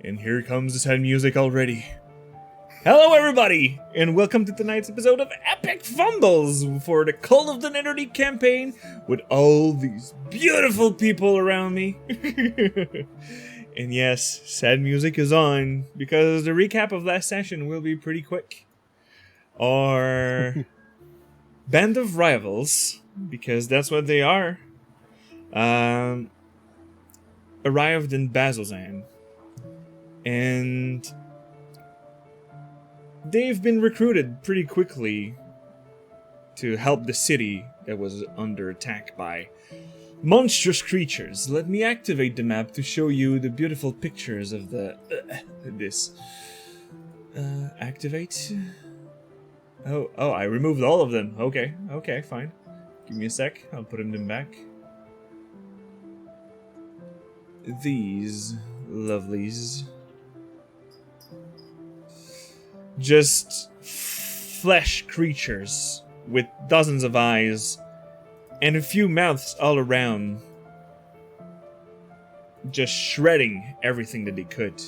And here comes the sad music already. Hello everybody, and welcome to tonight's episode of Epic Fumbles for the Cult of the Netherdeep campaign with all these beautiful people around me. And yes, sad music is on because the recap of last session will be pretty quick. Our band of rivals, because that's what they are, arrived in Bazilzan. And they've been recruited pretty quickly to help the city that was under attack by monstrous creatures. Let me activate the map to show you the beautiful pictures of this. Activate? Oh, I removed all of them. Okay, fine. Give me a sec, I'll put them back. These lovelies. Just flesh creatures with dozens of eyes and a few mouths all around, just shredding everything that they could.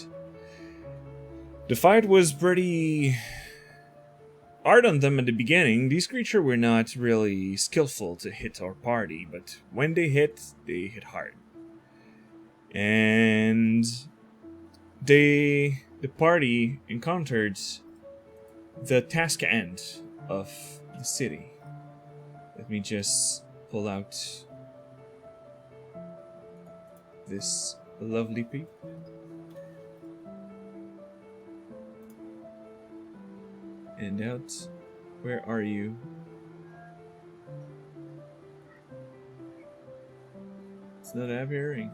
The fight was pretty hard on them at the beginning. These creatures were not really skillful to hit our party, but when they hit hard. And the party encountered the task end of the city. Let me just pull out this lovely peep. And out. Where are you? It's not appearing.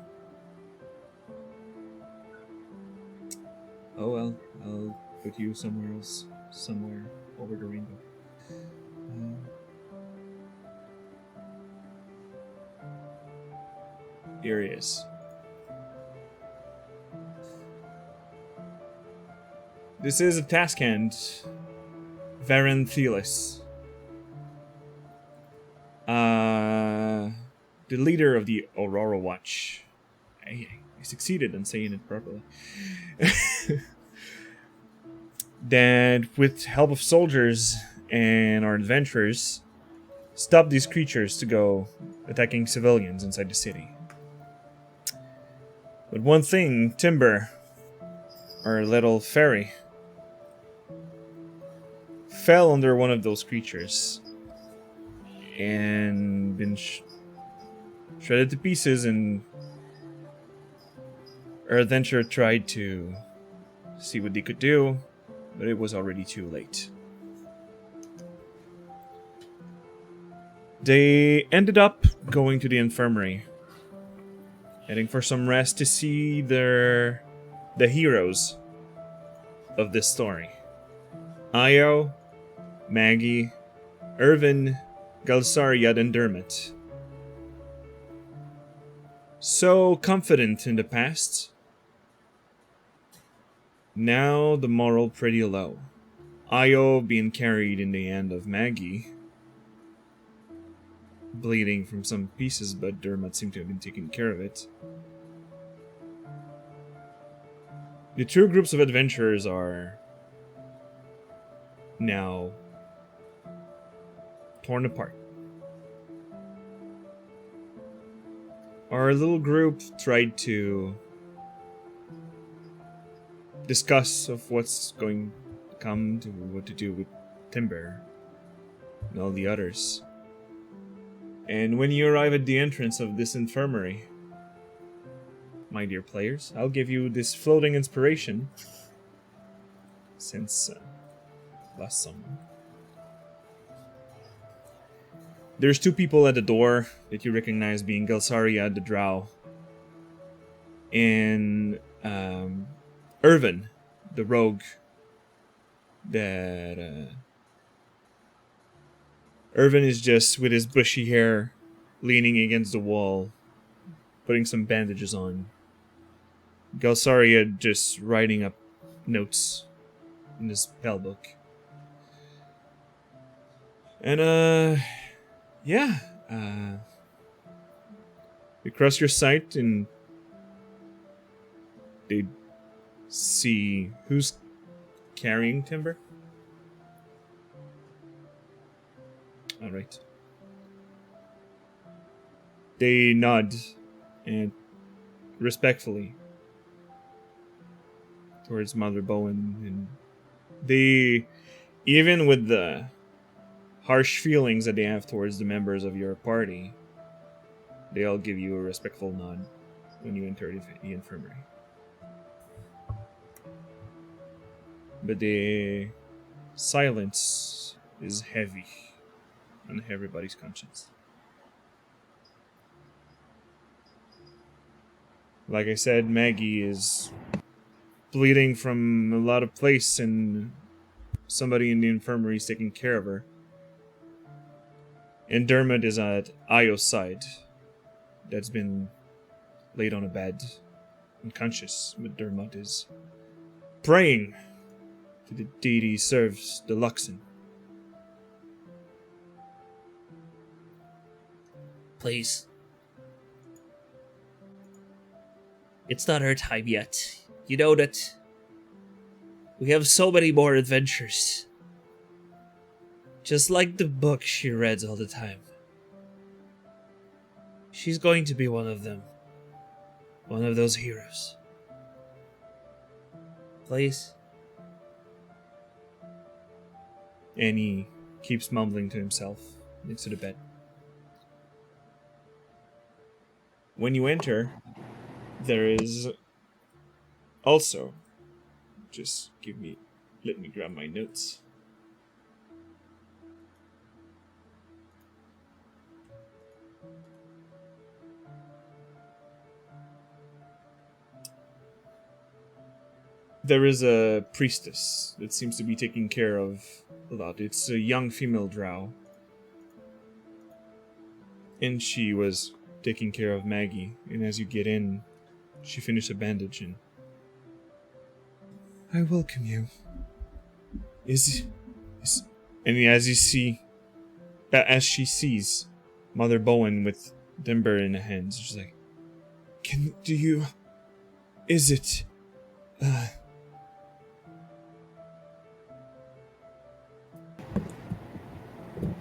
Oh well, I'll put you somewhere else. Somewhere over the rainbow. Here he is. This is a task hand. Varen Thelis. The leader of the Aurora Watch. I succeeded in saying it properly. That, with help of soldiers and our adventurers, stopped these creatures to go attacking civilians inside the city. But one thing, Timber, our little fairy, fell under one of those creatures and been shredded to pieces, and our adventurer tried to see what they could do, but it was already too late. They ended up going to the infirmary, heading for some rest to see the heroes of this story. Io, Maggie, Irvin, Galsariad, and Dermot. So confident in the past, now the moral pretty low. Io being carried in the hand of Maggie, bleeding from some pieces, but Dermot seemed to have been taking care of it. The two groups of adventurers are now torn apart. Our little group tried to discuss of what's going to come, to what to do with Timber and all the others. And when you arrive at the entrance of this infirmary, my dear players, I'll give you this floating inspiration since last summer. There's two people at the door that you recognize, being Galsaria the Drow and Irvin, the rogue that Irvin is just with his bushy hair leaning against the wall, putting some bandages on. Galsaria just writing up notes in his spell book. And you cross your sight and they see who's carrying timber. All right. They nod and respectfully towards Mother Bowen, and they, even with the harsh feelings that they have towards the members of your party, they all give you a respectful nod when you enter the infirmary. But the silence is heavy on everybody's conscience. Like I said, Maggie is bleeding from a lot of place, and somebody in the infirmary is taking care of her. And Dermot is at Io's side. That's been laid on a bed, unconscious. But Dermot is praying to the deity serves the Luxon. Please. It's not our time yet. You know that we have so many more adventures. Just like the book she reads all the time. She's going to be one of them. One of those heroes. Please. And he keeps mumbling to himself next to the bed. When you enter, there is also, let me grab my notes. There is a priestess that seems to be taking care of a lot. It's a young female drow. And she was taking care of Maggie. And as you get in, she finished a bandage and... I welcome you. And as she sees Mother Bowen with timber in her hands, she's like, is it,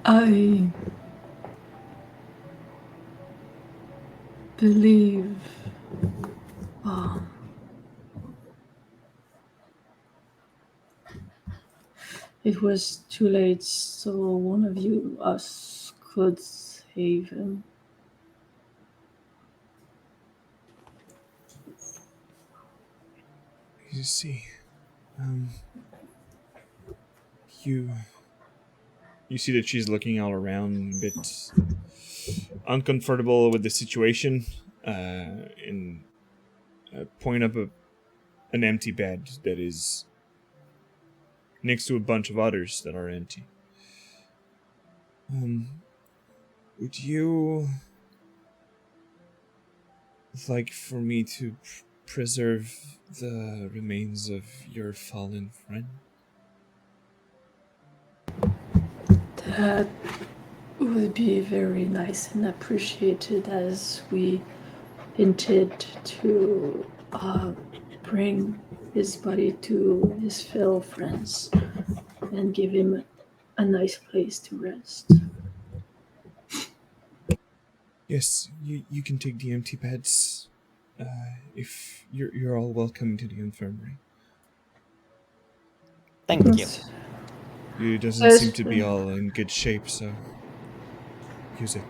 I believe it was too late, so one of us could save him. you see, you see that she's looking all around, a bit uncomfortable with the situation, and point up an empty bed that is next to a bunch of others that are empty. Would you like for me to preserve the remains of your fallen friend? That would be very nice and appreciated, as we intend to bring his body to his fellow friends and give him a nice place to rest. Yes, you can take the empty beds. If you're all welcome to the infirmary. Thank you. Yes. It doesn't seem to be all in good shape, so use it.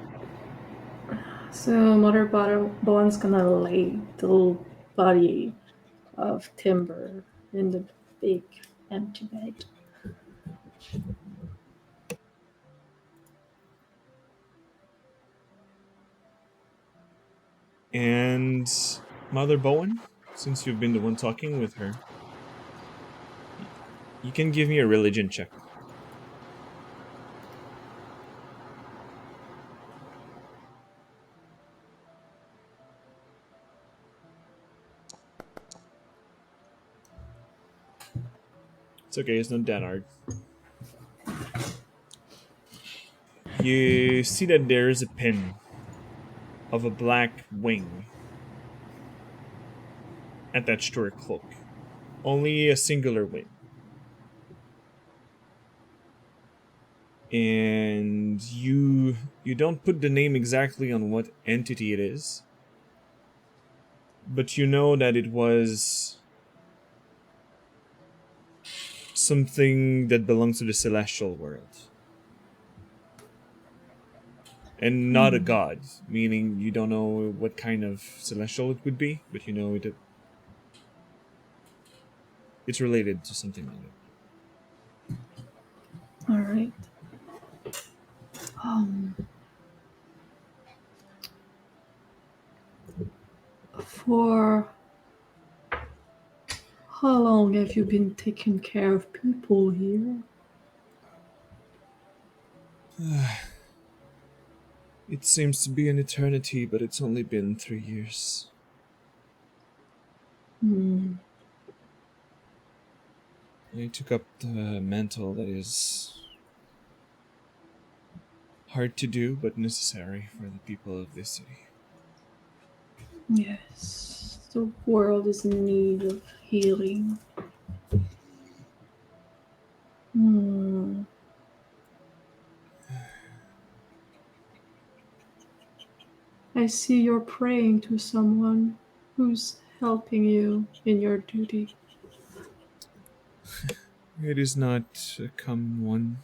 So Mother Bowen's gonna lay the body of Timber in the big empty bed. And Mother Bowen, since you've been the one talking with her, you can give me a religion check. It's okay, it's not that hard. You see that there is a pin of a black wing attached to her cloak. only a singular win. And you don't put the name exactly on what entity it is, but you know that it was something that belongs to the celestial world. And not a god, meaning you don't know what kind of celestial it would be, but you know it's related to something like that. All right. For how long have you been taking care of people here? It seems to be an eternity, but it's only been 3 years. I took up the mantle that is hard to do, but necessary for the people of this city. Yes, the world is in need of healing. I see you're praying to someone who's helping you in your duty. It is not a common one.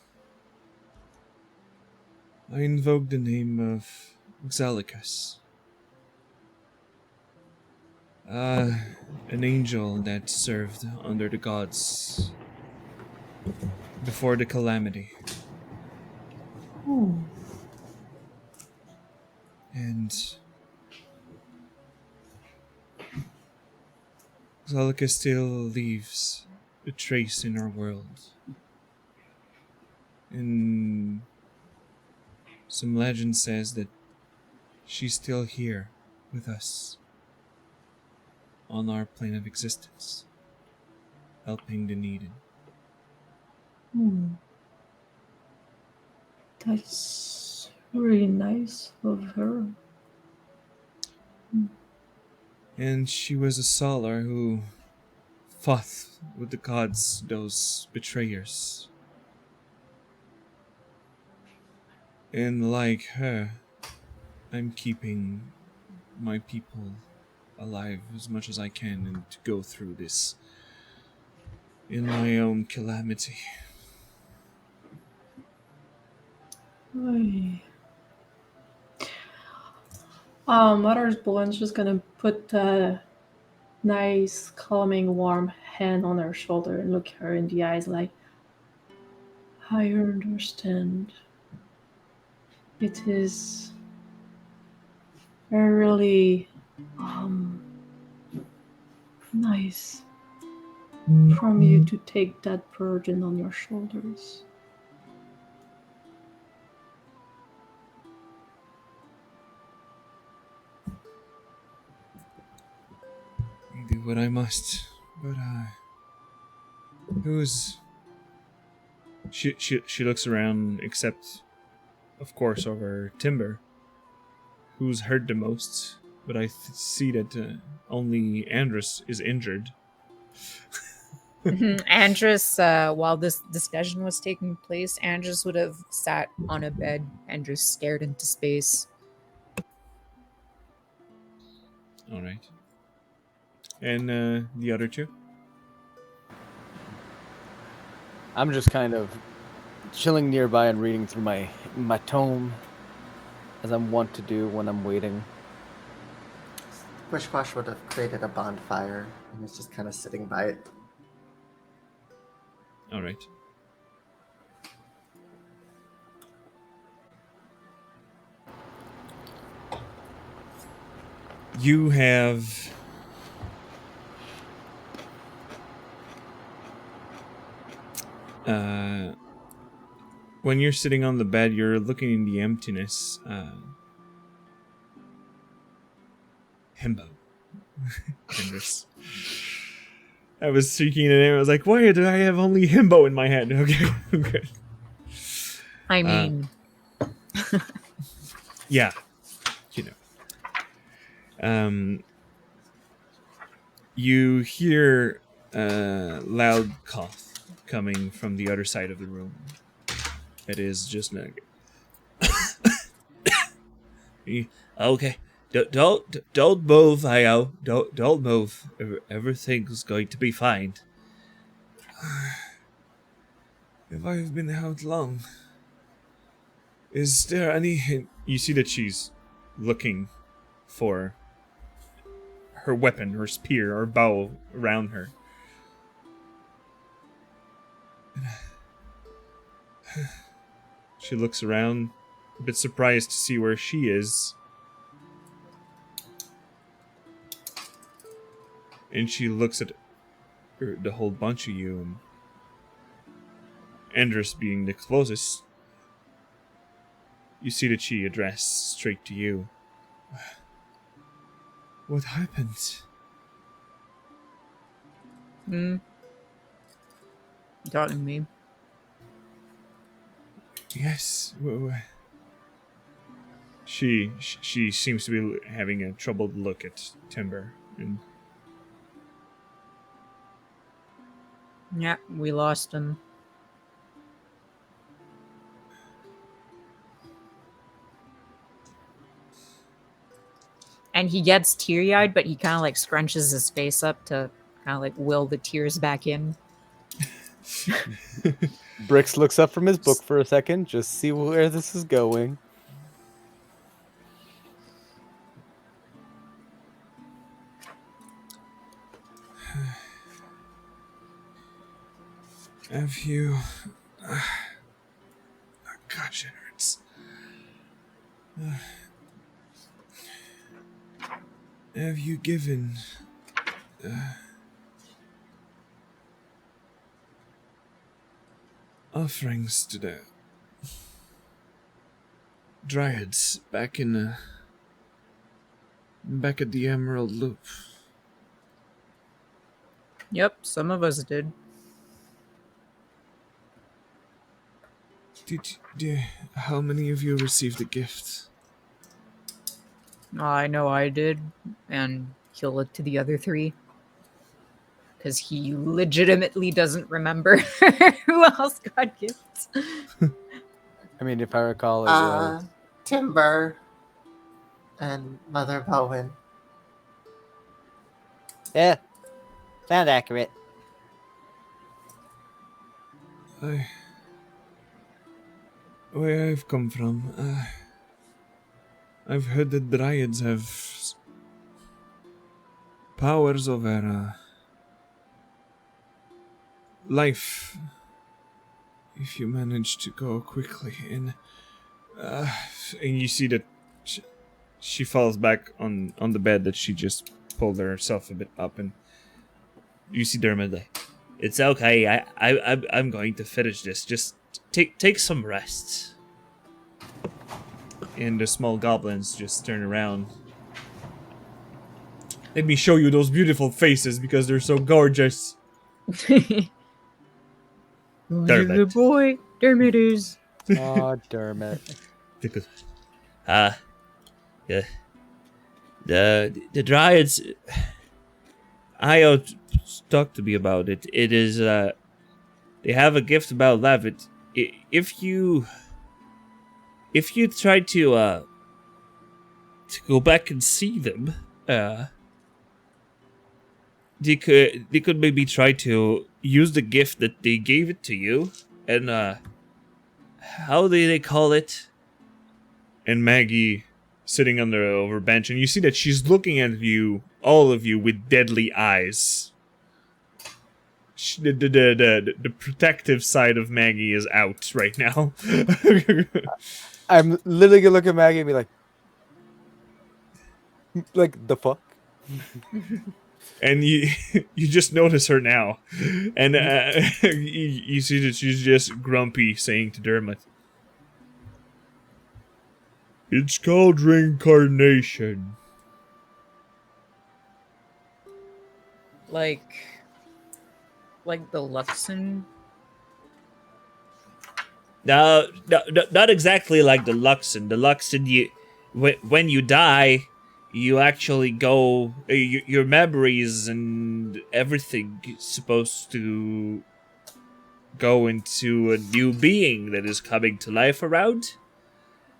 I invoke the name of Xalicus. An angel that served under the gods before the calamity. Oh, And Xalicus still leaves a trace in our world. And some legend says that she's still here with us on our plane of existence, helping the needed. that's really nice of her. And she was a Solar who fought with the gods, those betrayers. And like her, I'm keeping my people alive as much as I can and to go through this in my own calamity. Oy. Mother's Bolen's just gonna put a nice, calming, warm hand on her shoulder and look her in the eyes like, I understand. It is really nice from you to take that burden on your shoulders. I do what I must, but who's... She looks around, except, of course, over Timber, who's hurt the most. But I see that only Andrus is injured. Andrus, while this discussion was taking place, Andrus would have sat on a bed and just stared into space. All right. And the other two? I'm just kind of chilling nearby and reading through my tome, as I'm wont to do when I'm waiting. Wishwash would have created a bonfire and is just kind of sitting by it. All right. You have... when you're sitting on the bed, you're looking in the emptiness. Himbo. Andrus. I was seeking the name. I was like, why do I have only Himbo in my head? Okay, okay. I mean, Yeah, you know. You hear loud cough coming from the other side of the room. It is just Nug. Okay. Don't move, Io. Don't move. Everything's going to be fine. Have I been out long? Is there any hint? You see that she's looking for her weapon, her spear, or bow around her. She looks around, a bit surprised to see where she is. And she looks at the whole bunch of you, and Andrus being the closest. You see that she addressed straight to you. What happened? You talking to me? Yes. She seems to be having a troubled look at Timber. And Yeah, we lost him. And he gets teary-eyed, but he kind of like scrunches his face up to kind of like will the tears back in. Brix looks up from his book for a second, just see where this is going. have you... gosh, it hurts. Have you given... offerings to the Dryads back in back at the Emerald Loop? Yep, some of us did. How many of you received a gift? I know I did, and he'll look to the other three. Because he legitimately doesn't remember who else got gifts. I mean, if I recall, it was... Timber and Mother Bowen. Yeah, sounds accurate. Where I've come from, I've heard that Dryads have powers over life if you manage to go quickly. And you see that she falls back on the bed that she just pulled herself a bit up, and you see Dermot like, It's okay. I'm going to finish this. Just take some rest. and the small goblins just turn around. Let me show you those beautiful faces because they're so gorgeous. Dermot. The boy, Dermot is. Oh, Dermot. Yeah. The Dryads. Io talked to me about it. It is they have a gift about love. If you try to go back and see them, they could maybe try to use the gift that they gave it to you, and how do they call it? And Maggie sitting on the over bench, and you see that she's looking at you, all of you, with deadly eyes. The protective side of Maggie is out right now. I'm literally gonna look at Maggie and be like the fuck? And you just notice her now, and you see that she's just grumpy, saying to Dermot, "It's called reincarnation." Like the Luxon. No, not exactly like the Luxon. The Luxon, when you die, you actually go, your memories and everything is supposed to go into a new being that is coming to life around.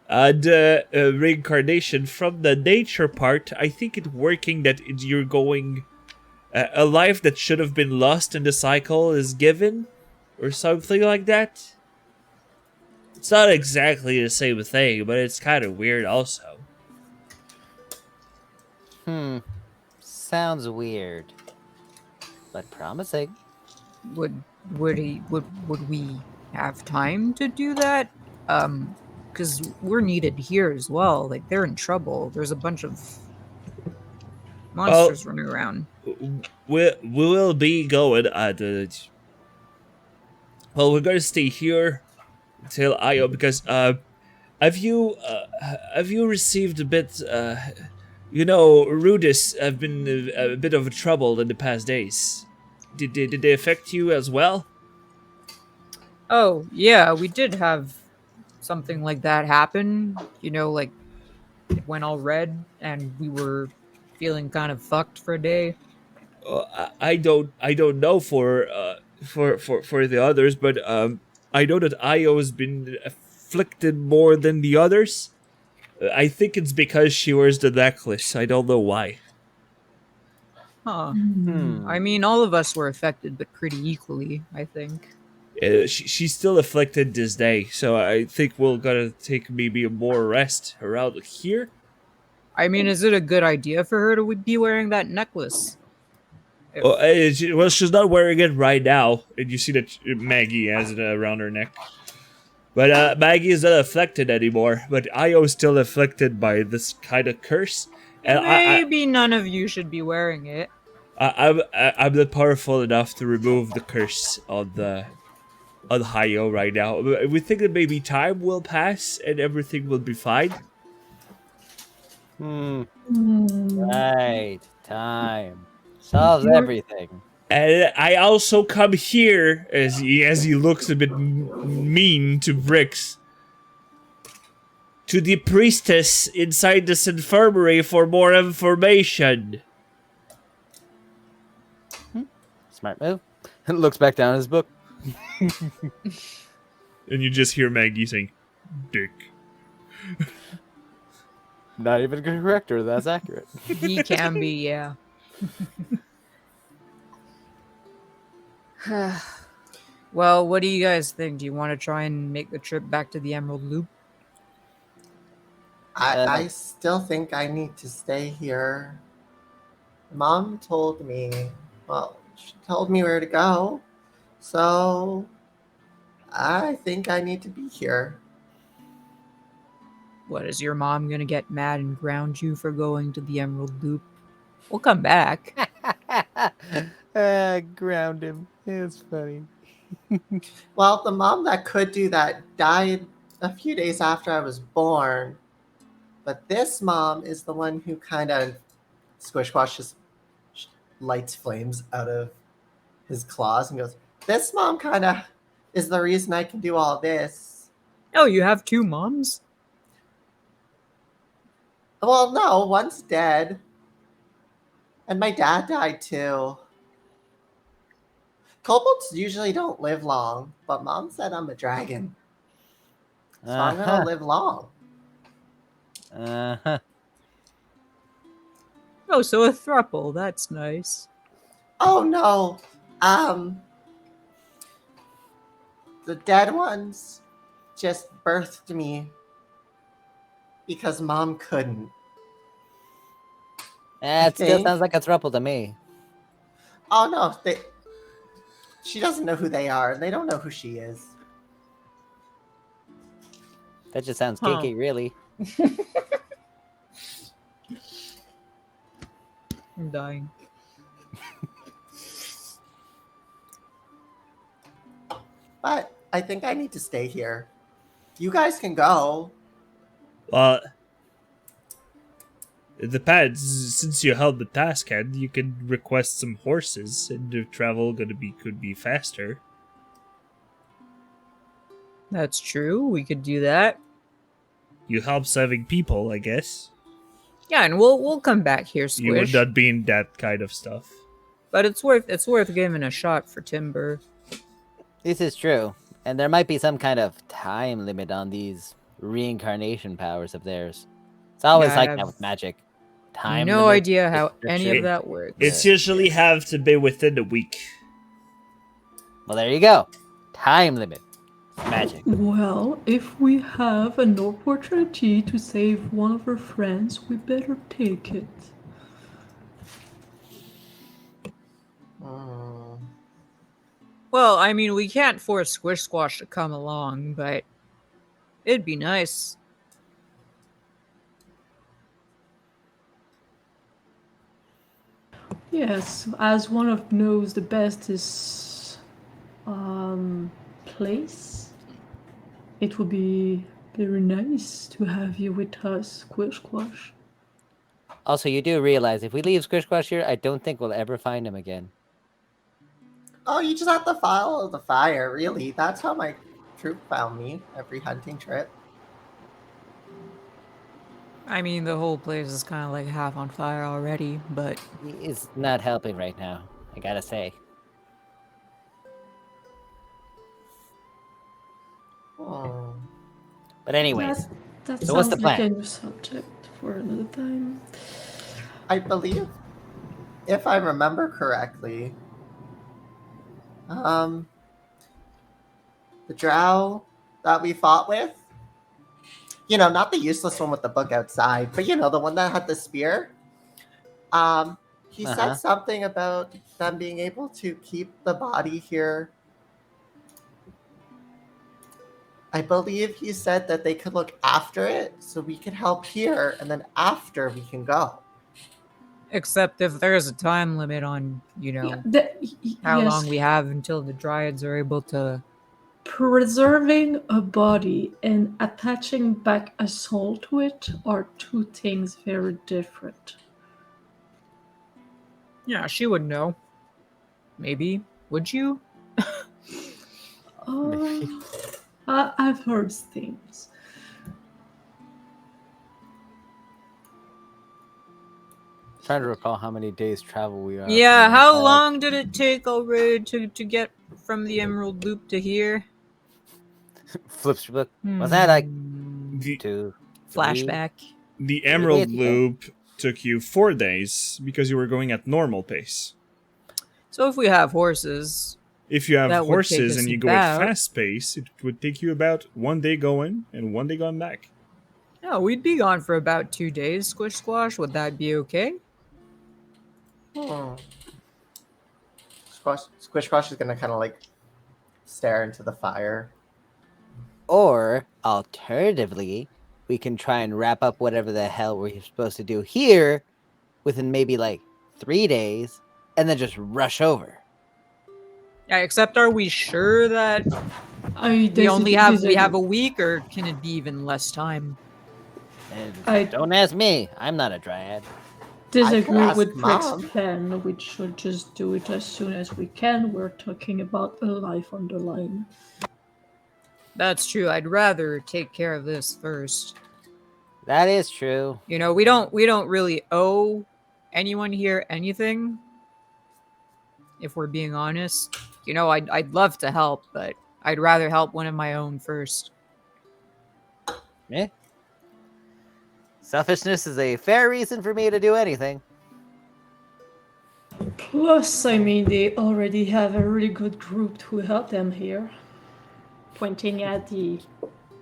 And reincarnation from the nature part, I think it's working that you're going, a life that should have been lost in the cycle is given, or something like that. It's not exactly the same thing, but it's kind of weird also. Sounds weird, but promising. Would would we have time to do that? Because we're needed here as well. Like they're in trouble. There's a bunch of Well, monsters running around. we will be going at well, we're gonna stay here till Io because have you received a bit you know, Rudis have been a bit of a trouble in the past days. Did they affect you as well? Oh yeah, we did have something like that happen. You know, like it went all red, and we were feeling kind of fucked for a day. I don't know for for the others, but I know that Io has been afflicted more than the others. I think it's because she wears the necklace. I don't know why. Huh. Hmm. I mean, all of us were affected, but pretty equally, I think. She's still afflicted this day, so I think we're gonna take maybe a more rest around here. I mean, is it a good idea for her to be wearing that necklace? If- Well, she's not wearing it right now, and you see that Maggie has it around her neck. But Maggie is not afflicted anymore, but Io is still afflicted by this kind of curse. And Maybe none of you should be wearing it. I'm not powerful enough to remove the curse on Hio right now. We think that maybe time will pass and everything will be fine. Right. Time solves You're- everything. And I also come here as he looks a bit mean to Brix, to the priestess inside this infirmary for more information. Smart move. Looks back down at his book. And you just hear Maggie saying, "Dick." Not even correct her. That's accurate. He can be, yeah. Well, what do you guys think? Do you want to try and make the trip back to the Emerald Loop? I still think I need to stay here. Mom told me, well, she told me where to go. So I think I need to be here. What, is your mom gonna get mad and ground you for going to the Emerald Loop? We'll come back. Ground him. It's funny. Well, the mom that could do that died a few days after I was born. But this mom is the one who kind of Squishquash just lights flames out of his claws and goes, "This mom kind of is the reason I can do all this." Oh, you have two moms? Well, no, one's dead. And my dad died too. Kobolds usually don't live long, but Mom said I'm a dragon. So I'm gonna live long. Uh-huh. Oh, so a throuple. That's nice. Oh no. The dead ones just birthed me because Mom couldn't. It still Okay. sounds like a throuple to me. Oh no, she doesn't know who they are, and they don't know who she is. That just sounds Huh. kinky, really. I'm dying. But I think I need to stay here. You guys can go. Well, it depends. Since you held the task hand, you could request some horses, and the travel could be faster. That's true. We could do that. You help saving people, I guess. Yeah, and we'll come back here, You would Squish. not be in that kind of stuff. But it's worth giving a shot for Timber. This is true, and there might be some kind of time limit on these reincarnation powers of theirs. It's always Yeah, I like have that with magic. Time no limit, idea how any of restriction. that works. It's usually have to be within a week. Well, there you go. Time limit. It's magic. Well, if we have an opportunity to save one of our friends, we better take it. Hmm. Well, I mean, we can't force Squish Squash to come along, but it'd be nice. Yes, as one of knows the best is place. It would be very nice to have you with us, Squish Squash. Also, you do realize if we leave Squish Squash here, I don't think we'll ever find him again. Oh, you just have to follow the fire, really. That's how my troop found me every hunting trip. I mean, the whole place is kind of like half on fire already, but He's not helping right now, I gotta say. Hmm. But anyways, That so what's sounds the like plan? a new subject for another time. I believe, if I remember correctly, the drow that we fought with, not the useless one with the book outside, but the one that had the spear. He said Uh-huh. something about them being able to keep the body here. I believe he said that they could look after it, so we could help here, and then after we can go. except if there's a time limit on, how Yes, long we have until the Dryads are able to. preserving a body and attaching back a soul to it are two things very different. Yeah, she would know. Maybe. Would you? I've heard things. Trying to recall how many days travel we are. Yeah, from how Empire. long did it take already to get from the Emerald Loop to here? Flips your book. Was that like The, 2, 3? Flashback? the 3 Emerald days ago? Loop took you 4 days because you were going at normal pace. So if we have horses, If you have That would take horses us and you go about- at fast pace, it would take you about 1 day going and 1 day going back. no, we'd be gone for about 2 days, Squish Squash. Would that be okay? Hmm. Squish Squash is gonna kind of like stare into the fire. Or, alternatively, we can try and wrap up whatever the hell we're supposed to do here within maybe like 3 days and then just rush over. Yeah, except are we sure that I we only have disagree. a week, or can it be even less time? And I- don't ask me. I'm not a dryad. disagree ask with Prick's Mom. plan. We should just do it as soon as we can. We're talking about a life on the line. That's true. I'd rather take care of this first. That is true. We don't really owe anyone here anything. If we're being honest, I'd love to help, but I'd rather help one of my own first. Eh? Selfishness is a fair reason for me to do anything. Plus, I mean, they already have a really good group to help them here. Pointing at the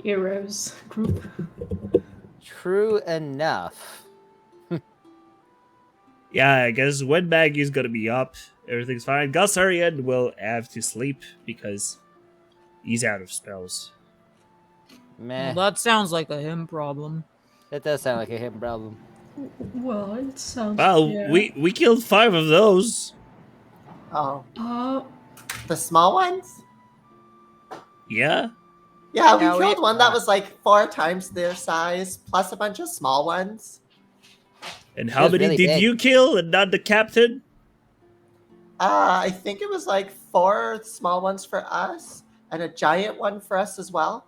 heroes group. True enough. Yeah, I guess when Maggie's gonna be up, everything's fine. Gossarian will have to sleep because he's out of spells. Meh. Well, that sounds like a him problem. That does sound like a him problem. Well, it sounds. Well, yeah. we killed 5 of those. Oh, Uh, the small ones? Yeah? Yeah, we Yeah, killed one that was like 4 times their size, plus a bunch of small ones. And It how was many really did big. you kill and not the captain? I think it was like 4 small ones for us, and a giant one for us as well.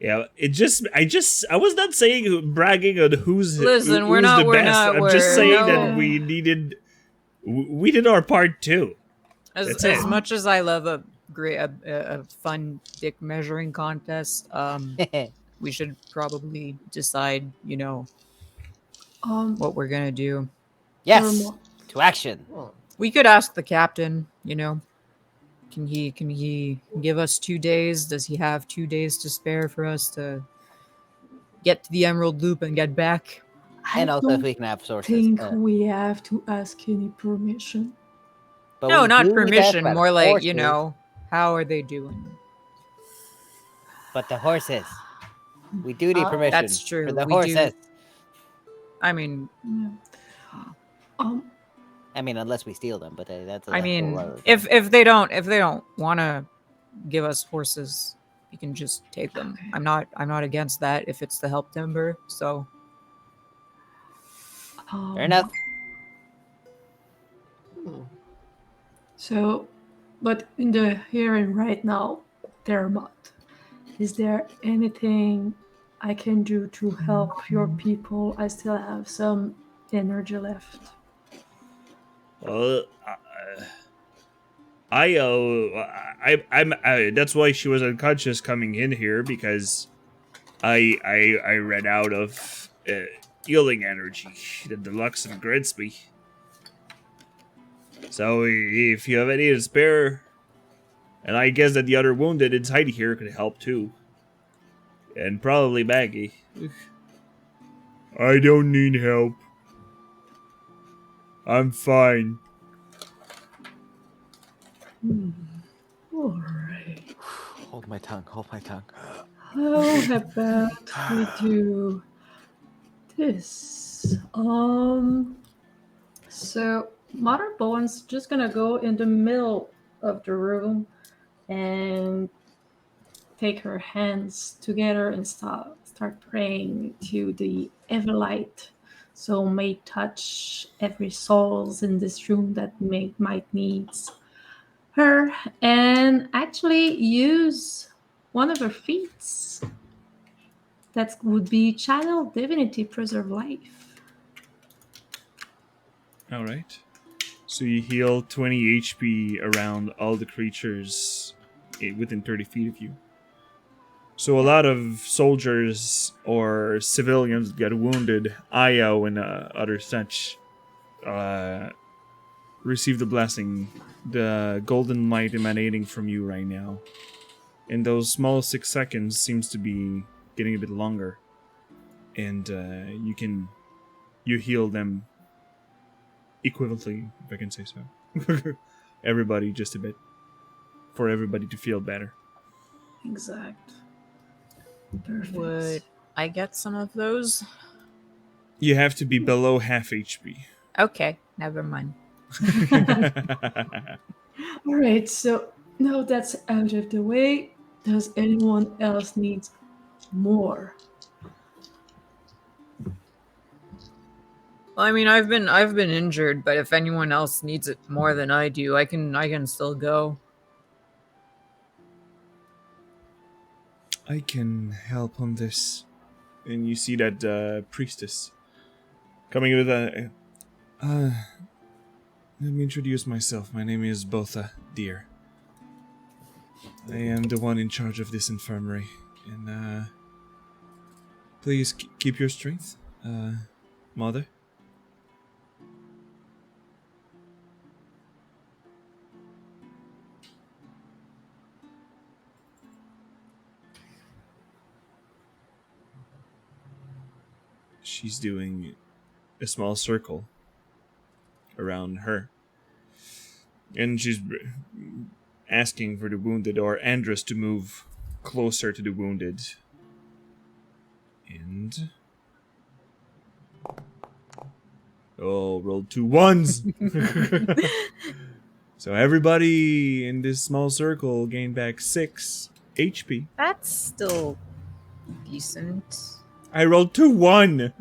Yeah, I was not saying bragging on who's Listen, we're who's not- the we're best. not- I'm just we're- saying no. that we did our part too. That's As it. much as I love a fun dick measuring contest, we should probably decide, Um, what we're gonna do. Yes, Thermal. to action. We could ask the captain, can he give us 2 days? Does he have 2 days to spare for us to get to the Emerald Loop and get back? I And also, if don't we can have sources. think we have to ask any permission. But No, we not do need to ask permission. about More like, horses. how are they doing? But the horses. We do need permission. That's true. For the We do. horses. I mean, Yeah. I mean, unless we steal them, but that's. I a whole mean, other thing. if they don't want to give us horses, you can just take them. Okay. I'm not against that if it's the help timber. So Fair enough. So, but in the here and right now, Dermot, is there anything I can do to help your people? I still have some energy left. Well, that's why she was unconscious coming in here, because I ran out of healing energy that the Luxon grants me. So if you have any to spare, and I guess that the other wounded inside here could help too, and probably Maggie. I don't need help. I'm fine. All right. Hold my tongue. Hold my tongue. How about we do this? So Mother Bowen's just gonna go in the middle of the room and take her hands together and start praying to the Everlight. So may touch every souls in this room that might needs her, and actually use one of her feats. That would be Channel Divinity Preserve Life. Alright. So you heal 20 HP around all the creatures within 30 feet of you. So a lot of soldiers or civilians get wounded, Io and other such, receive the blessing, the golden light emanating from you right now. And those small 6 seconds seems to be getting a bit longer. And you heal them equivalently, if I can say so. Everybody just a bit. For everybody to feel better. Exact. Perfect. would I get some of those? You have to be below half HP. Okay, never mind. All right, so now that's out of the way, does anyone else need more? Well, I mean, I've been injured, but if anyone else needs it more than I do, I can still go. I can help on this. And you see that priestess coming with a... let me introduce myself. My name is Botha Deer. I am the one in charge of this infirmary. And, please keep your strength, Mother. She's doing a small circle around her. And she's asking for the wounded, or Andrus, to move closer to the wounded. And... oh, rolled 2 ones! So everybody in this small circle gained back 6 HP. That's still decent. I rolled 2-1!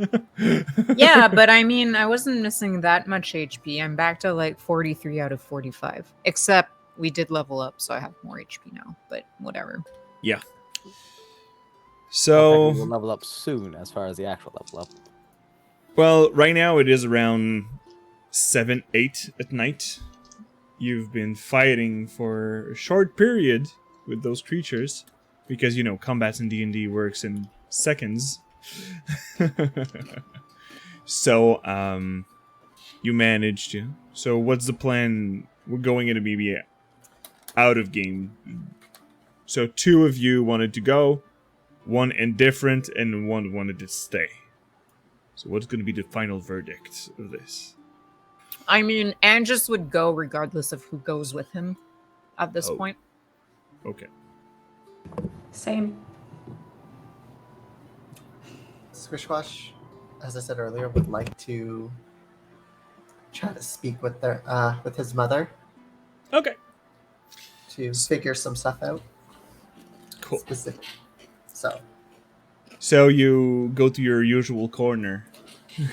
Yeah, but I mean, I wasn't missing that much HP. I'm back to like 43 out of 45. Except we did level up, so I have more HP now. But whatever. Yeah. So, We'll level up soon as far as the actual level up. well, right now it is around 7, 8 at night. You've been fighting for a short period with those creatures because, you know, combat in D&D works in seconds. So, you managed to. So, what's the plan? We're going into maybe out of game. So, 2 of you wanted to go, 1 indifferent, and 1 wanted to stay. So, what's going to be the final verdict of this? I mean, Angus would go regardless of who goes with him at this Oh. point. Okay. Same. Squishwash, as I said earlier, would like to try to speak with with his mother Okay. to figure some stuff out. Cool. Specific. So So you go to your usual corner.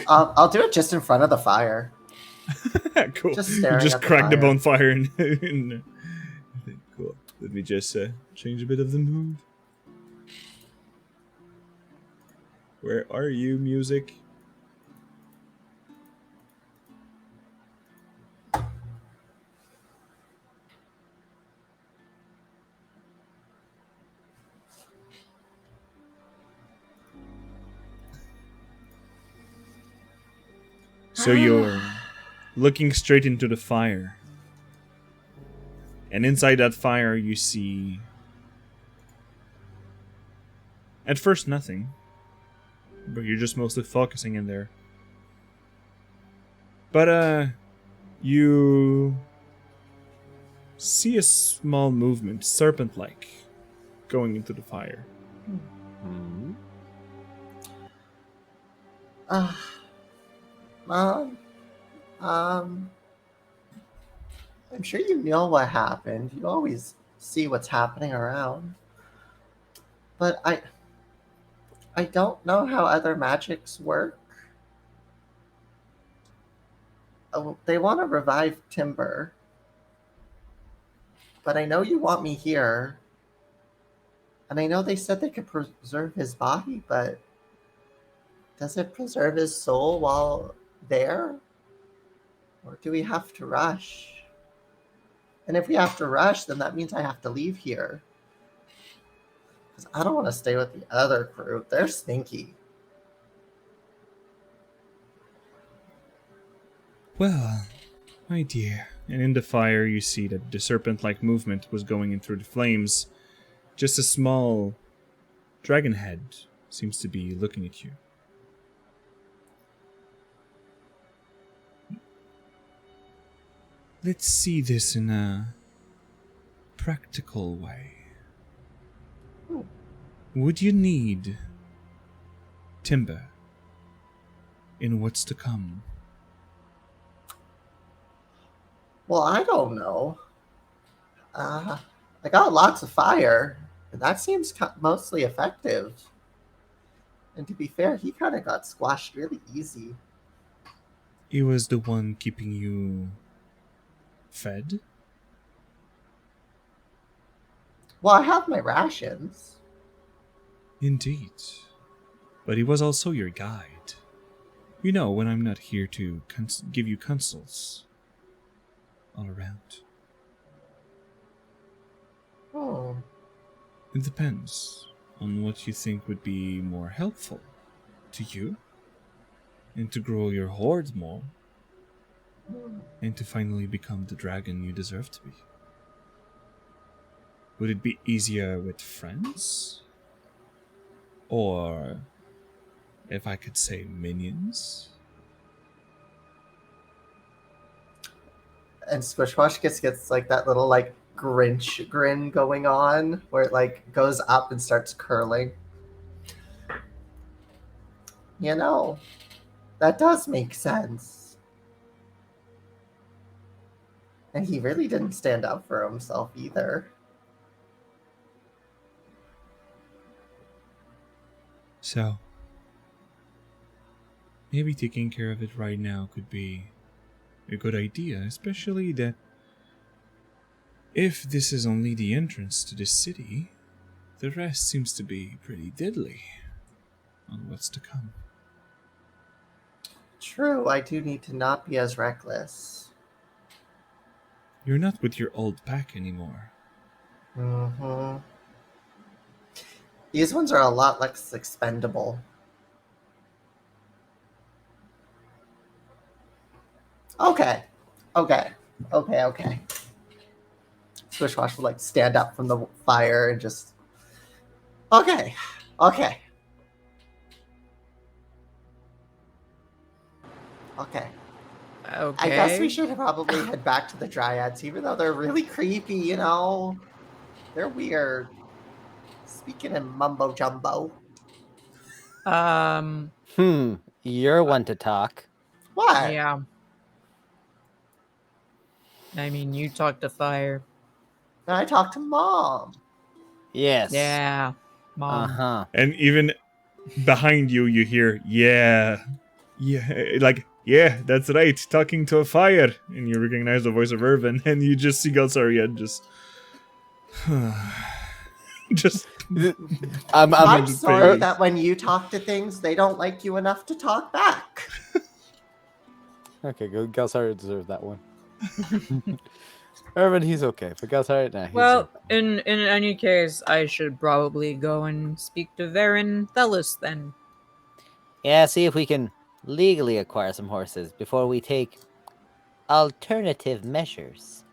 I'll do it just in front of the fire. Cool. Just You staring just at the crack the fire. bonfire and cool. Let me just change a bit of the mood. Where are you, music? So you're looking straight into the fire. And inside that fire you see... At first nothing. But you're just mostly focusing in there. But you see a small movement, serpent-like, going into the fire. Hmm. Mom, I'm sure you know what happened. You always see what's happening around. But I don't know how other magics work. Oh, they want to revive Timber. But I know you want me here. And I know they said they could preserve his body, but does it preserve his soul while there? Or do we have to rush? And if we have to rush, then that means I have to leave here. Because I don't want to stay with the other crew. They're stinky. Well, my dear. And in the fire you see that the serpent-like movement was going in through the flames. Just a small dragon head seems to be looking at you. Let's see this in a practical way. Would you need timber in what's to come? Well, I don't know. I got lots of fire, and that seems mostly effective. And to be fair, he kind of got squashed really easy. He was the one keeping you fed? Well, I have my rations. Indeed. But he was also your guide. You know, when I'm not here to give you counsels all around. Oh, It depends on what you think would be more helpful to you, and to grow your horde more, and to finally become the dragon you deserve to be. Would it be easier with friends? Or, if I could say, minions? and Squishwash gets like that little like Grinch grin going on, where it like goes up and starts curling. You know, that does make sense. And he really didn't stand up for himself either. So, maybe taking care of it right now could be a good idea, especially that if this is only the entrance to the city, The rest seems to be pretty diddly on what's to come. True, I do need to not be as reckless. You're not with your old pack anymore. Mm-hmm. These ones are a lot less expendable. Okay. Okay. Squishwash will like stand up from the fire and just. Okay. Okay. I guess we should probably head back to the Dryads, even though they're really creepy, you know? They're weird. Speaking in mumbo jumbo. You're one to talk. What? Yeah. I mean, you talk to fire. And I talked to Mom. Yes. Yeah, Mom. Uh-huh. And even behind you, you hear, yeah, like, yeah, that's right, talking to a fire. And you recognize the voice of Irvin, and you just see Galsarian just... just... I'm his sorry face. that when you talk to things, they don't like you enough to talk back. Okay, good. Galsari deserved that one. Irvin, he's okay. But Galsari, nah, he's Well, in any case, I should probably go and speak to Varen Thelis then. Yeah, see if we can legally acquire some horses before we take alternative measures.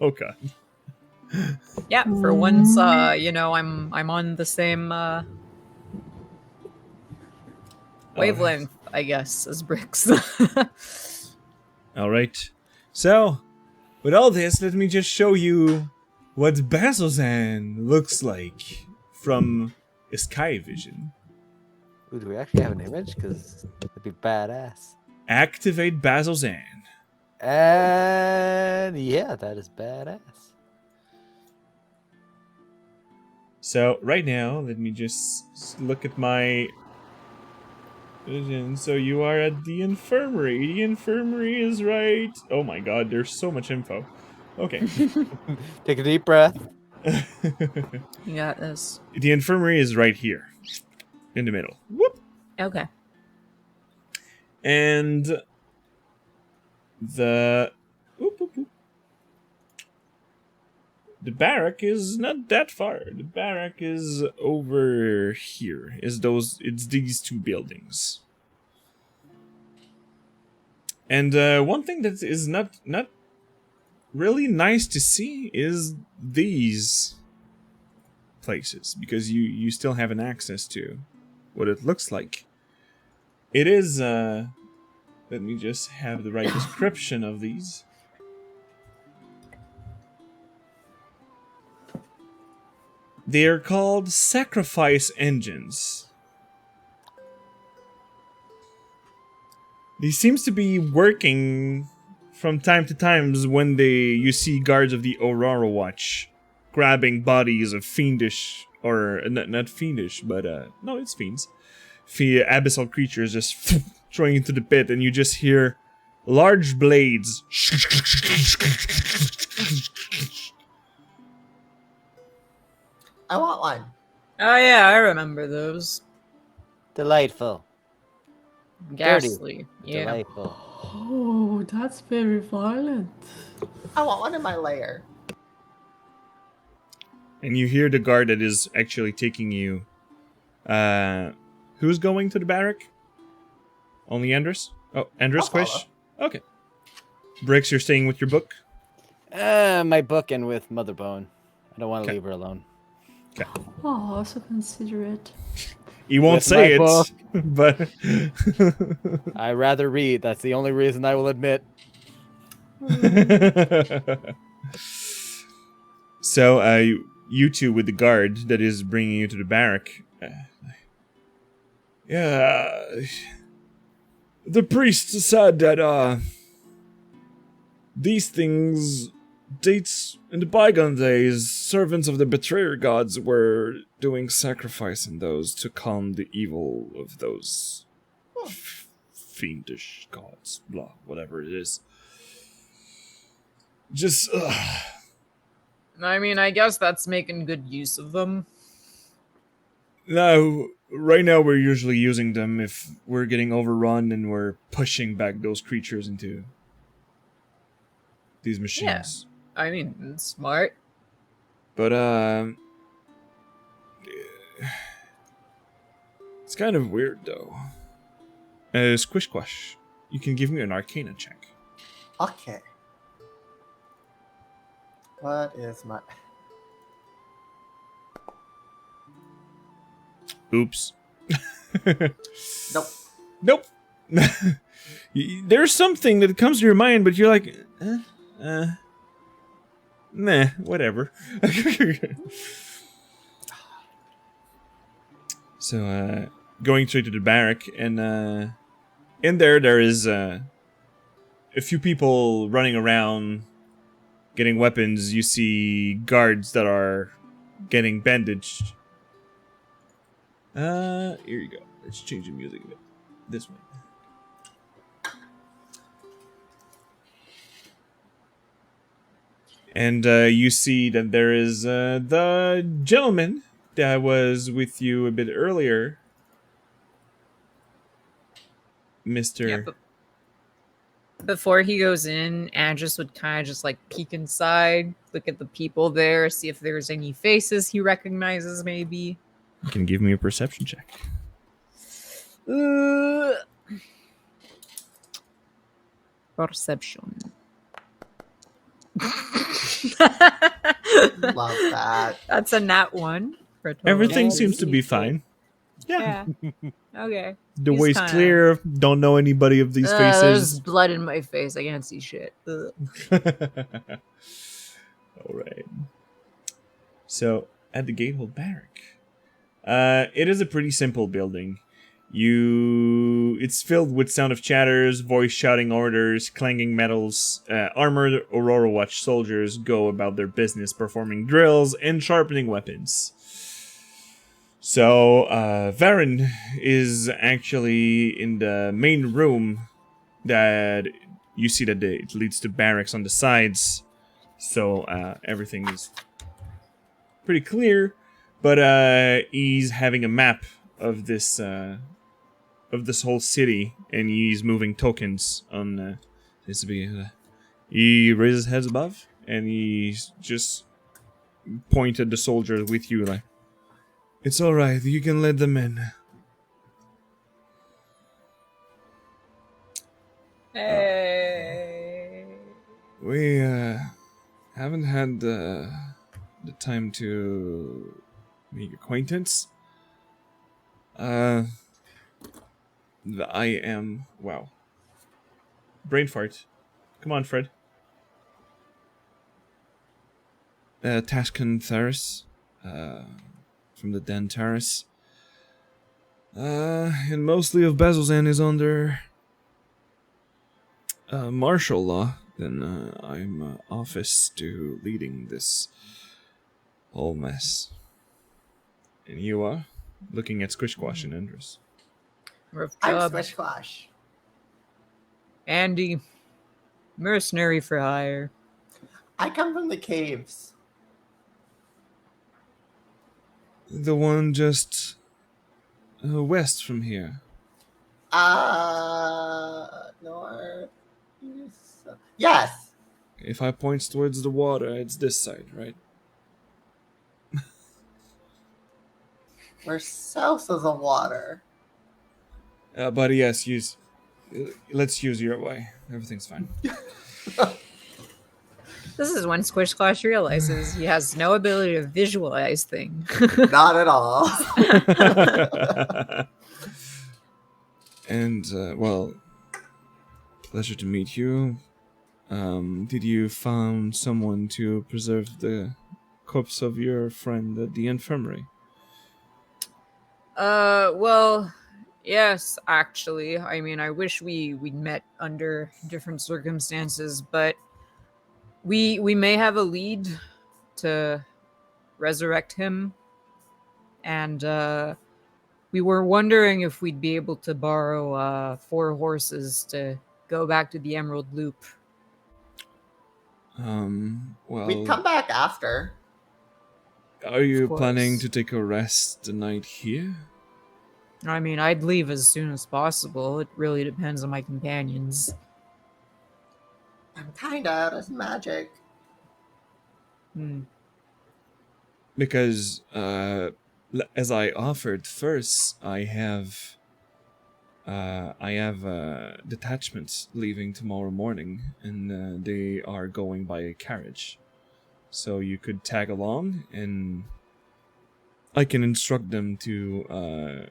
Okay. Yeah, for once, you know, I'm on the same wavelength, I guess, as Bricks. All right. So, with all this, let me just show you what Bazozan looks like from a sky vision. Ooh, do we actually have an image? Because that'd be badass. Activate Bazozan. And yeah, that is badass. So right now, let me just look at my vision. So you are at the infirmary. The infirmary is right. Oh my god, there's so much info. Okay. Take a deep breath. You got this. The infirmary is right here. In the middle. Whoop. Okay. And the whoop, whoop, whoop. The barrack is not that far. The barrack is over here. It's these two buildings. And one thing that is not really nice to see is these places, because you still have an access to what it looks like. It is let me just have the right description of these. They are called sacrifice engines. These seems to be working from time to time when you see guards of the Aurora Watch grabbing bodies of fiendish, or not fiendish, but no, it's fiends. Abyssal creatures just throwing into the pit, and you just hear large blades. I want one. Oh yeah, I remember those. Delightful. Ghastly. Yeah. Delightful. Oh, that's very violent. I want one in my lair. And you hear the guard that is actually taking you. Who's going to the barrack? Only Andrus? Oh, Andrus, I'll Squish? follow. Okay. Bricks, you're staying with your book? My book and with Motherbone. I don't want to Okay. leave her alone. Oh, so considerate. He won't With say my book. it, but... I rather read. That's the only reason I will admit. So, you two with the guard that is bringing you to the barrack. Yeah, the priest said that these things dates in the bygone days. Servants of the betrayer gods were doing sacrifice in those to calm the evil of those fiendish gods. Blah, whatever it is. Just I mean, I guess that's making good use of them. No, right now we're usually using them if we're getting overrun and we're pushing back those creatures into these machines. I mean, it's smart. But it's kind of weird though. Squish Squash, you can give me an Arcana check. Okay. What is my... Oops. Nope. Nope. There's something that comes to your mind, but you're like, nah, whatever. So, going straight to the barrack, and in there is a few people running around, getting weapons. You see guards that are getting bandaged. Here you go. Let's change the music a bit. This way. And you see that there is the gentleman that was with you a bit earlier, Mr. Yeah, but before he goes in, Andres would kind of just like peek inside, look at the people there, see if there's any faces he recognizes, maybe. You can give me a perception check. Perception. Love that. That's a nat 1. For a total Everything of seems to be 84. fine. Yeah. Okay. The He's way's kinda- clear. Don't know anybody of these There's faces. blood in my face. I can't see shit. Ugh. All right. So at the Gatehold Barrack, it is a pretty simple building. It's filled with sound of chatters, voice shouting orders, clanging metals. Armored Aurora Watch soldiers go about their business, performing drills and sharpening weapons. So Varen is actually in the main room that you see that it leads to barracks on the sides. So everything is pretty clear, but he's having a map of this whole city, and he's moving tokens on this. He raises his heads above, and he's just pointed the soldiers with you like, "It's all right. You can let them in." Hey. We haven't had the time to make acquaintance. I am... Wow. Brain fart. Come on, Fred. Tashkan Tharis. From the Den Terrace. And mostly of Bazilzan is under... martial law. Then I'm office to leading this whole mess. And you are? Looking at Squish Squash and Andres. Rough I'm job. Squish Squash. Andy. Mercenary for hire. I come from the caves. The one just west from here. North. Yes. If I point towards the water, it's this side, right? We're south of the water. But yes, let's use your way. Everything's fine. This is when Squish Squash realizes he has no ability to visualize things. Not at all. And, well, pleasure to meet you. Did you found someone to preserve the corpse of your friend at the infirmary? Well, yes, actually. I mean, I wish we'd met under different circumstances, but we may have a lead to resurrect him, and we were wondering if we'd be able to borrow 4 horses to go back to the Emerald Loop. Well, We'd come back after. are you course. planning to take a rest the night here? I mean, I'd leave as soon as possible. It really depends on my companions. I'm kinda out of magic. Hmm. Because, as I offered first, I have detachments leaving tomorrow morning, and they are going by a carriage. So you could tag along, and I can instruct them to.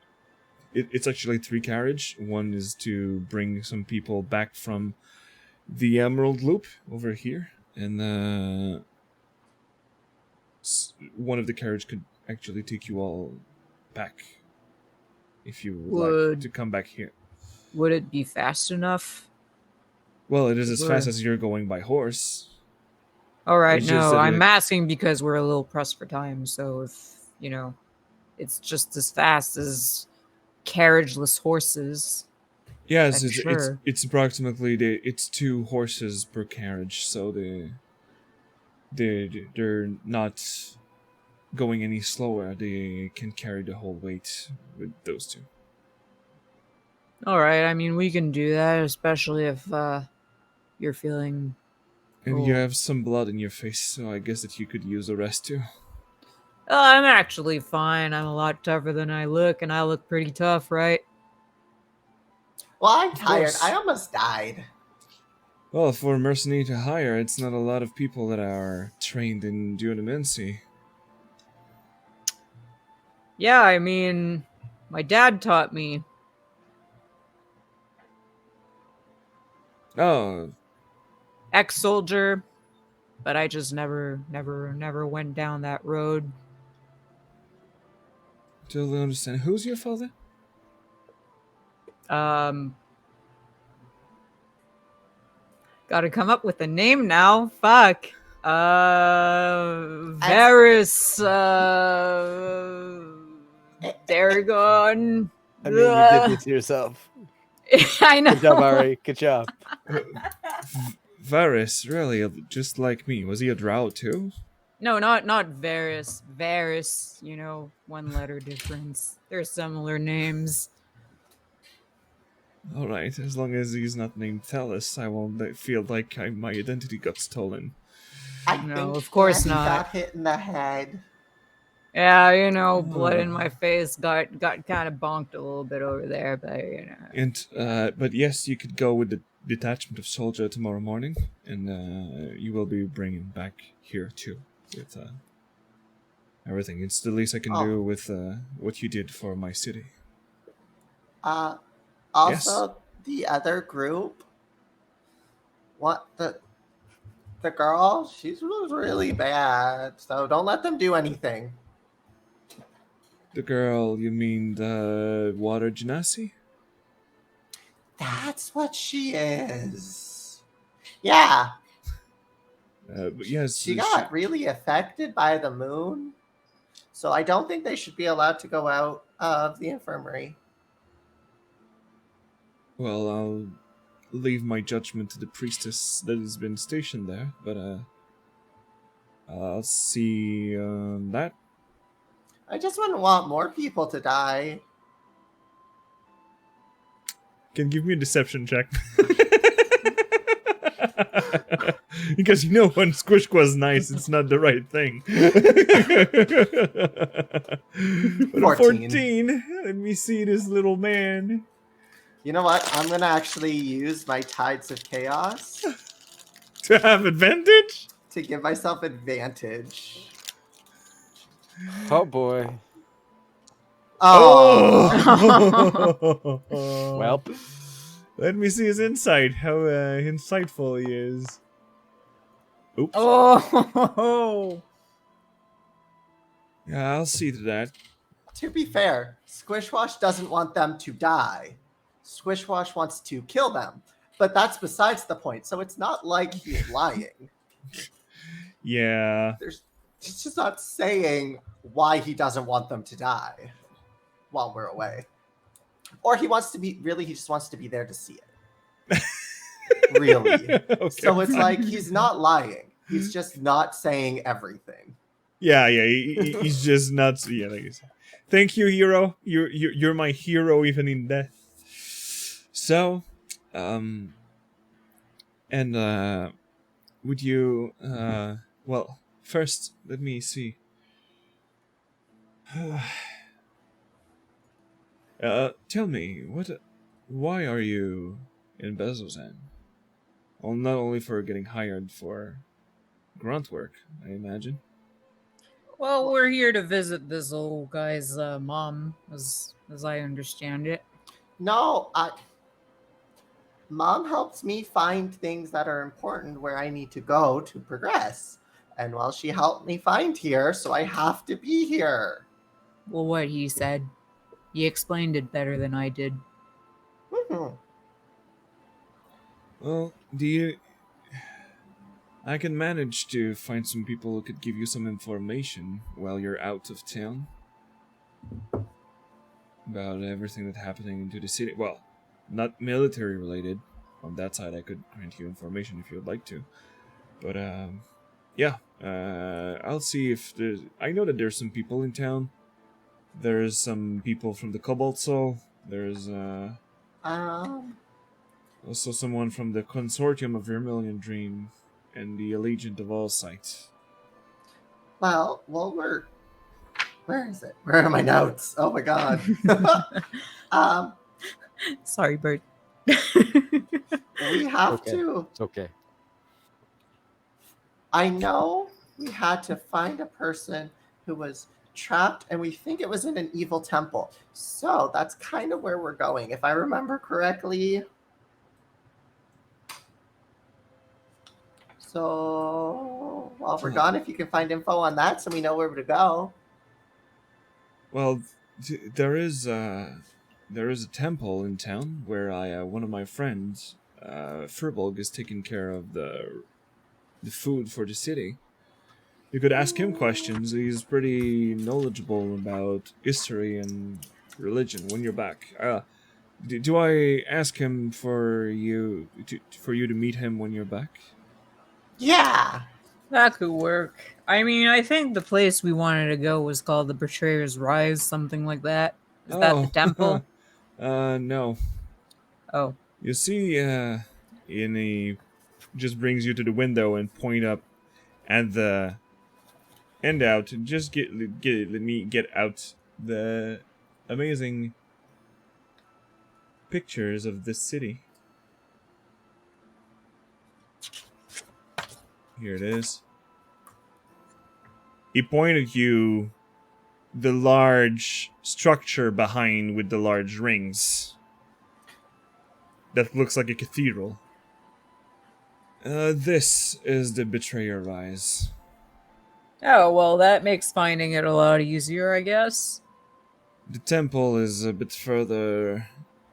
It's actually 3 carriage. One is to bring some people back from the Emerald Loop over here, and one of the carriage could actually take you all back if you would like to come back here. Would it be fast enough? Well, it is as fast We're- as you're going by horse. All right, It's just no, that I'm asking because we're a little pressed for time. So if it's just as fast as carriageless horses. Yes, I'm it's sure. it's approximately it's 2 horses per carriage, so they're not going any slower. They can carry the whole weight with those 2. All right, I mean we can do that, especially if you're feeling. And you Oh. have some blood in your face, so I guess that you could use a rest too. I'm actually fine. I'm a lot tougher than I look, and I look pretty tough, right? Well, I'm tired. course. I almost died. Well, for a mercenary to hire, it's not a lot of people that are trained in geomancy. Yeah, I mean, my dad taught me. Oh, Ex-soldier, but I just never went down that road. totally understand. Who's your father? Gotta come up with a name now. Fuck. Varys. Daragon. I mean, you did this to yourself. I know. Good job, Ari. Good job. Varys, really, just like me. Was he a drow too? No, not Varys. Varys, one letter difference. They're similar names. Alright, as long as he's not named Talis, I won't feel like my identity got stolen. I No, think of course he not. got hit in the head. Yeah, blood in my face got kind of bonked a little bit over there, but And, but yes, you could go with the detachment of soldier tomorrow morning, and you will be bringing back here too, with everything. It's the least I can do with what you did for my city. Also, the other group, what the girl, she was really bad. So don't let them do anything. The girl, you mean the water genasi? That's what she is. Yeah, But yes, she got really affected by the moon. So I don't think they should be allowed to go out of the infirmary. Well, I'll leave my judgment to the priestess that has been stationed there, but I'll see that. I just wouldn't want more people to die. Can give me a deception check. Because when Squishqua's nice, it's not the right thing. But 14. Let me see this little man. You know what? I'm going to actually use my Tides of Chaos To have advantage? to give myself advantage. Oh boy. Oh! Well, let me see his insight. How insightful he is. Oops. Oh. Yeah, I'll see to that. To be fair, Squishwash doesn't want them to die. Squishwash wants to kill them. But that's besides the point. So it's not like he's lying. Yeah. He's just not saying why he doesn't want them to die while we're away. Or he just wants to be there to see it. Really. Okay. So it's like he's not lying. He's just not saying everything. Yeah, he's just not. Yeah, like I said. Thank you, hero. You're my hero even in death. So, um, and would you well, first let me see. Tell me why are you in Bezozan? Well, not only for getting hired for grunt work, I imagine. Well, we're here to visit this old guy's mom, as I understand it. No, Mom helps me find things that are important where I need to go to progress. And well, she helped me find here, so I have to be here. Well, what he said, he explained it better than I did. Mhm. Well, do you? I can manage to find some people who could give you some information while you're out of town about everything that's happening into the city. Well, not military related. On that side, I could grant you information if you would like to. But yeah, I'll see if there's. I know that there's some people in town. There's some people from the Cobalt Soul. There's Um, also someone from the Consortium of Vermilion Dream and the Allegiant of All Sight. well, where is it? Where are my notes? Oh my god. um, Sorry, Bert. we have Okay. to. It's okay. I know we had to find a person who was trapped, and we think it was in an evil temple. So that's kind of where we're going, if I remember correctly. So while we're gone, if you can find info on that so we know where to go. Well, there is a temple in town where I one of my friends, Furbolg, is taking care of the food for the city. You could ask him questions. He's pretty knowledgeable about history and religion. When you're back, do I ask him for you to meet him when you're back? Yeah. That could work. I mean, I think the place we wanted to go was called the Betrayer's Rise, something like that. Is that the Oh, temple? no. Oh, You see, and he just brings you to the window and point up at the end out. Just let me get out the amazing pictures of this city. Here it is. He pointed you the large structure behind with the large rings. That looks like a cathedral. This is the Betrayer Rise. oh well, that makes finding it a lot easier, I guess. The temple is a bit further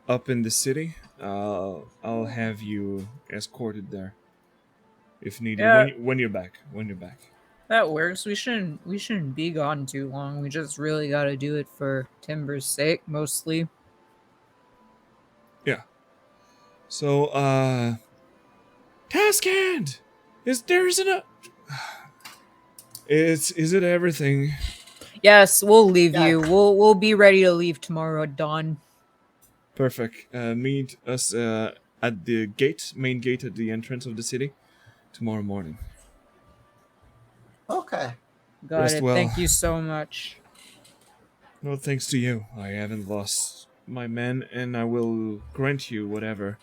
up in the city. I'll have you escorted there if needed Yeah, when you're back. When you're back. that works. We shouldn't be gone too long. We just really got to do it for Timber's sake, mostly. Yeah. So, task hand. There's an. Is it everything? Yes, we'll leave Yeah. you. We'll be ready to leave tomorrow at dawn. Perfect. Meet us at the main gate at the entrance of the city tomorrow morning. Okay. Got Rest it. well. Thank you so much. No thanks to you. I haven't lost my men, and I will grant you whatever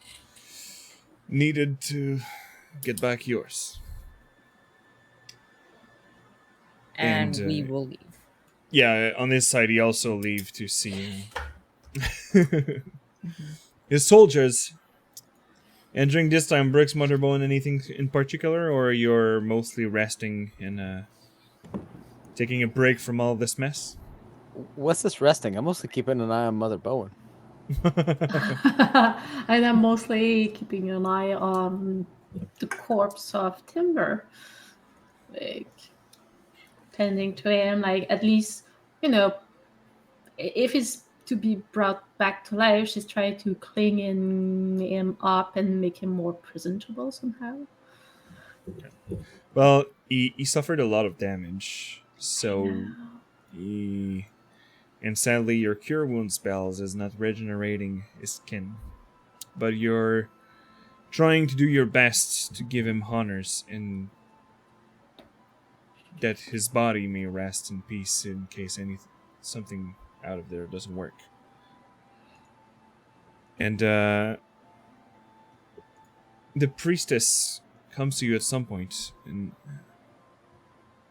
needed to get back yours. And And we will leave. yeah, on this side, he also leave to see his soldiers. And during this time, Brooks, Mutterbone, anything in particular, or you're mostly resting and taking a break from all this mess? What's this resting? I'm mostly keeping an eye on Mother Bowen. And I'm mostly keeping an eye on the corpse of Timber, like tending to him, like at least, you know, if he's to be brought back to life, she's trying to clean him up and make him more presentable somehow. Well, he suffered a lot of damage, so he, and sadly your cure wound spells is not regenerating his skin. But you're trying to do your best to give him honors and that his body may rest in peace in case something out of there doesn't work. And the priestess comes to you at some point, and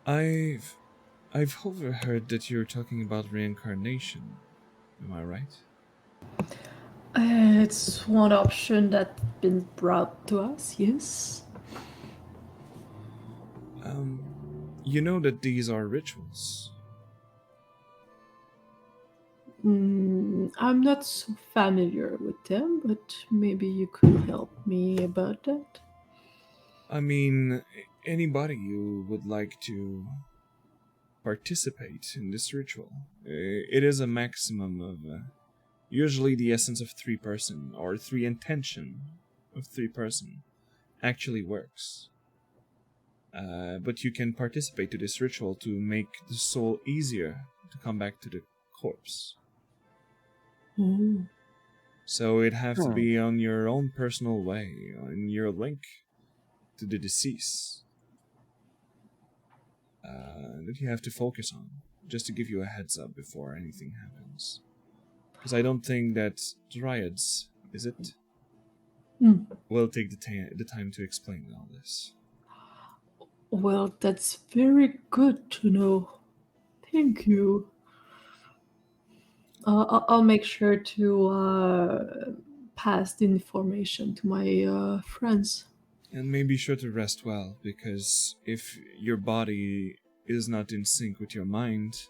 I've overheard that you're talking about reincarnation. Am I right? It's one option that's been brought to us, yes. You know that these are rituals. I'm not so familiar with them, but maybe you could help me about that. I mean, anybody who would like to participate in this ritual, it is a maximum of usually the essence of 3 person or 3 intention of 3 person actually works. But you can participate to this ritual to make the soul easier to come back to the corpse. Oh. So it'd have to be on your own personal way, on your link to the deceased, that you have to focus on, just to give you a heads up before anything happens. Because I don't think that Dryads, is it, will take the time to explain all this. Well, that's very good to know. Thank you. I'll make sure to pass the information to my friends. And maybe sure to rest well, because if your body is not in sync with your mind,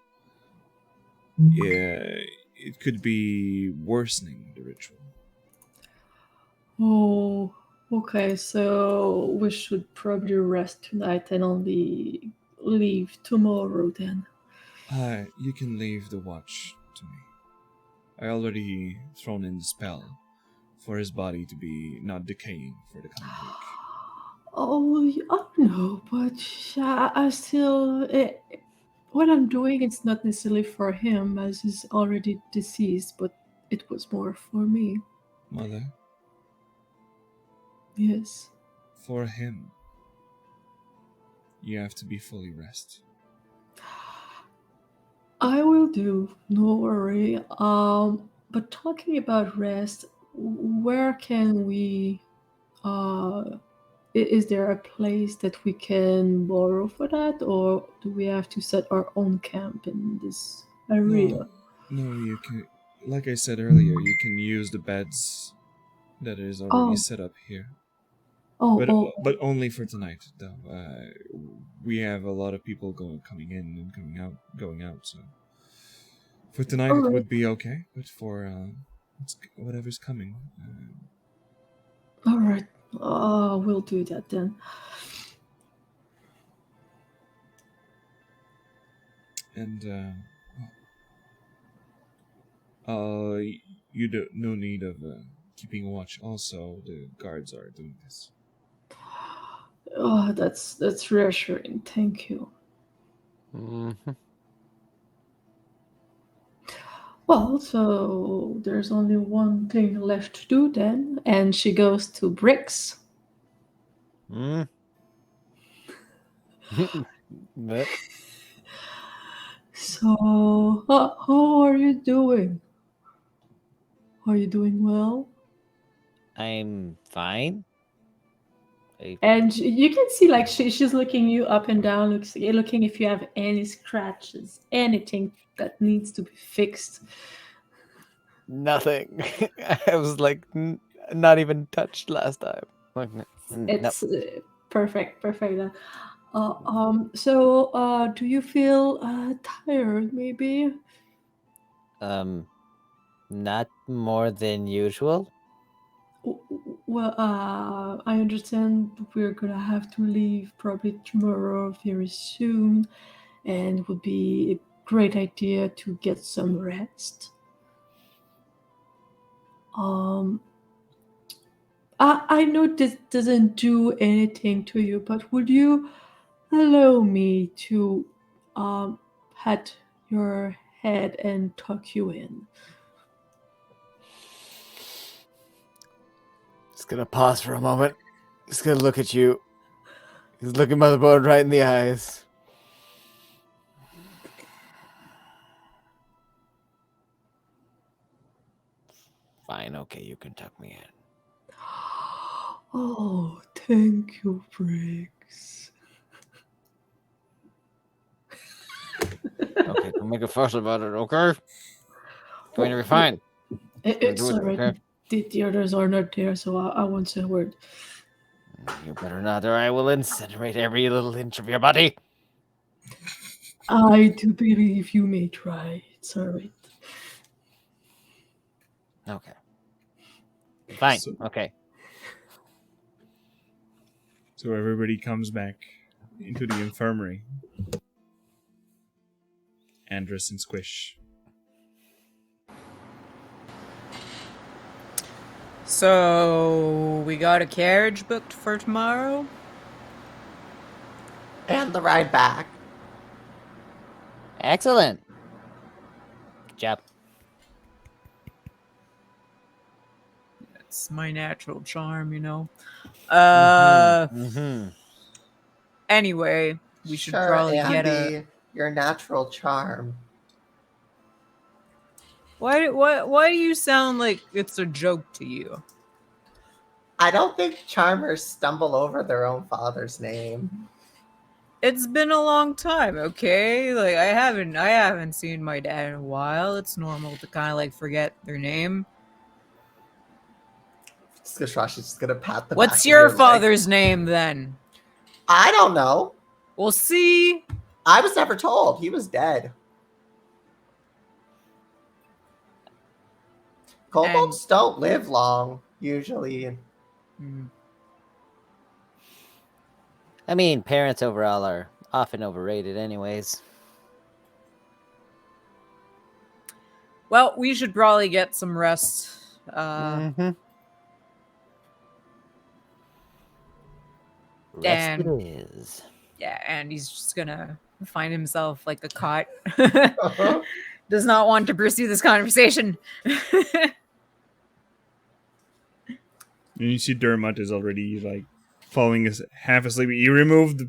yeah, it could be worsening the ritual. Oh, okay. So we should probably rest tonight and only leave tomorrow then. You can leave the watch to me. I already thrown in the spell for his body to be not decaying for the coming week. Oh, I know, but I still. What I'm doing, it's not necessarily for him, as he's already deceased, but it was more for me. Mother, Yes. for him, you have to be fully rest. I will do, no worry. But talking about rest, where can we is there a place that we can borrow for that, or do we have to set our own camp in this area? No, you can. Like I said earlier, you can use the beds that is already Oh, set up here. oh, But oh, but only for tonight, though. We have a lot of people coming in and going out. So for tonight, all it right, would be okay. But for whatever's coming, all right. We'll do that then. and you do no need of keeping watch. Also, the guards are doing this. Oh, that's reassuring. Thank you. Mhm. Well, so there's only one thing left to do then, and she goes to Bricks. Mm. But So, how are you doing? Are you doing well? I'm fine. And you can see like she's looking you up and down, looking if you have any scratches, anything that needs to be fixed. nothing. I was like not even touched last time. Like, no. It's perfect, perfect. So, do you feel tired? Maybe. Not more than usual. Well, I understand we're gonna have to leave probably tomorrow very soon, and it would be a great idea to get some rest. Um, I know this doesn't do anything to you, but would you allow me to pat your head and tuck you in? Just gonna pause for a moment. Just gonna look at you. He's looking Motherboard right in the eyes. Fine, okay, you can tuck me in. Oh, thank you, Briggs. Okay, don't make a fuss about it, okay? Going to be fine. It's do it, alright. okay? The others are not there, so I won't say a word. You better not, or I will incinerate every little inch of your body. I do believe you may try. It's alright. Okay. Fine, So, okay. so everybody comes back into the infirmary. Andrus and Squish. So we got a carriage booked for tomorrow. And the ride back. Excellent. Good job. It's my natural charm, you know. Mm-hmm. Anyway, we should Sure, probably Andy, get a. your natural charm. Why do you sound like it's a joke to you? I don't think charmers stumble over their own father's name. It's been a long time, okay? Like I haven't seen my dad in a while. It's normal to kind of like forget their name. Skishwash is just gonna pat the What's back of your leg. father's name then? I don't know. We'll see. I was never told. He was dead. Kobolds don't live long, usually. Hmm. I mean, parents overall are often overrated, anyways. Well, we should probably get some rest. Mm-hmm. Rest And- it is. Yeah, and he's just gonna find himself like a cot. Uh-huh. Does not want to pursue this conversation. And you see Dermot is already like falling half asleep. You removed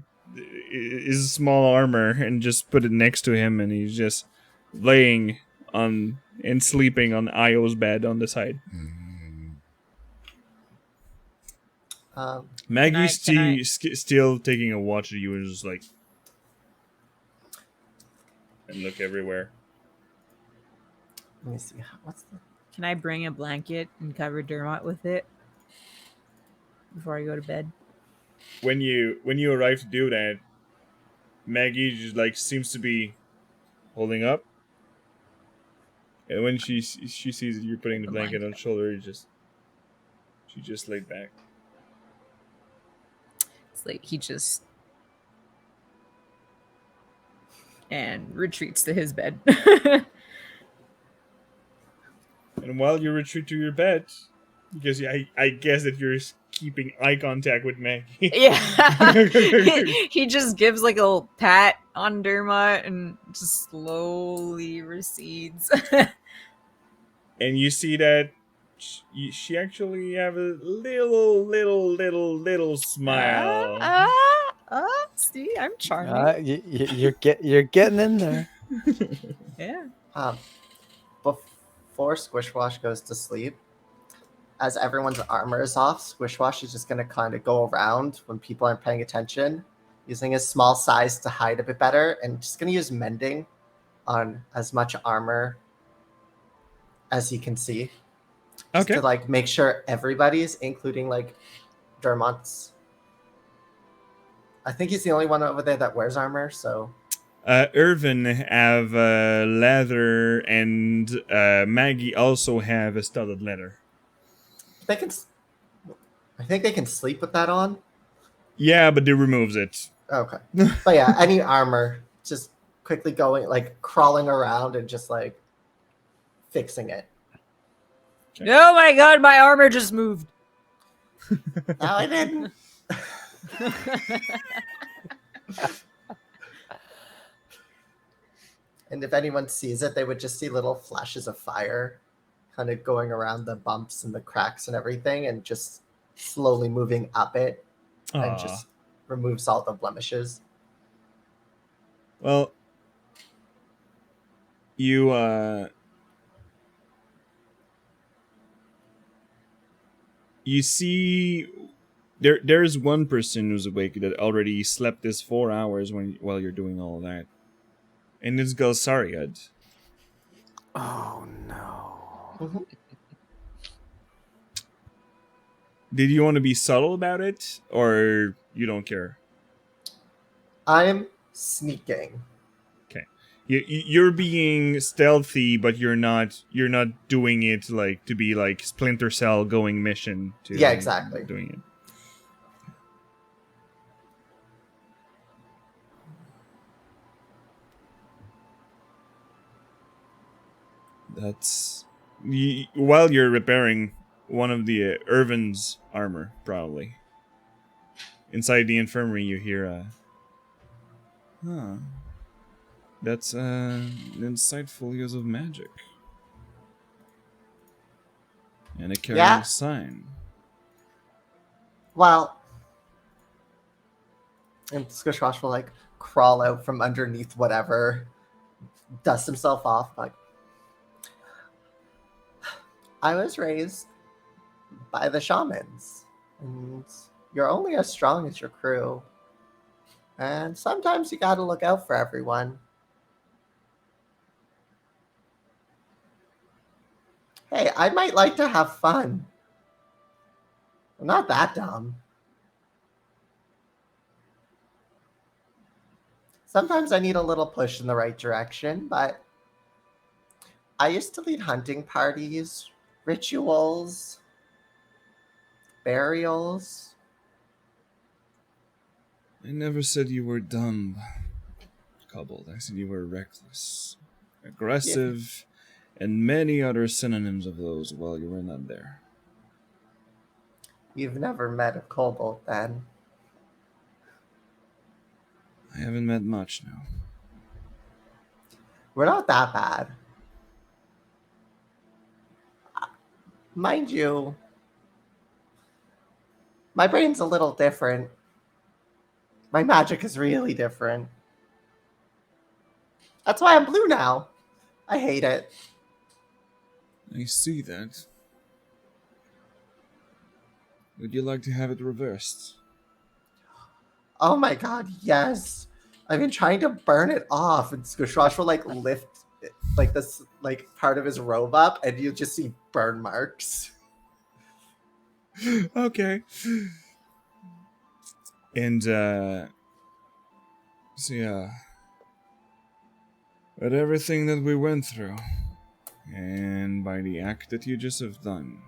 his small armor and just put it next to him, and he's just laying on and sleeping on Io's bed on the side. Maggie's still taking a watch at you and just like and look everywhere. Let me see. What's the... Can I bring a blanket and cover Dermot with it before I go to bed? When you arrive to do that, Maggie just like seems to be holding up, and when she sees that you're putting the blanket on her shoulder, she just laid back. It's like he just and retreats to his bed. And while you retreat to your bed, because I guess that you're keeping eye contact with Maggie. Yeah. he just gives like a little pat on Dermot and just slowly recedes. And you see that she actually have a little smile. See, I'm charming. You're getting in there. Yeah. Before Squishwash goes to sleep, as everyone's armor is off, Squishwash is just going to kind of go around when people aren't paying attention, using his small size to hide a bit better, and just going to use mending on as much armor as he can see. Just Okay. to like make sure everybody's, including like Dermot's. I think he's the only one over there that wears armor, so... Irvin have leather, and Maggie also have a studded leather. I think they can sleep with that on. Yeah, but they removes it. Okay. But yeah, any armor, just quickly going, like crawling around and just like fixing it. Okay. Oh my god, my armor just moved. No, I didn't. And if anyone sees it, they would just see little flashes of fire kind of going around the bumps and the cracks and everything, and just slowly moving up it, and Aw. just removes all the blemishes. Well, you you see there's one person who's awake that already slept this 4 hours while you're doing all that. And it's Gulsariad. Oh no. Mhm. Did you want to be subtle about it, or you don't care? I'm sneaking. Okay, you're being stealthy, but you're not doing it like to be like Splinter Cell going mission to Yeah, exactly. doing it. That's while you're repairing one of the Irvin's armor, probably. Inside the infirmary, you hear huh. That's an insightful use of magic. And a carrying Yeah. sign. Well, and Squishwash will like crawl out from underneath whatever, dust himself off. Like, I was raised by the shamans, and you're only as strong as your crew. And sometimes you gotta look out for everyone. Hey, I might like to have fun. I'm not that dumb. Sometimes I need a little push in the right direction, but I used to lead hunting parties, rituals, burials. I never said you were dumb, Cobbled. I said you were reckless, aggressive, and many other synonyms of those while you were not there. You've never met a kobold then. I haven't met much now. We're not that bad. Mind you, my brain's a little different. My magic is really different. That's why I'm blue now. I hate it. I see that. Would you like to have it reversed? Oh my god, yes. I've been trying to burn it off, and Squishwash will like lift like this like part of his robe up, and you just see burn marks. Okay. And so yeah. But everything that we went through, and by the act that you just have done,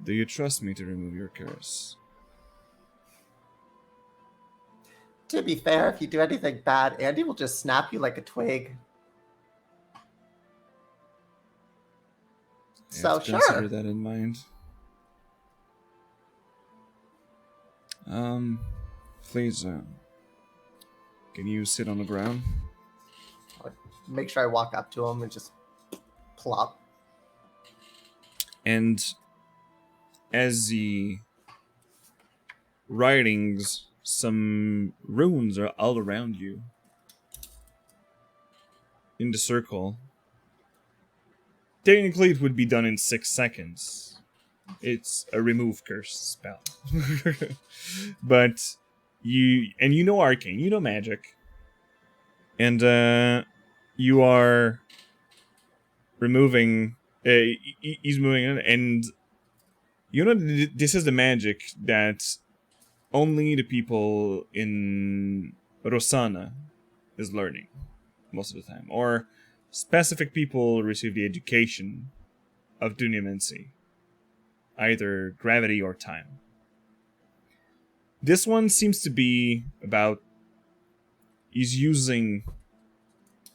do you trust me to remove your curse? To be fair, if you do anything bad, Andy will just snap you like a twig. I So have to consider sure. that in mind. Please, can you sit on the ground? Make sure I walk up to him and just plop. And as the writings, some runes are all around you in the circle. Technically, it would be done in 6 seconds. It's a remove curse spell. But you know arcane, you know magic. And you are removing he's moving it, and you know this is the magic that only the people in Rosana is learning most of the time, or specific people receive the education of Dunyamancy, either gravity or time. This one seems to be about he's using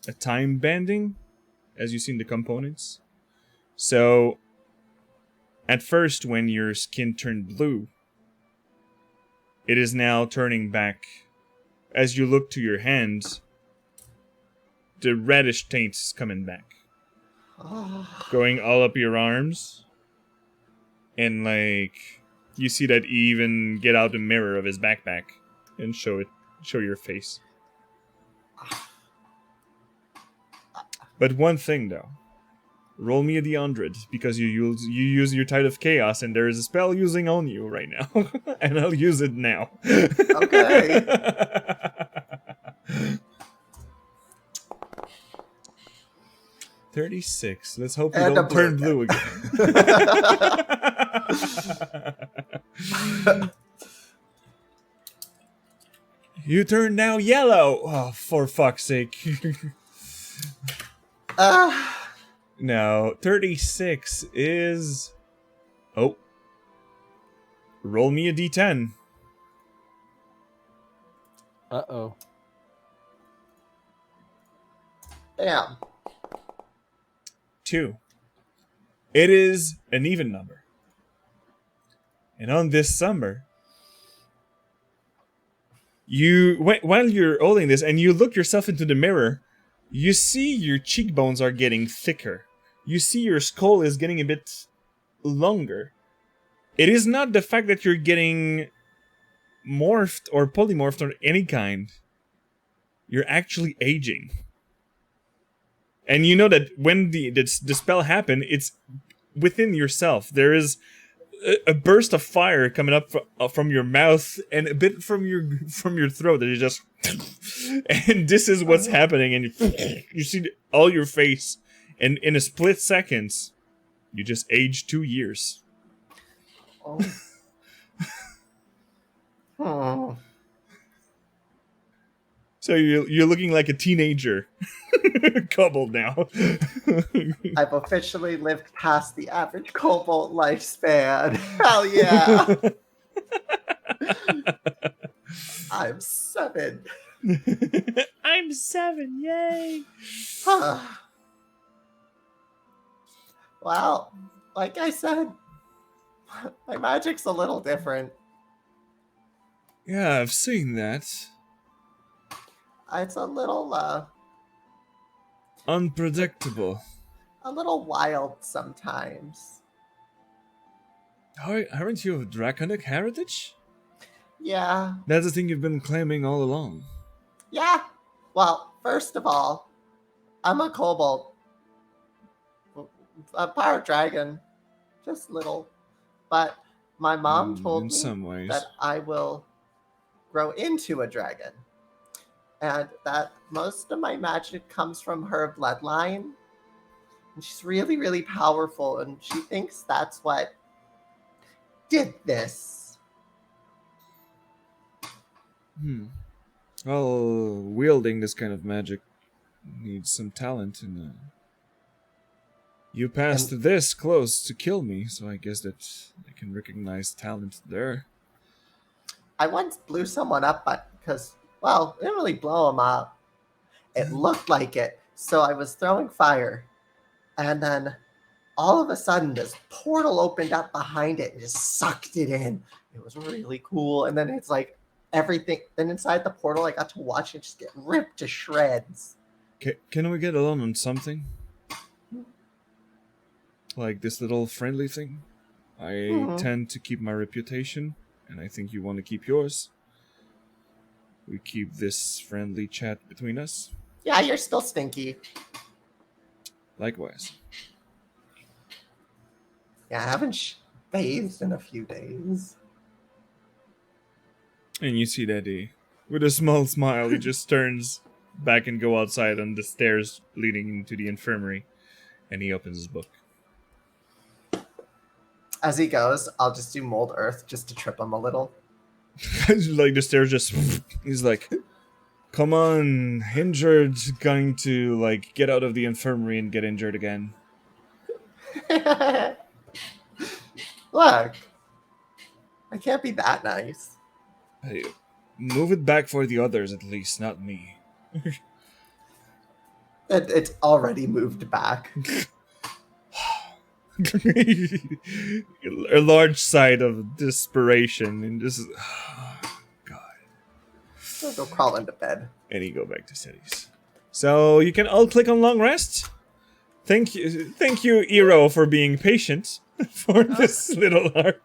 a time banding, as you see in the components. So At first, when your skin turned blue, it is now turning back. As you look to your hands, the reddish taint is coming back. Going all up your arms. And, like, you see that he even get out the mirror of his backpack and show your face. But one thing, though. Roll me a D100, because you use your Tide of Chaos, and there is a spell using on you right now. And I'll use it now. Okay. 36. Let's hope you And don't a turn blue blue again. You turn now yellow! Oh, for fuck's sake. No, 36 is... Oh. Roll me a D10. Uh-oh. Damn. 2. It is an even number. And on this summer, while you're holding this and you look yourself into the mirror, you see your cheekbones are getting thicker. You see your skull is getting a bit longer. It is not the fact that you're getting morphed or polymorphed or any kind. You're actually aging. And you know that when the spell happened, it's within yourself. There is a burst of fire coming up from your mouth and a bit from your throat that is just... And this is what's happening, and you see all your face, and in a split seconds, you just age 2 years. Oh. Oh. So you're looking like a teenager. Kobold now. I've officially lived past the average kobold lifespan. Hell yeah. I'm 7. I'm 7, yay! Well, like I said, my magic's a little different. Yeah, I've seen that. It's a little Unpredictable. wild sometimes. Aren't you of draconic heritage? Yeah. That's the thing you've been claiming all along. Yeah. Well, first of all, I'm a kobold. A pirate dragon. Just little. But my mom told in me some ways. that I will grow into a dragon. And that most of my magic comes from her bloodline. And she's really, really powerful, and she thinks that's what did this. Well, wielding this kind of magic needs some talent, and you passed this close to kill me, so I guess that I can recognize talent there. I once blew someone up, but because, well, I didn't really blow him up. It looked like it, so I was throwing fire, and then all of a sudden this portal opened up behind it and just sucked it in. It was really cool, and then it's like everything. Then inside the portal, I got to watch it just get ripped to shreds. Can we get along on something? Like this little friendly thing? I tend to keep my reputation, and I think you want to keep yours. We keep this friendly chat between us. Yeah, you're still stinky. Likewise. Yeah, I haven't bathed in a few days. And you see that with a small smile, he just turns back and go outside on the stairs leading into the infirmary, and he opens his book. As he goes, I'll just do mold earth just to trip him a little. Like the stairs just... He's like, come on, injured's going to like get out of the infirmary and get injured again. Look, I can't be that nice. Hey, move it back for the others at least, not me. It's already moved back. A large sigh of desperation and just God. I'll go crawl into bed. And you go back to cities. So you can all click on long rest. Thank you, Eero, for being patient for this little arc.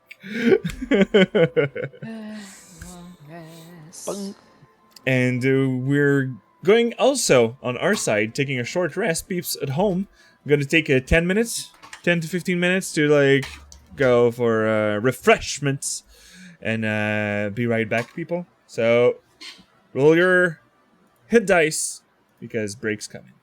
Bunk. And we're going also on our side, taking a short rest. Peeps at home, I'm gonna take 10 minutes, 10 to 15 minutes to like go for refreshments, and be right back, people. So roll your hit dice because break's coming.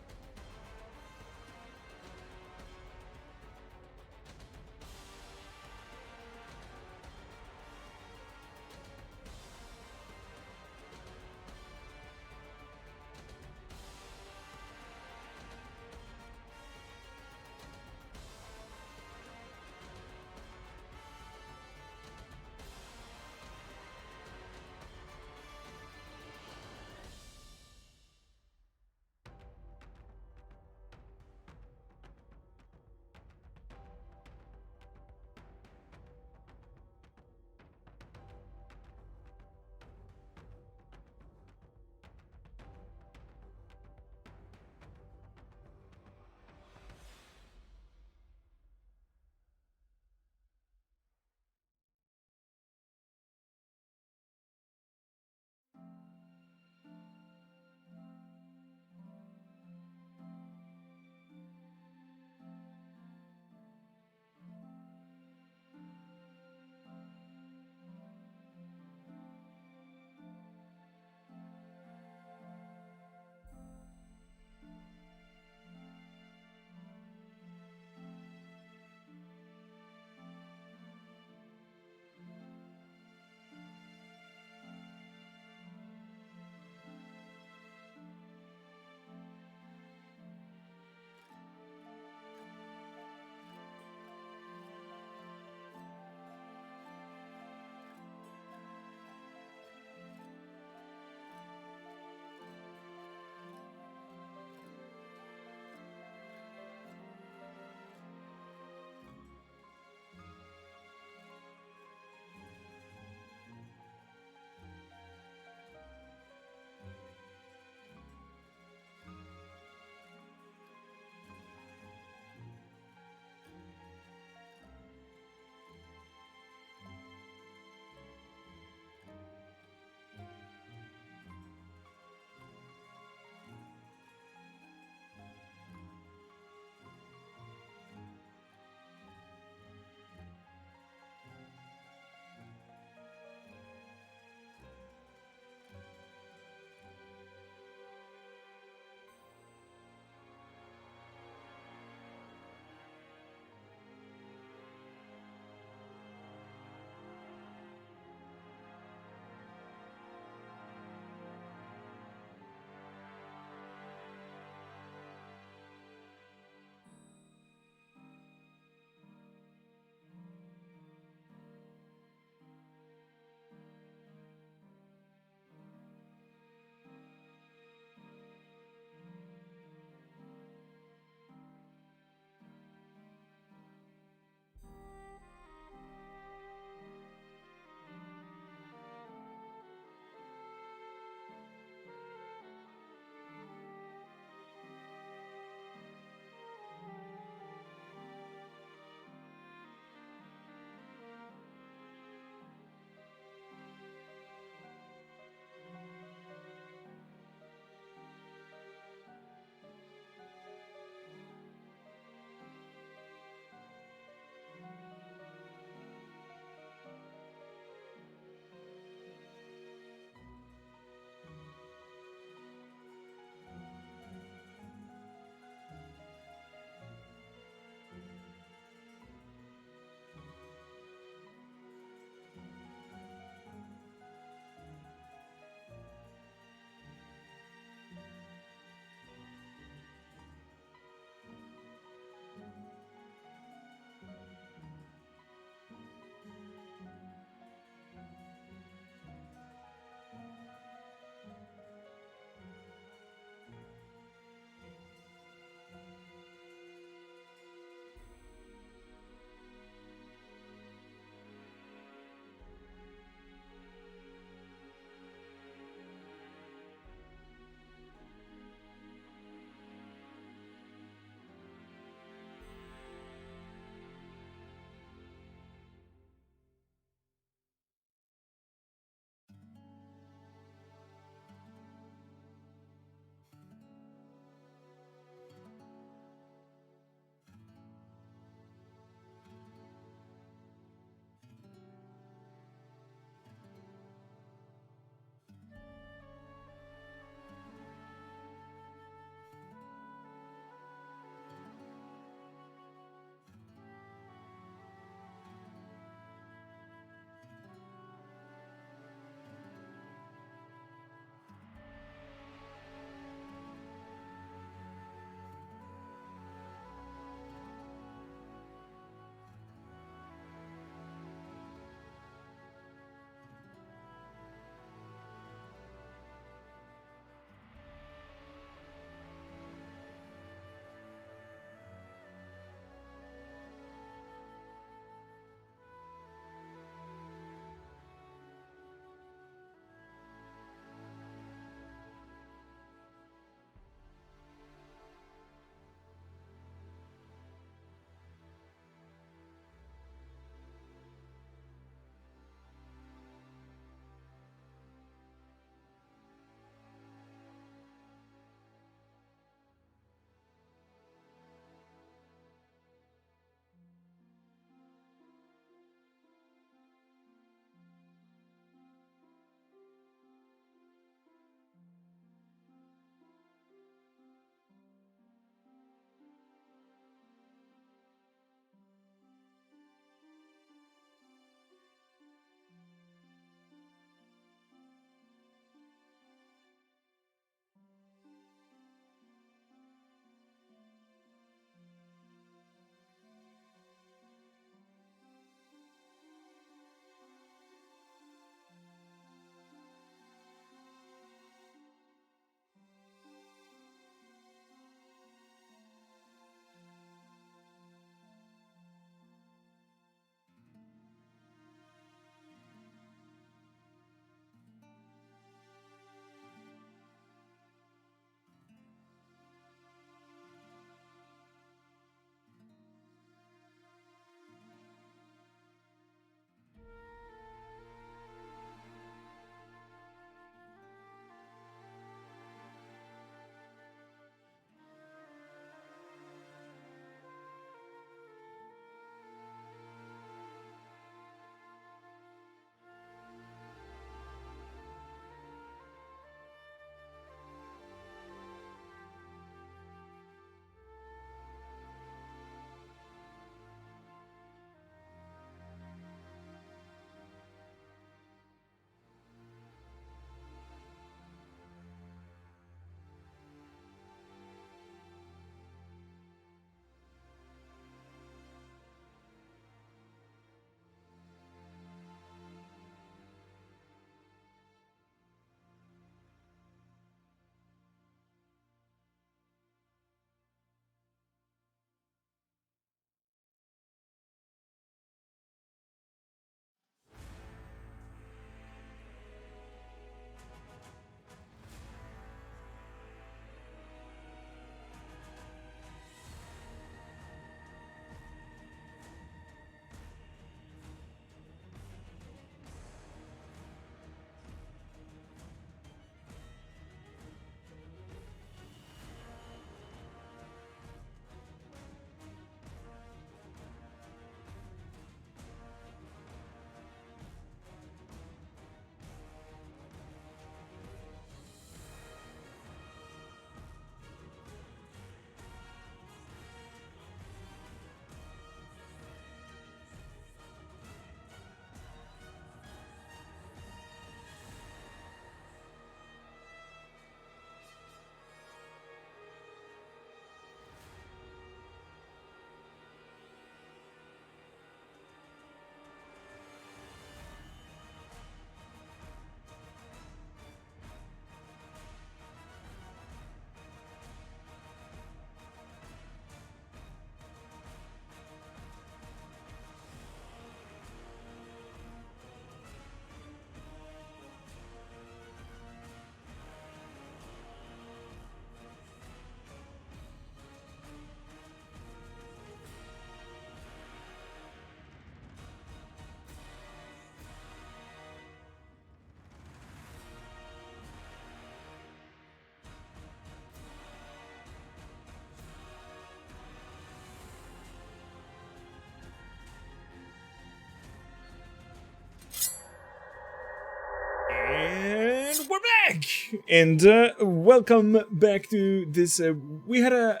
we're back! And welcome back to this. We had a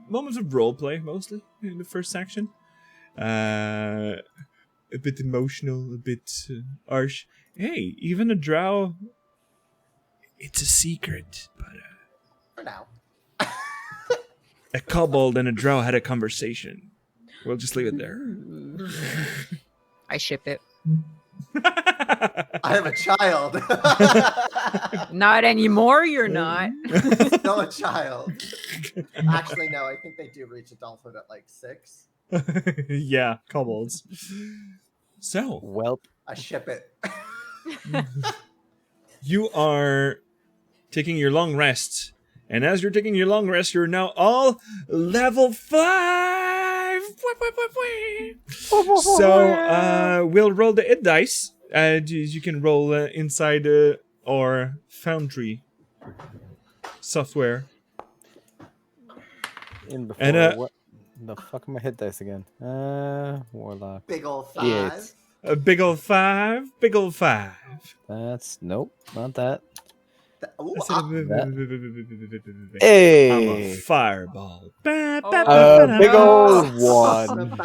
moment of roleplay, mostly, in the first section. A bit emotional, a bit harsh. Hey, even a drow, it's a secret. But For now. a kobold and a drow had a conversation. We'll just leave it there. I ship it. I have a child. Not anymore, you're not. Still a child. Actually, no, I think they do reach adulthood at like 6. Yeah, kobolds. So, Welp. I ship it. you are taking your long rest. And as you're taking your long rest, you're now all level 5! So, we'll roll the hit dice. You can roll inside our foundry software. In before And, what the fuck am I hit dice again? Warlock. Big ol' 5. D8. A big ol' 5, big ol' 5. That's nope, not that. Ooh, I said I'm a Hey, fireball. big old one.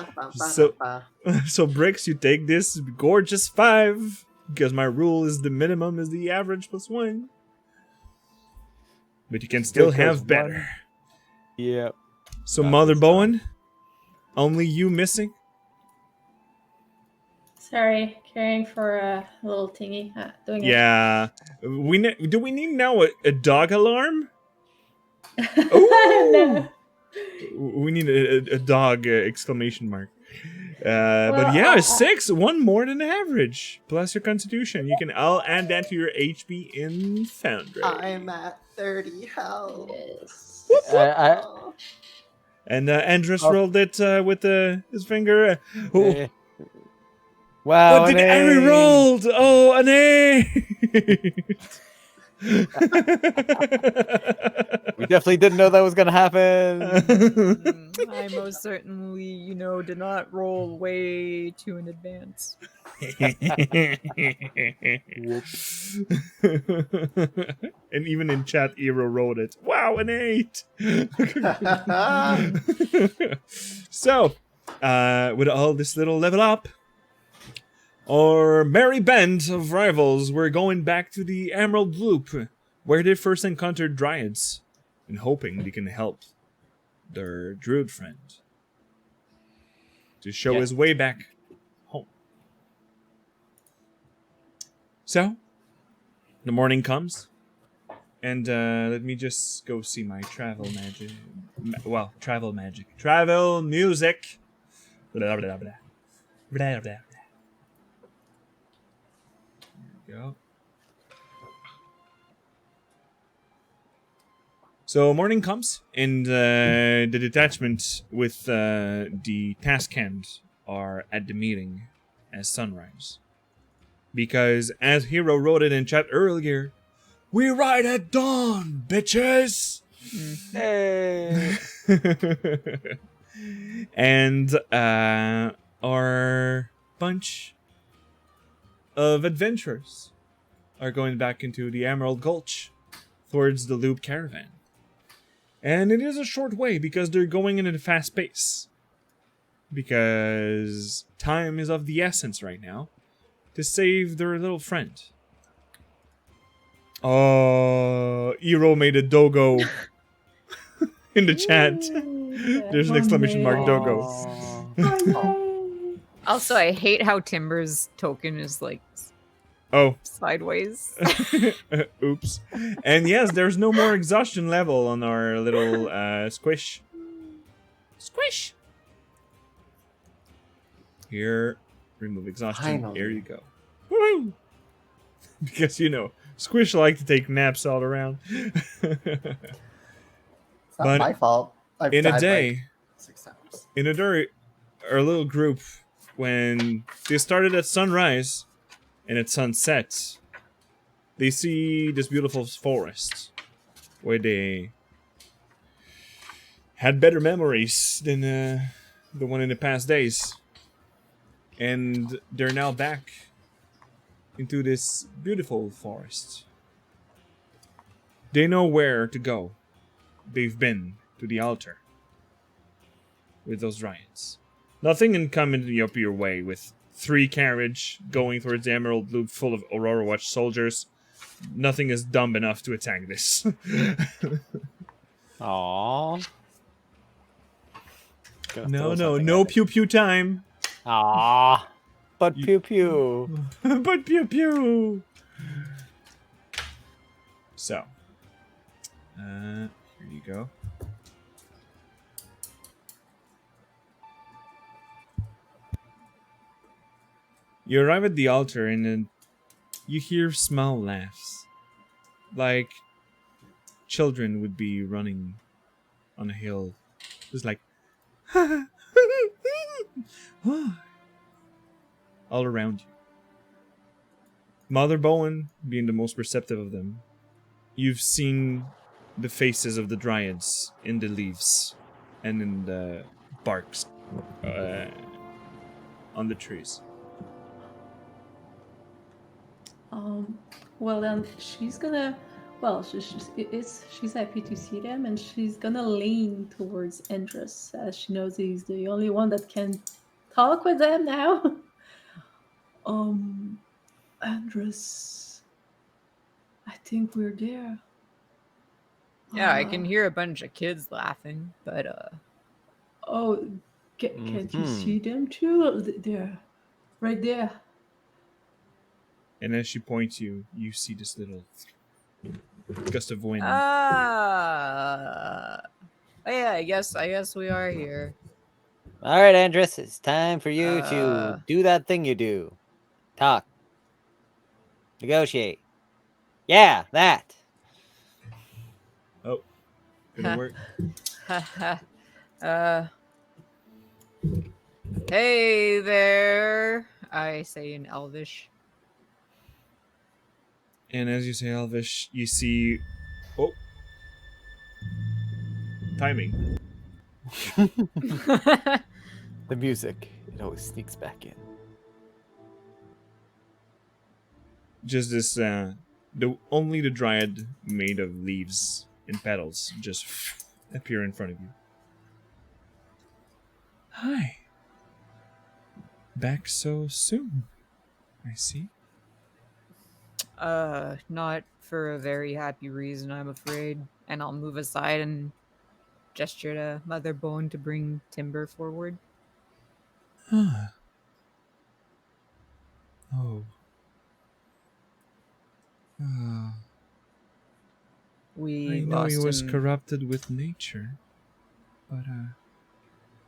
So Bricks, you take this gorgeous 5 because my rule is the minimum is the average plus 1. But you can still Because have one- better. Yep. So Not Mother this time. Bowen, only you missing. Sorry, caring for a little tingy. Doing it. Yeah, do we need now a dog alarm? No. We need a dog exclamation mark. But Well, yeah, 6, one more than average. Plus your constitution. I'll add that to your HP in Foundry. I'm at 30 health. Yes. Oh. And Andrus Oh. rolled it with his finger. Oh, Eh. Wow. what did an Ari A. rolled? Oh, an A! We definitely didn't know that was gonna happen. I most certainly, did not roll way too in advance. And even in chat, Eero wrote it. Wow, an 8! So, with all this little level up, our merry band of rivals, we're going back to the Emerald Loop, where they first encountered dryads, and hoping they can help their druid friend to show his way back home. So, the morning comes, and let me just go see my travel magic. Travel music. Blah, blah, blah. Blah, blah, blah. There we go. So morning comes, and the detachment with the task hand are at the meeting as sunrise. Because as Hero wrote it in chat earlier, we ride at dawn, bitches! Hey. And our bunch of adventurers are going back into the Emerald Gulch towards the Loop Caravan. And it is a short way because they're going in at a fast pace. Because time is of the essence right now to save their little friend. Oh, Eero made a dogo in the chat. There's an exclamation mark, dogo. Aw. Also, I hate how Timber's token is like Oh, sideways. oops. And yes, there's no more exhaustion level on our little squish. Squish! Here, remove exhaustion. Finally. There you go. Woohoo! Because, squish like to take naps all around. It's not But my fault. I've in a died, day, like, 6 times. in a day, our little group, when they started at sunrise and at sunset, they see this beautiful forest where they had better memories than the one in the past days. And they're now back into this beautiful forest. They know where to go. They've been to the altar with those Ryans. Nothing can come into up your way with 3 carriage going towards the Emerald Loop full of Aurora Watch soldiers. Nothing is dumb enough to attack this. Aww. No pew pew time. Aww. But You- pew pew. But pew pew. So, here you go. You arrive at the altar and then you hear small laughs, like children would be running on a hill, just like all around you. Mother Bowen being the most perceptive of them, you've seen the faces of the dryads in the leaves and in the barks on the trees. Well then she's gonna, well, she's happy to see them, and she's gonna lean towards Andrus as she knows he's the only one that can talk with them now. Andrus, I think we're there. Yeah, I can Uh, hear a bunch of kids laughing, but Oh, can't you Mhm. see them too? They're right there. And as she points you see this little gust of wind. oh yeah, I guess we are here. All right, Andrus, it's time for you to Uh, do that thing you do. Talk. Negotiate. Yeah, that. Oh, gonna work. uh, hey there, I say in Elvish. And as you say Elvish, you see. Oh, timing. The music, it always sneaks back in. Just this, only the dryad made of leaves and petals just appear in front of you. Hi. Back so soon. I see. Not for a very happy reason, I'm afraid. And I'll move aside and gesture to Mother Bone to bring Timber forward. Ah. Oh. Ah. We I know he lost was him. corrupted with nature, but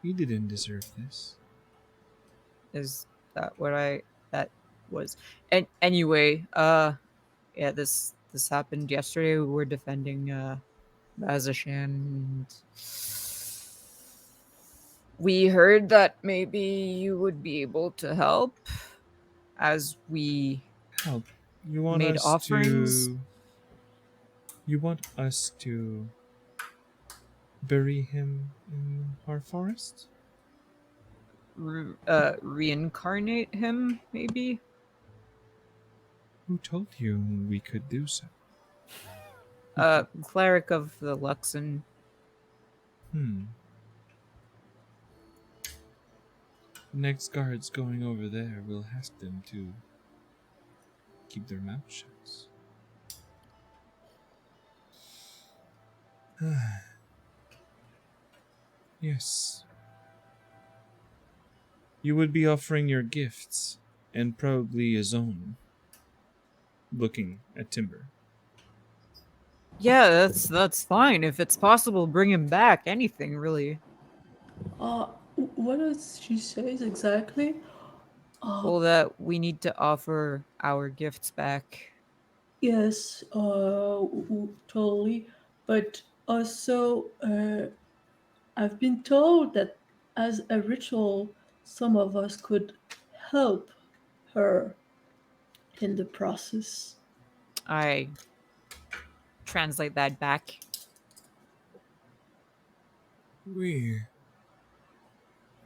he didn't deserve this. Is that what that was? And anyway, yeah, this happened yesterday. We were defending Bazashan, and we heard that maybe you would be able to help, as we Help. You want made us offerings. to. You want us to bury him in our forest? Reincarnate him, maybe. Who told you we could do so? Cleric of the Luxon. Hmm. The next guards going over there will ask them to keep their mouth shut. Yes. You would be offering your gifts, and probably his own. Looking at Timber. Yeah, that's fine. If it's possible, bring him back. Anything really. What does she say exactly? Well, that we need to offer our gifts back. Yes, totally. But also, I've been told that as a ritual, some of us could help her in the process. I translate that back. We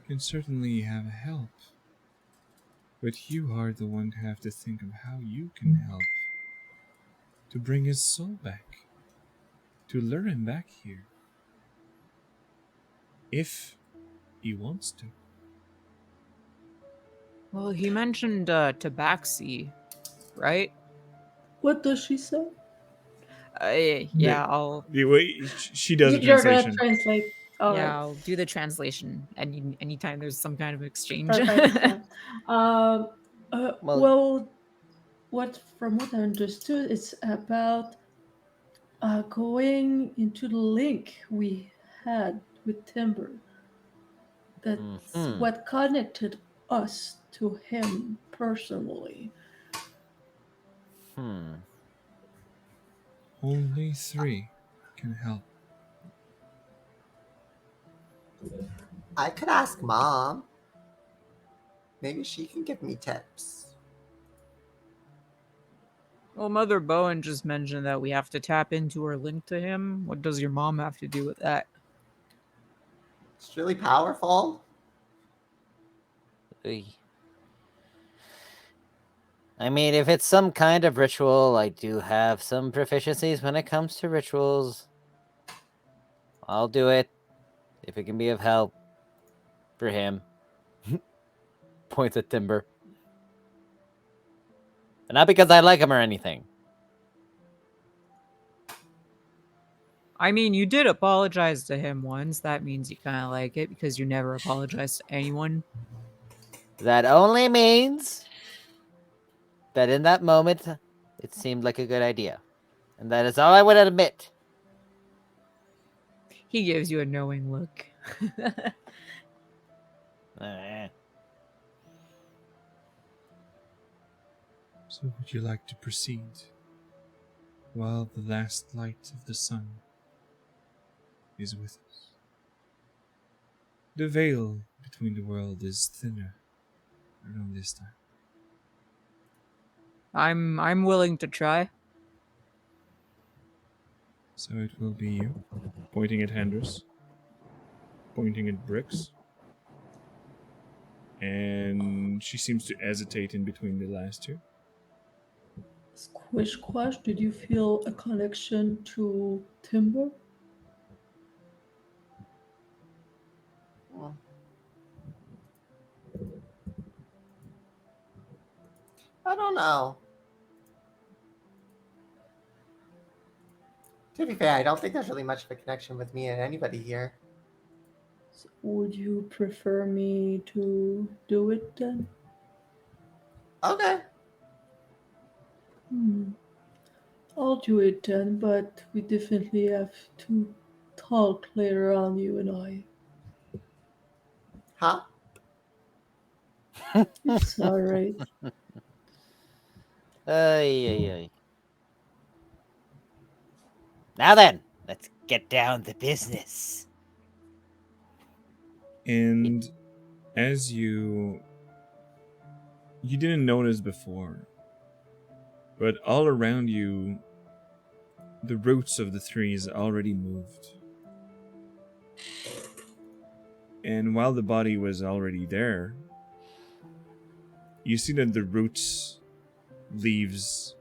can certainly have help. But you are the one who have to think of how you can help to bring his soul back, to lure him back here, if he wants to. Well, he mentioned tabaxi, right? What does she say? Yeah, I'll The way she does a You're gonna translation. translate. All right. yeah, I'll do the translation anytime there's some kind of exchange. Perfect. Yeah. Um. Well, Well, what from what I understood, it's about going into the link we had with Timber. That's hmm. what connected us to him personally. Hmm. Only 3 can help. I could ask Mom. Maybe she can give me tips. Well, Mother Bowen just mentioned that we have to tap into or link to him. What does your mom have to do with that? It's really powerful. Oy. I mean, if it's some kind of ritual, I do have some proficiencies when it comes to rituals. I'll do it if it can be of help for him. Points at Timber. But not because I like him or anything. I mean, you did apologize to him once. That means you kind of like it because you never apologize to anyone. That only means that in that moment, it seemed like a good idea. And that is all I would admit. He gives you a knowing look. Eh. So would you like to proceed while the last light of the sun is with us? The veil between the world is thinner around this time. I'm willing to try. So it will be you, pointing at Hendris, pointing at Bricks, and she seems to hesitate in between the last two. Squish Quash, did you feel a connection to Timber? Hmm. I don't know. To be fair, I don't think there's really much of a connection with me and anybody here. So would you prefer me to do it then? Okay. Hmm. I'll do it then, but we definitely have to talk later on, you and I. Huh? It's alright. Ay, ay, ay. Now then, let's get down to business. And as you didn't notice before, but all around you, the roots of the trees already moved. And while the body was already there, you see that the roots, leaves,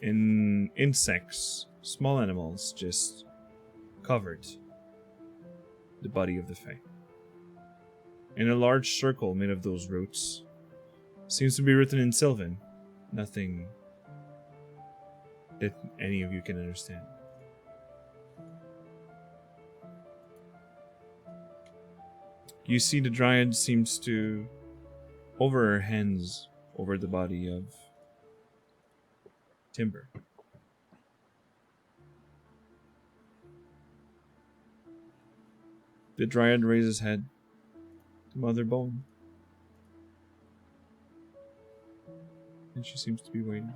and insects, small animals, just covered the body of the Fae. In a large circle made of those roots, seems to be written in Sylvan. Nothing that any of you can understand. You see the Dryad seems to over her hands over the body of Timber. The Dryad raises head to Mother Bone. And she seems to be waiting.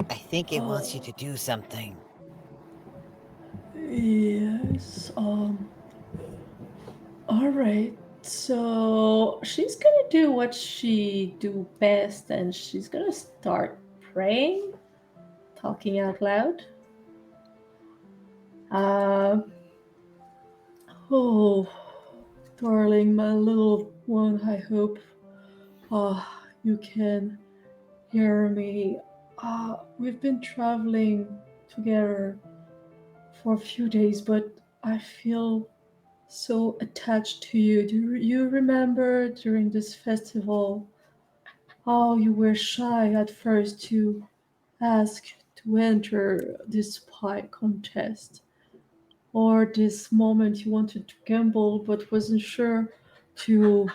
I think it wants you to do something. Yes. All right. So she's gonna do what she do best, and she's gonna start praying, talking out loud. Um. Oh, darling, my little one, I hope you can hear me. We've been traveling together for a few days, but I feel so attached to you. Do you remember during this festival how you were shy at first to ask to enter this pie contest? Or this moment you wanted to gamble but wasn't sure to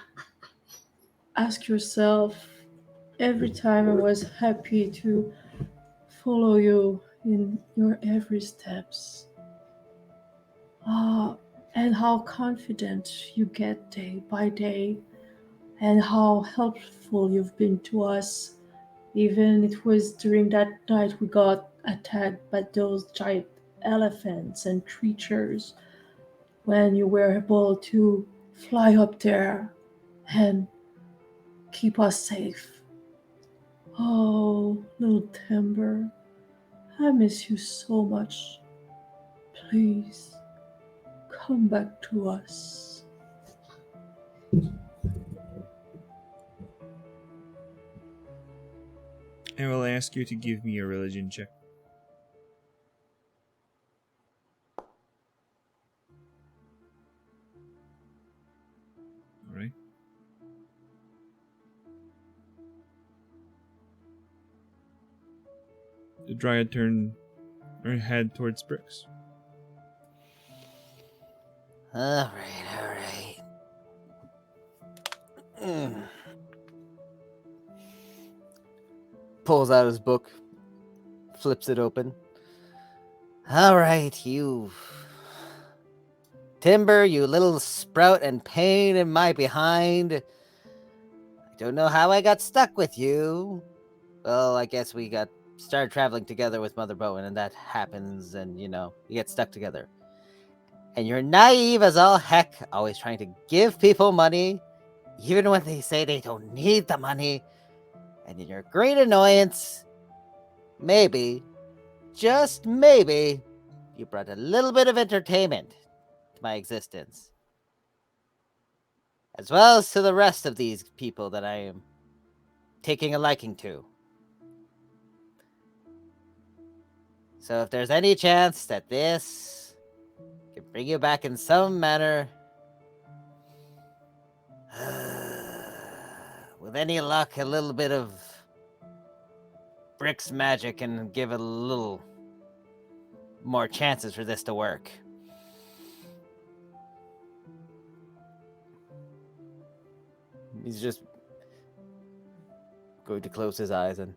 ask yourself every time I was happy to follow you in your every steps. Ah, and how confident you get day by day, and how helpful you've been to us. Even it was during that night we got attacked by those giant elephants and creatures when you were able to fly up there and keep us safe. Oh, little Timber, I miss you so much. Please come back to us. I will ask you to give me a religion check. Alright. The dryad turned her head towards Brooks. All right. Pulls out his book, flips it open. All right, you Timber, you little sprout and pain in my behind. I don't know how I got stuck with you. Well, I guess we started traveling together with Mother Bowen, and that happens, and you get stuck together. And you're naive as all heck, always trying to give people money, even when they say they don't need the money. And in your great annoyance, maybe, just maybe, you brought a little bit of entertainment to my existence. As well as to the rest of these people that I am taking a liking to. So if there's any chance that this can bring you back in some manner, with any luck, a little bit of Brick's magic can give it a little more chances for this to work. He's just going to close his eyes and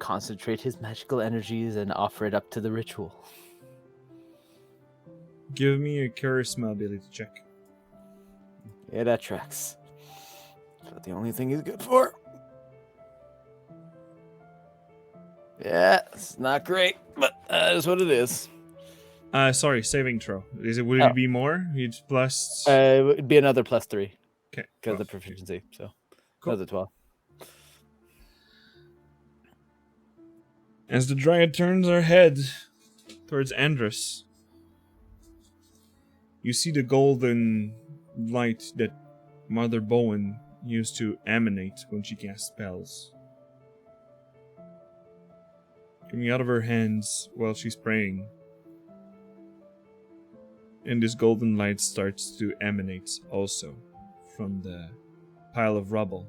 concentrate his magical energies and offer it up to the ritual. Give me a charisma ability check. Yeah, that tracks. That's the only thing he's good for. Yeah, it's not great, but that is what it is. Sorry, saving throw. Would Oh. it be more? It's plus. It would be another +3 Okay. because of the 12. proficiency. So Cool. another 12. As the dryad turns her head towards Andrus, you see the golden light that Mother Bowen used to emanate when she cast spells. Coming out of her hands while she's praying. And this golden light starts to emanate also from the pile of rubble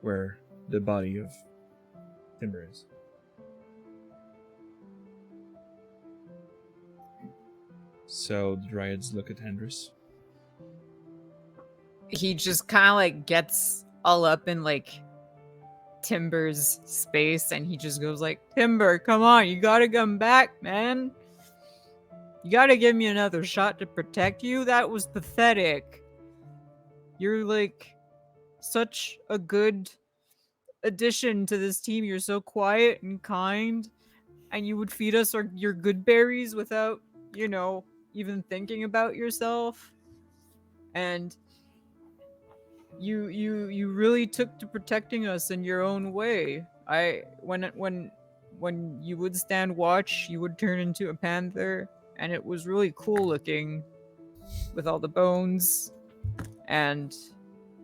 where the body of Timber is. So the dryads look at Andrus. He just kind of like gets all up in like Timber's space and he just goes like, Timber, come on, you gotta come back, man. You gotta give me another shot to protect you. That was pathetic. You're like such a good addition to this team. You're so quiet and kind, and you would feed us your good berries without, even thinking about yourself. And you really took to protecting us in your own way. When when you would stand watch, you would turn into a panther, and it was really cool looking with all the bones. And,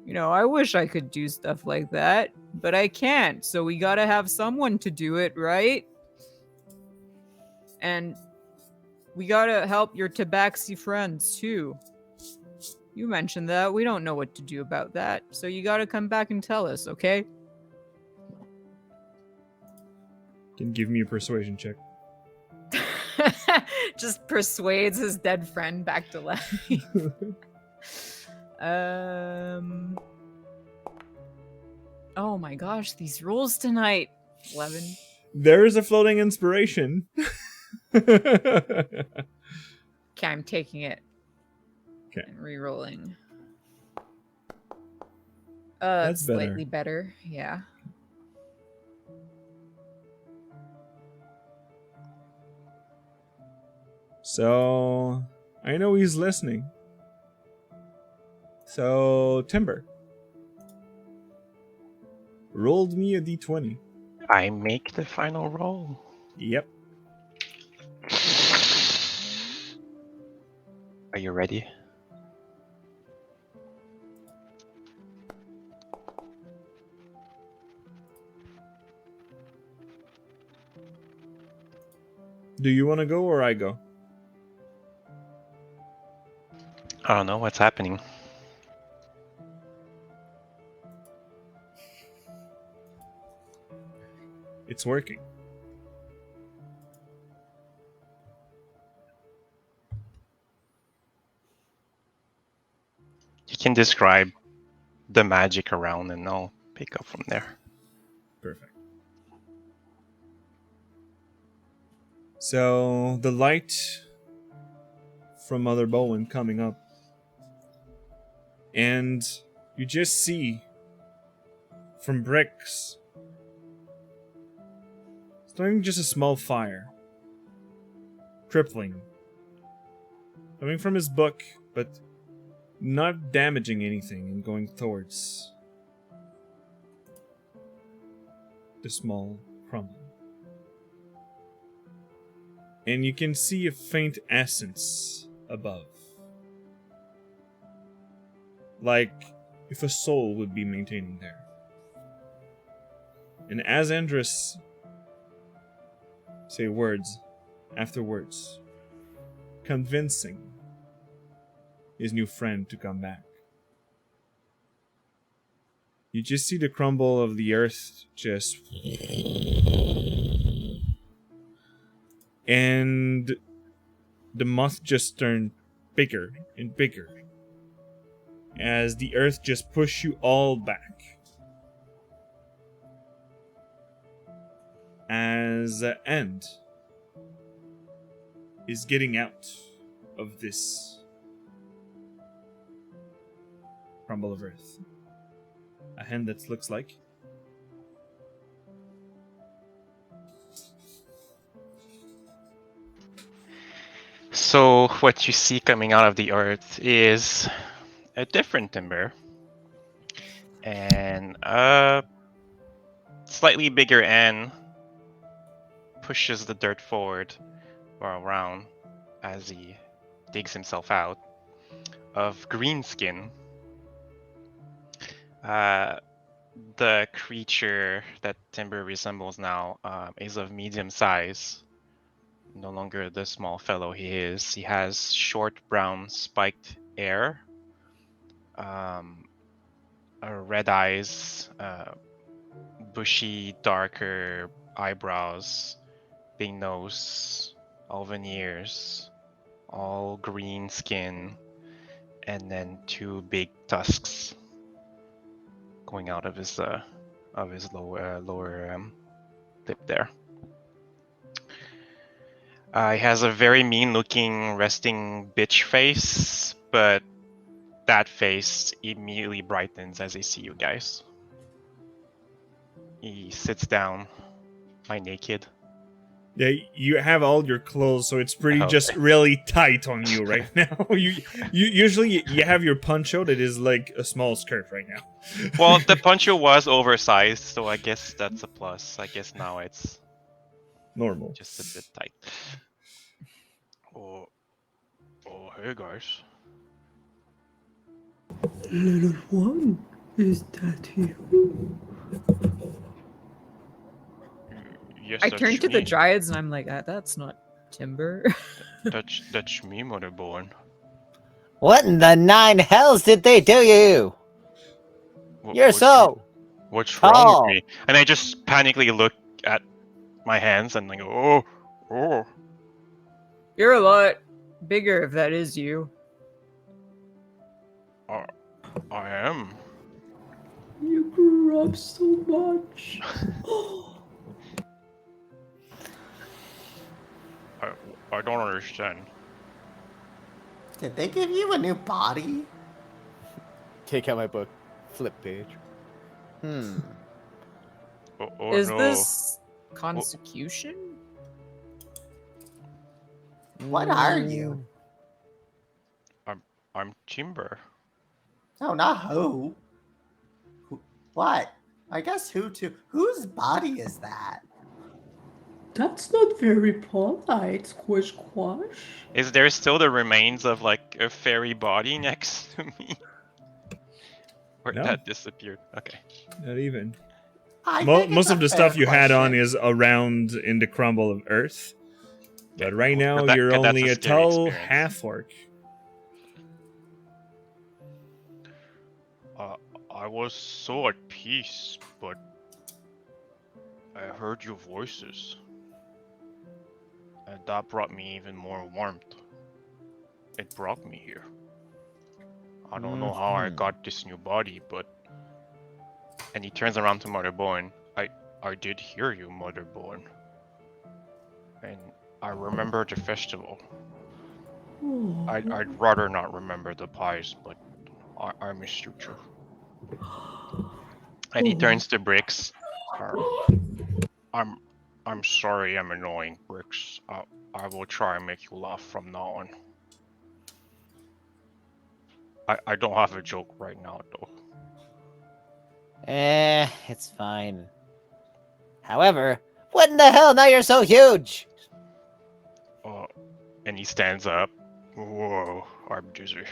I wish I could do stuff like that, but I can't, so we gotta have someone to do it, right? And we gotta help your tabaxi friends, too. You mentioned that. We don't know what to do about that, so you gotta come back and tell us, okay? Can give me a persuasion check. Just persuades his dead friend back to life. Oh my gosh, these rolls tonight. 11. There is a floating inspiration. Okay, I'm taking it. Okay. And re-rolling. That's slightly better. Yeah. So, I know he's listening. So, Timber. Rolled me a d20. I make the final roll. Yep. Are you ready? Do you want to go or I go? I don't know what's happening. It's working. You can describe the magic around and I'll pick up from there. Perfect. So, the light from Mother Bowen coming up. And you just see from bricks starting just a small fire. Crippling. Coming from his book, but not damaging anything and going towards the small crumble. And you can see a faint essence above. Like if a soul would be maintaining there. And as Andrus say words after words, convincing his new friend to come back, you just see the crumble of the earth just... And the moth just turned bigger and bigger as the earth just pushed you all back. As the end is getting out of this crumble of earth. A hand that looks like... So what you see coming out of the earth is a different timber and a slightly bigger end pushes the dirt forward or around as he digs himself out of green skin. The creature that Timber resembles now is of medium size. No longer the small fellow he is. He has short brown spiked hair, red eyes, bushy darker eyebrows, big nose, elven ears, all green skin, and then two big tusks going out of his lower lip there. He has a very mean-looking resting bitch face, but that face immediately brightens as they see you guys. He sits down, my naked. Yeah, you have all your clothes, so it's pretty Okay. just really tight on you right now. You usually you have your poncho that is like a small skirt right now. Well, the poncho was oversized, so I guess that's a plus. I guess now it's Normal. Just a bit tight. Oh, hey guys. Little one, is that you? Yes, I that's turn to the me. dryads and I'm like, that's not Timber. That's me, Motherborn. What in the nine hells did they do you? You're What's wrong with tall. me? And I just panically look at my hands and like, oh. You're a lot bigger if that is you. I am. You grew up so much. I don't understand. Did they give you a new body? Take out my book. Flip page. Oh Is no. this consecution? What are you? I'm Timber. No, not who. What? I guess who too. Whose body is that? That's not very polite, Squish Quash. Is there still the remains of like a fairy body next to me? Or No. that disappeared? Okay. Not even. I think Most it's of a the fair stuff you had on question. is around in the crumble of earth. But Okay, right cool. now, That- you're 'cause that's only a a scary tall experience. half-orc. I was so at peace, but I heard your voices. And that brought me even more warmth. It brought me here. I don't know how I got this new body, but... And he turns around to Motherborn. I did hear you, Motherborn. And I remember the festival. Oh. I'd rather not remember the pies, but I miss you too. And he turns to Bricks. I'm sorry I'm annoying, Bricks. I will try and make you laugh from now on. I don't have a joke right now, though. It's fine. However, what in the hell? Now you're so huge. And he stands up. Whoa, I'm dizzy.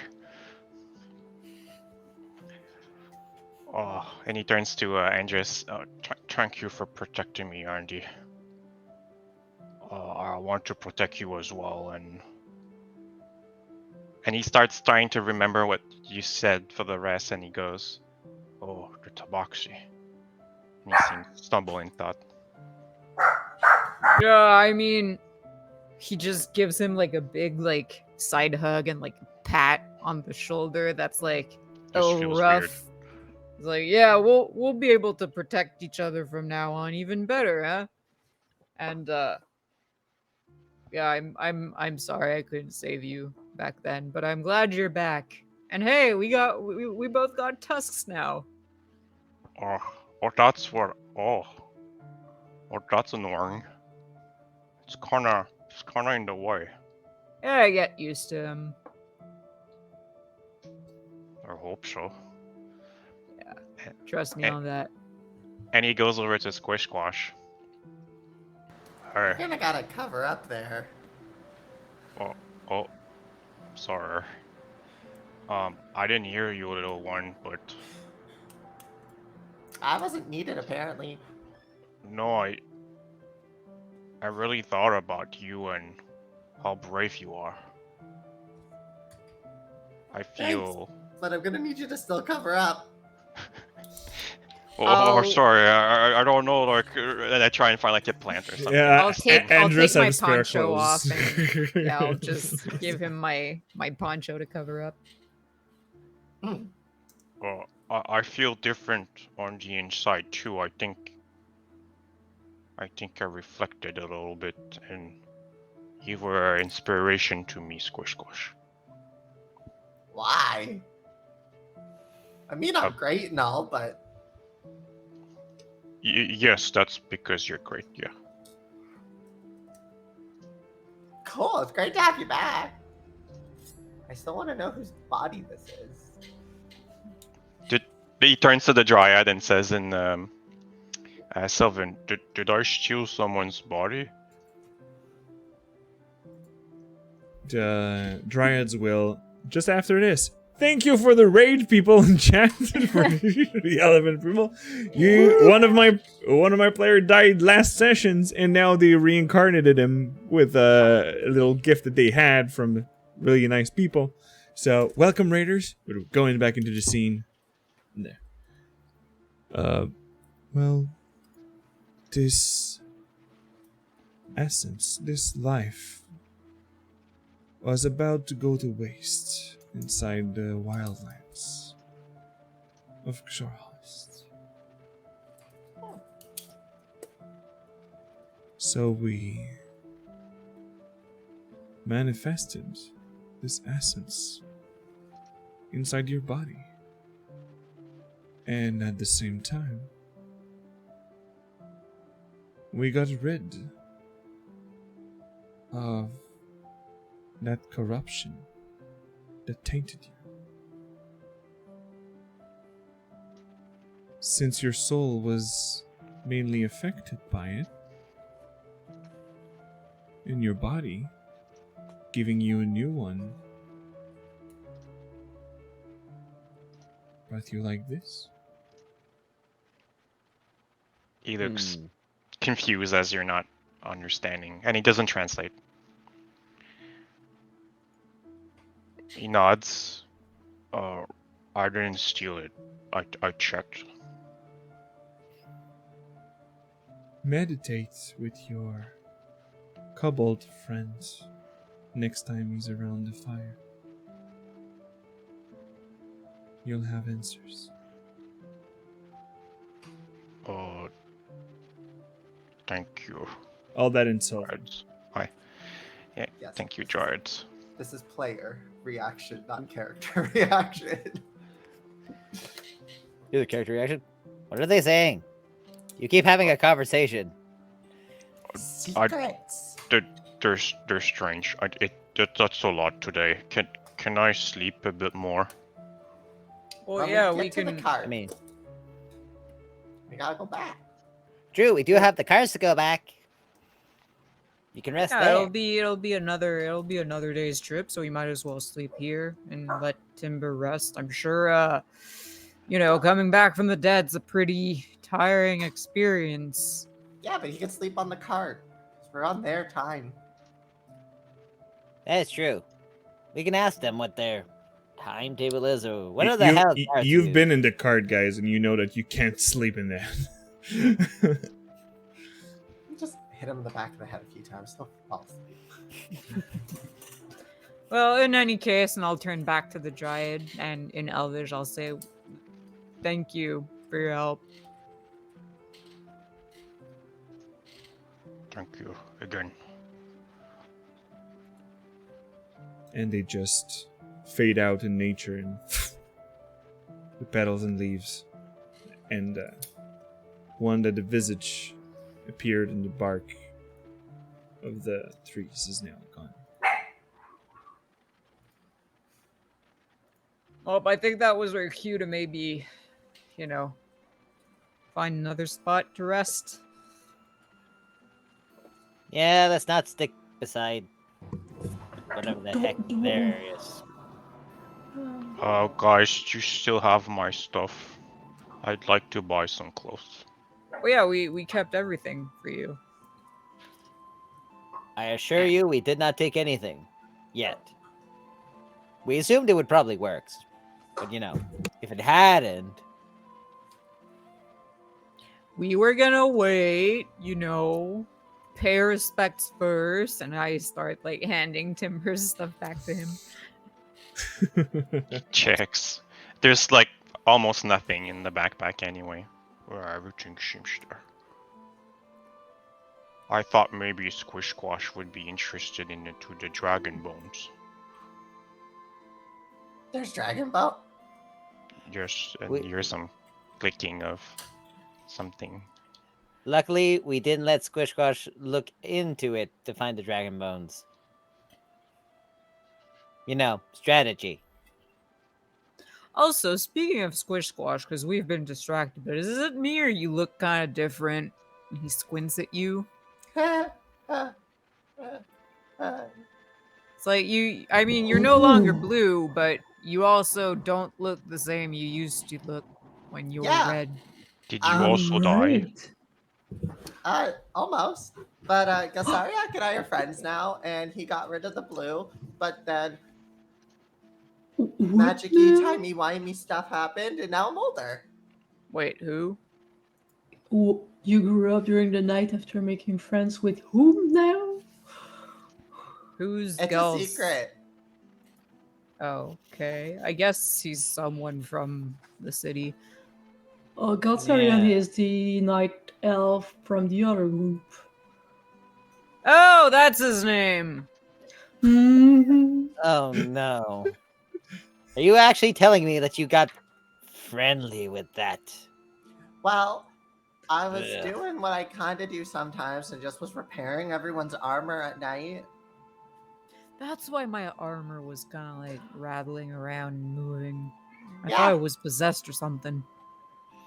And he turns to Andres. Thank you for protecting me, Andy. I want to protect you as well, and he starts trying to remember what you said for the rest, and he goes, "Oh, the tabaxi." And he seems to stumble in thought. Yeah, I mean, he just gives him like a big like side hug and like pat on the shoulder. That's like a This little feels rough. weird. He's like, yeah, we'll be able to protect each other from now on, even better, huh? And yeah, I'm sorry I couldn't save you back then, but I'm glad you're back. And hey, we both got tusks now. That's what. That's annoying. It's kinda in the way. Yeah, I get used to him. I hope so. Trust me And, on that. and he goes over to Squish Squash. Hey. Kinda gotta cover up there. Oh, sorry. I didn't hear you, little one, but I wasn't needed apparently. no, I really thought about you and how brave you are. I feel. But I'm gonna need you to still cover up. Sorry. I don't know. Like, and I try and find like a plant or something. Yeah, I'll take Andres my have spare poncho off clothes. and yeah, I'll just give him my poncho to cover up. I feel different on the inside too. I think I reflected a little bit, and you were an inspiration to me, Squish Squish. Why? I mean, I'm great and all, but Yes, that's because you're great. Yeah. cool. It's great to have you back. I still want to know whose body this is. He turns to the Dryad and says in Sylvan, did I steal someone's body? Dryads will just after this. Thank you for the raid, people in chat for the elephant people. One of my player died last sessions, and now they reincarnated him with a little gift that they had from really nice people. So welcome, raiders. We're going back into the scene. There. Well, this essence, this life, was about to go to waste inside the wildlands of Xorhast. So we manifested this essence inside your body. And at the same time, we got rid of that corruption that tainted you. Since your soul was mainly affected by it, in your body, giving you a new one, brought you like this. He looks confused as you're not understanding, and he doesn't translate. He nods. I didn't steal it. I checked. Meditate with your kobold friend next time he's around the fire. You'll have answers. Thank you. All that insult. Jards. Hi. Yeah, Yes. thank you, Jards. This is player reaction, not character reaction. Do the character reaction. What are they saying? You keep having a conversation. Secrets. They're strange. That's a lot today. Can I sleep a bit more? Well, When yeah, get we to can. the cart, I mean, we gotta go back. Drew, we do have the cars to go back. You can rest Yeah, there. it'll be another day's trip, so we might as well sleep here and let Timber rest. I'm sure coming back from the dead's a pretty tiring experience. Yeah, but he can sleep on the cart. 'Cause we're on their time. That's true. We can ask them what their timetable is, or what are the hell cars You've do. been in the card, guys, and you know that you can't sleep in that. Just hit him in the back of the head a few times. He'll fall asleep. Well, in any case, and I'll turn back to the Dryad, and in Elvish, I'll say, thank you for your help. Thank you again. And they just fade out in nature and the petals and leaves. And one that the visage appeared in the bark of the trees is now gone. Well, I think that was our cue to maybe, find another spot to rest. Yeah, let's not stick beside whatever the heck there is. Guys, do you still have my stuff? I'd like to buy some clothes. Well, yeah, we kept everything for you. I assure you, we did not take anything. Yet. We assumed it would probably work. But, if it hadn't... We were gonna wait, pay respects first, and I start, handing Timber's stuff back to him. Checks. There's, almost nothing in the backpack anyway. Where everything seems there. I thought maybe Squish Squash would be interested in the dragon bones. There's Dragon Ball. Yes, and Wait. here's some clicking of something. Luckily, we didn't let Squish Squash look into it to find the dragon bones. Strategy. Also, speaking of Squish Squash, because we've been distracted, but is it me or you look kind of different? And he squints at you. It's like I mean, you're no longer Ooh. blue, but you also don't look the same you used to look when you were Yeah. red. Did you also die? Almost. But Gasariak and I are friends now, and he got rid of the blue. But then What magic-y, now? timey-wimey stuff happened, and now I'm older. Wait, who? You grew up during the night after making friends with whom now? Who's It's Gels? a secret. Oh, okay. I guess he's someone from the city. Galtarian Yeah. is the night elf from the other group. Oh, that's his name. Mhm. Oh no. Are you actually telling me that you got friendly with that? Well, I was Ugh. doing what I kind of do sometimes and just was repairing everyone's armor at night. That's why my armor was kind of like rattling around and moving. I Yeah. thought I was possessed or something.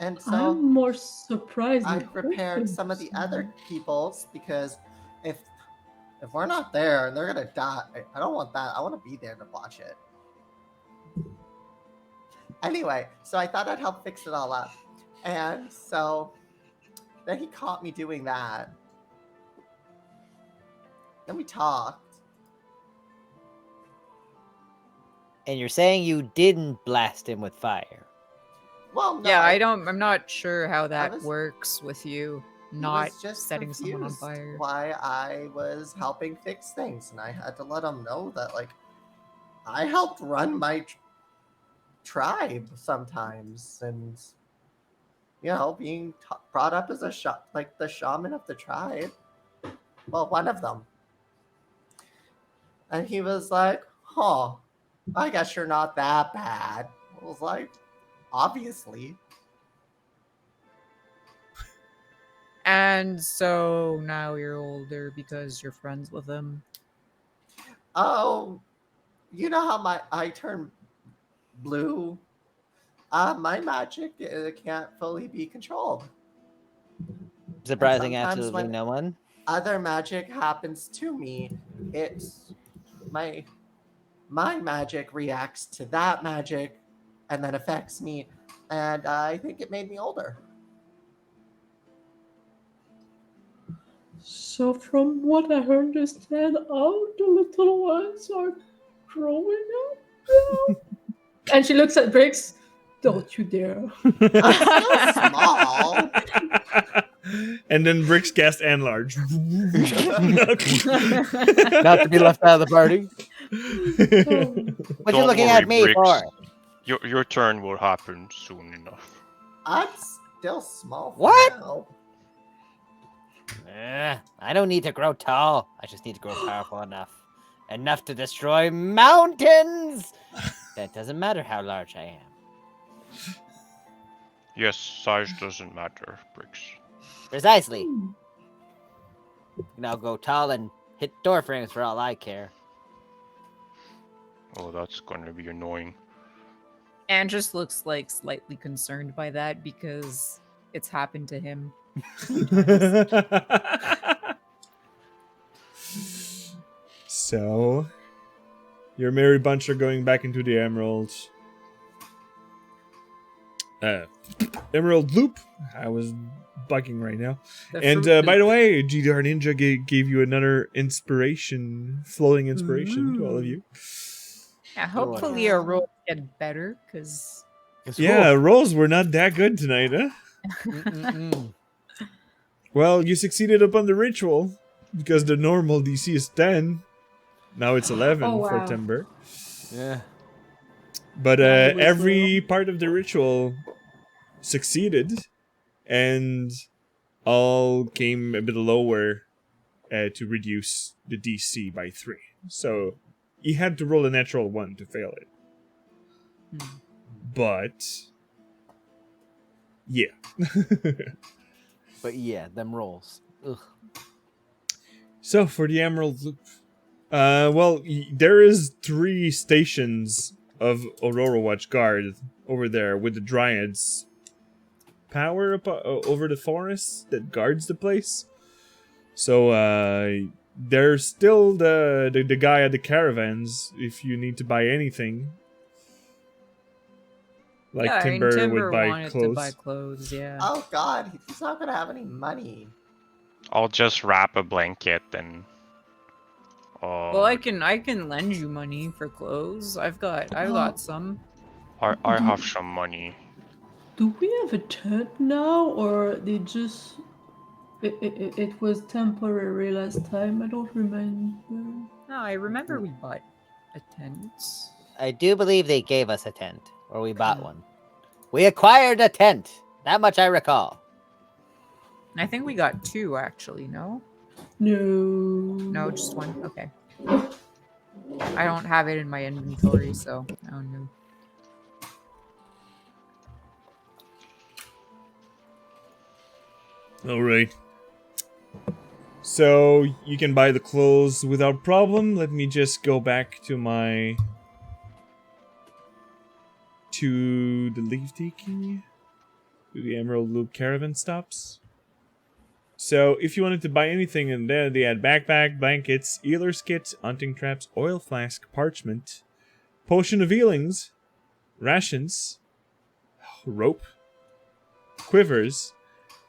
And I'm so more surprised I you repaired opened some of the some. other people's because if we're not there and they're gonna die, I don't want that. I want to be there to watch it. Anyway, so I thought I'd help fix it all up. And so then he caught me doing that. Then we talked. And you're saying you didn't blast him with fire? Well, no, Yeah, I'm not sure how that was- works with you he not was just setting someone on confused fire. why I was helping fix things, and I had to let him know that like I helped run my tribe sometimes, and you know, being brought up as a like the shaman of the tribe. Well, one of them. And he was like, "Huh, I guess you're not that bad." I was like, "Obviously." And so now you're older because you're friends with him. Oh, you know how I turn blue? My magic can't fully be controlled. Surprising sometimes absolutely when- no one. Other magic happens to me. It's my magic reacts to that magic and then affects me, and I think it made me older. So from what I understand, all the little ones are growing up now. And she looks at Briggs. Don't you dare. I'm still small. And then Bricks cast Enlarge. Not to be left out of the party. What you Don't looking worry, at me Bricks. for? Your turn will happen soon enough. I'm still small for What? now. I don't need to grow tall. I just need to grow powerful enough. Enough to destroy mountains! That doesn't matter how large I am. Yes, size doesn't matter, Bricks. Precisely. You can all go tall and hit door frames for all I care. Oh, that's gonna be annoying. And just looks like slightly concerned by that because it's happened to him. So, your merry bunch are going back into the Emerald Loop. I was bugging right now. The And fruit by the loop. way, GDR Ninja gave you another inspiration, floating inspiration to all of you. Yeah, hopefully our rolls get better because Yeah, rolls were not that good tonight, huh? Mm-mm-mm. Well, you succeeded upon the ritual because the normal DC is 10. Now it's 11 Oh, for wow. Timber. Yeah. But Yeah, it was every part of the ritual succeeded, and all came a bit lower to reduce the DC by 3. So he had to roll a natural 1 to fail it. But yeah. But yeah, them rolls. Ugh. So for the Emerald Loop, well, there is 3 stations of Aurora Watch Guard over there with the Dryads power up over the forest that guards the place. So there's still the guy at the caravans if you need to buy anything. Like yeah, and Timber would Timber buy wanted to buy clothes, yeah. Oh God, he's not gonna have any money. I'll just wrap a blanket and. Well, I can lend you money for clothes. I've got some. I have some money. Do we have a tent now, or they just... It was temporary last time, I don't remember. No, I remember we bought a tent. I do believe they gave us a tent, or we bought one. We acquired a tent. That much I recall. I think we got 2 actually, no? No. No, just 1. Okay. I don't have it in my inventory, so I don't know. Alright. So you can buy the clothes without problem. Let me just go back to my... to the leave taking. To the Emerald Loop caravan stops. So if you wanted to buy anything in there, they had backpack, blankets, eeler's kit, hunting traps, oil flask, parchment, potion of healings, rations, rope, quivers,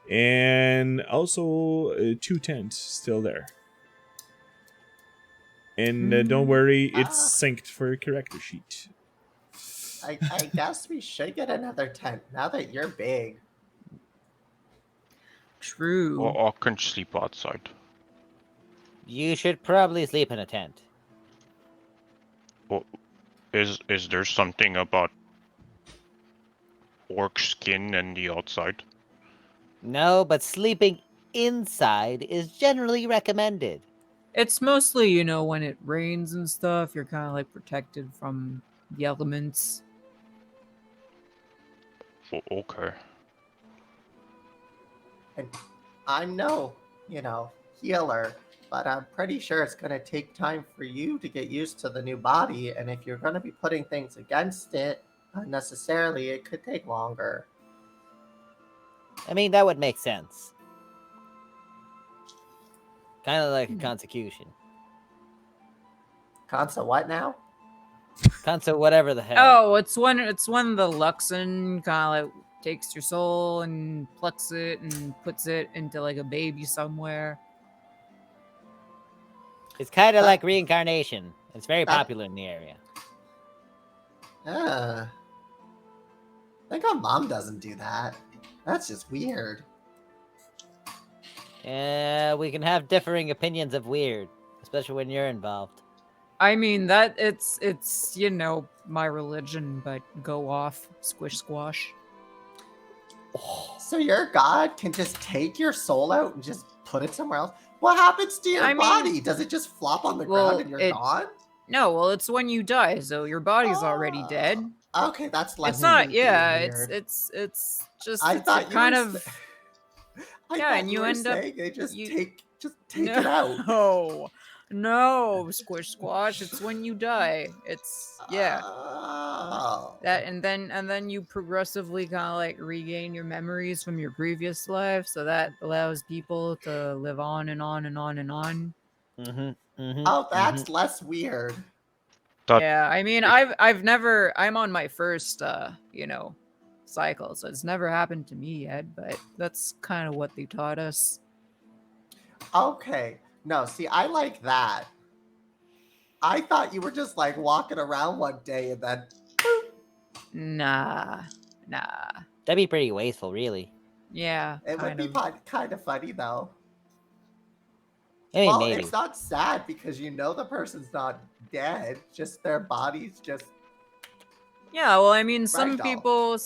and also 2 tents still there. And don't worry, it's synced for your character sheet. I guess we should get another tent now that you're big. True. Or I can sleep outside. You should probably sleep in a tent. Well, is there something about orc skin and the outside? No, but sleeping inside is generally recommended. It's mostly, you know, when it rains and stuff, you're kind of like protected from the elements. Okay. And I'm no, healer, but I'm pretty sure it's going to take time for you to get used to the new body. And if you're going to be putting things against it unnecessarily, it could take longer. I mean, that would make sense. Kind of like a consecution. Consa, what now? Conso, whatever the hell. Oh, it's when the Luxon kind of like takes your soul and plucks it and puts it into like a baby somewhere. It's kind of like reincarnation. It's very popular in the area. I think our mom doesn't do that. That's just weird. Yeah, we can have differing opinions of weird, especially when you're involved. I mean that it's my religion, but go off, squish squash. So your god can just take your soul out and just put it somewhere else? What happens to your body? Does it just flop on the ground and you're gone? No, well, it's when you die, so your body's already dead. Okay, that's less. It's not. Yeah, weird. it's just. I it's thought kind of. I yeah, thought and you you were end up. saying they just you- take it out. No, squish squash. It's when you die. It's Oh. that, and then you progressively kind of like regain your memories from your previous life, so that allows people to live on and on and on and on. Oh, that's less weird. Yeah, I mean, I'm on my first, cycle, so it's never happened to me yet, but that's kind of what they taught us. Okay. No, see, I like that. I thought you were just like walking around one day and then. Boop. Nah. That'd be pretty wasteful, really. Yeah, It would be kind of funny though. I mean, Well, maybe. it's not sad because the person's not dead. Just their body's just. Yeah, well, I mean, some Ragdoll. people,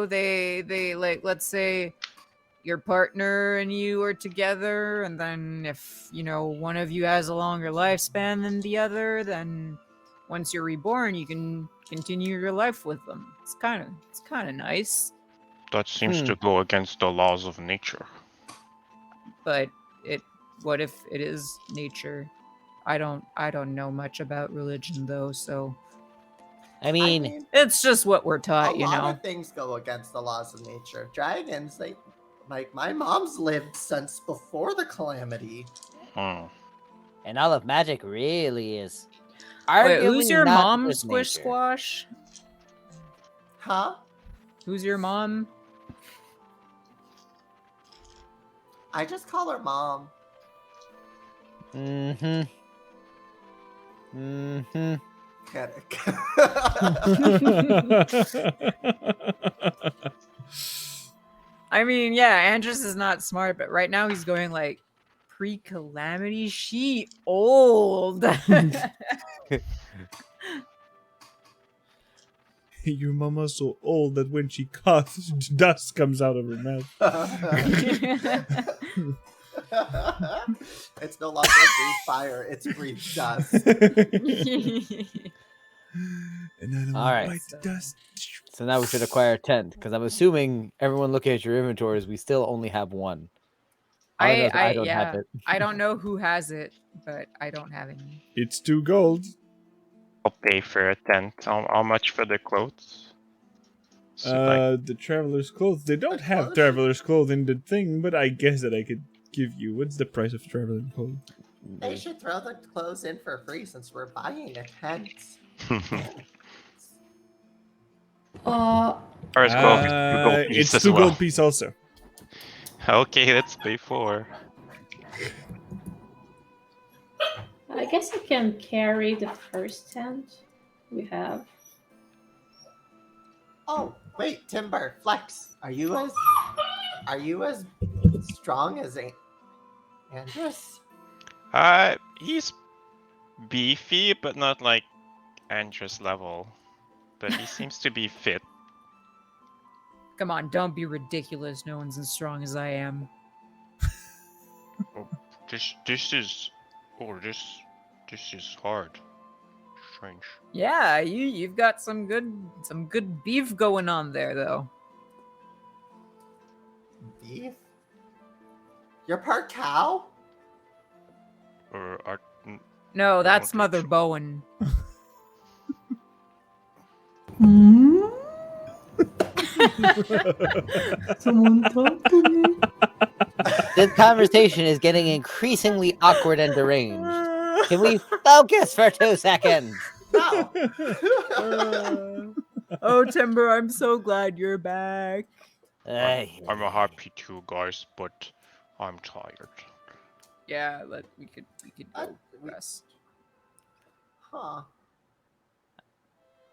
they like, let's say your partner and you are together, and then if, one of you has a longer lifespan than the other, then once you're reborn, you can continue your life with them. It's kind of nice. That seems to go against the laws of nature. But what if it is nature? I don't know much about religion though, so I mean, it's just what we're taught, A lot of things go against the laws of nature. Dragons, like my mom's lived since before the calamity. Mm. And all of magic really is Wait, arguably who's your not mom, with Squish nature. Squash? Huh? Who's your mom? I just call her mom. Mm-hmm. Mm-hmm. Panic. I mean, yeah, Andres is not smart, but right now he's going like pre-calamity. She old. Your mama's so old that when she coughs, dust comes out of her mouth. It's no longer breathe fire, it's breathe dust. And I don't All want right. white dust. So now we should acquire a tent, because I'm assuming everyone looking at your inventories, we still only have one. All I know is I don't have it. I don't know who has it, but I don't have any. It's 2 gold. I'll pay for a tent. How much for the clothes? So, like, The traveler's clothes. They don't The have clothes? traveler's clothes in the thing, but I guess that I could give you. What's the price of traveler's clothes? They should throw the clothes in for free since we're buying a tent. or is gold, 2 gold piece It's as 2 well. gold piece also. Okay, let's pay 4. I guess I can carry the first tent we have. Oh, wait, Timber, Flex, are you as strong as Andrus? He's beefy, but not like Andrus level. But he seems to be fit. Come on, don't be ridiculous. No one's as strong as I am. This is hard. Strange. Yeah, you've got some good beef going on there, though. Beef? You're part cow? Or are No, that's Okay, Mother sure. Bowen. Someone talk to me. This conversation is getting increasingly awkward and deranged. Can we focus for 2 seconds? No. Oh, Timber, I'm so glad you're back. I'm a happy too, guys, but I'm tired. Yeah, we could Uh, go rest. Huh. All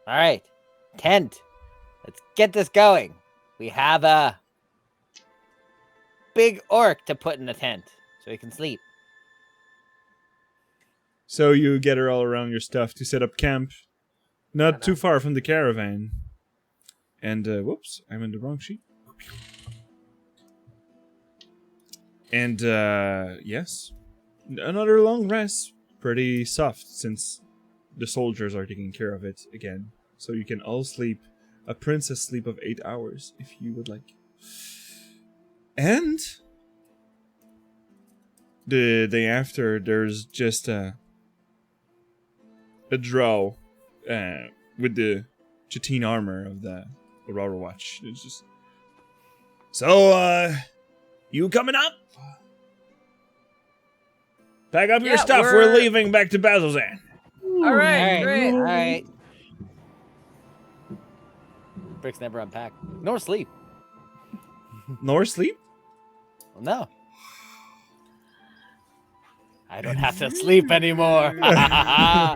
right, tent. Let's get this going. We have a big orc to put in the tent so he can sleep. So you gather all around your stuff to set up camp, not too Hello. far from the caravan. And whoops, I'm in the wrong sheet. And yes, another long rest. Pretty soft since the soldiers are taking care of it again. So you can all sleep a princess sleep of 8 hours if you would like. And the day after, there's just a drow with the chitine armor of the Aurora Watch. It's just, so you coming up? Pack up your Yeah, stuff. We're leaving back to Bazilzan. All right, great. All right. Bricks never unpack nor sleep. Nor sleep? Well, no. I don't have to sleep anymore. No, I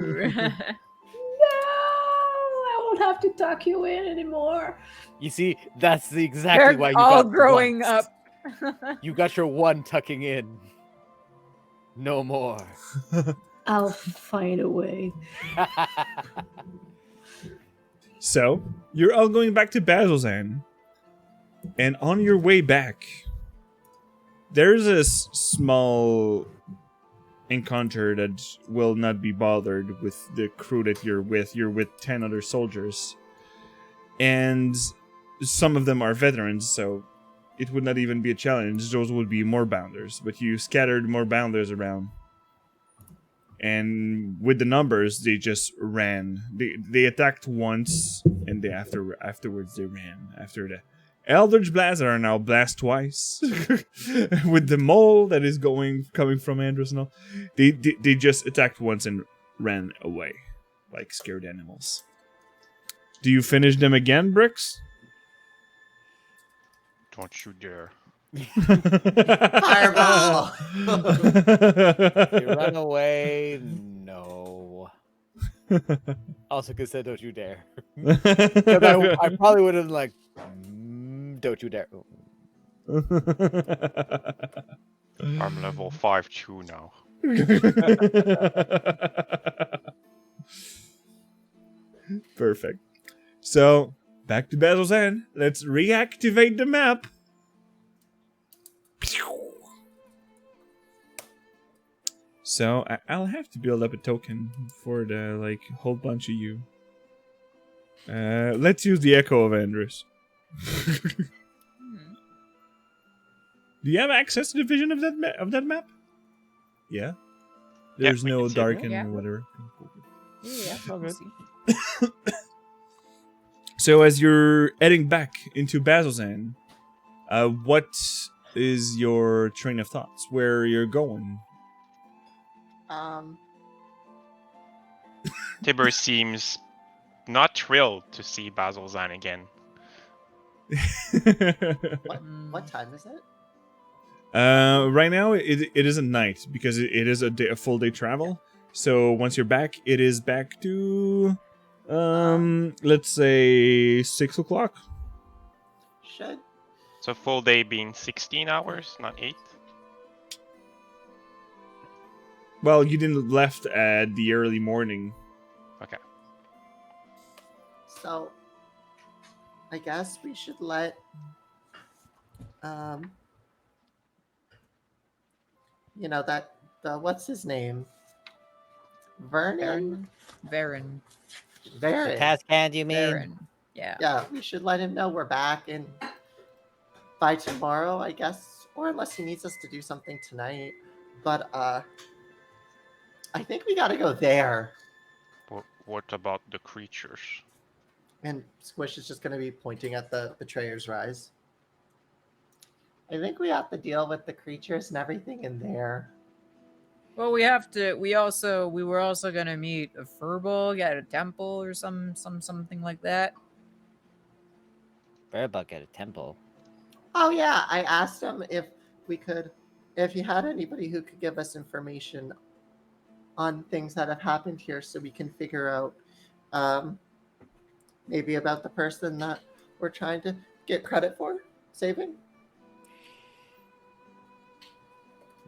won't have to tuck you in anymore. You see, that's exactly They're why you all got growing one. up. You got your one tucking in. No more. I'll find a way. So, you're all going back to Bazilzan. And on your way back, there's this small encounter that will not be bothered with the crew that you're with. You're with 10 other soldiers. And some of them are veterans, so it would not even be a challenge. Those would be more bounders. But you scattered more bounders around. And with the numbers, they just ran. They attacked once, and afterwards they ran after the Eldritch Blasts are now blast twice. With the mole that is coming from Andros now. They just attacked once and ran away. Like scared animals. Do you finish them again, Bricks? Don't you dare. Fireball! You run away? No. Also, because said, don't you dare. 'Cause I probably would have like, don't you dare. I'm level 5-2 now. Perfect. So, back to Basil's End. Let's reactivate the map. So, I'll have to build up a token for the, like, whole bunch of you. Let's use the Echo of Andros. Do you have access to the vision of that map? Yeah. There's we no can see it. darken Yeah. or whatever. Yeah, all good. So as you're heading back into Basil's End, what is your train of thoughts? Where you're going? Tibber seems not thrilled to see Basil Zan again. What time is it? Right now, it is a night because it is a full day travel. So once you're back, it is back to, let's say 6 o'clock. Should So full day being 16 hours, not 8. Well, you didn't left at the early morning. Okay. so. I guess we should let you know that the what's his name? Vernon? Varen. Varen. Task hand, you mean? Varen. Yeah. Yeah, we should let him know we're back and by tomorrow, I guess. Or unless he needs us to do something tonight. But I think we gotta go there. What about the creatures? And Squish is just gonna be pointing at the Betrayer's Rise. I think we have to deal with the creatures and everything in there. Well, we have to. We were also gonna meet a furball at a temple or something like that. Bearbuck at a temple. Oh yeah, I asked him if he had anybody who could give us information on things that have happened here, so we can figure out maybe about the person that we're trying to get credit for saving.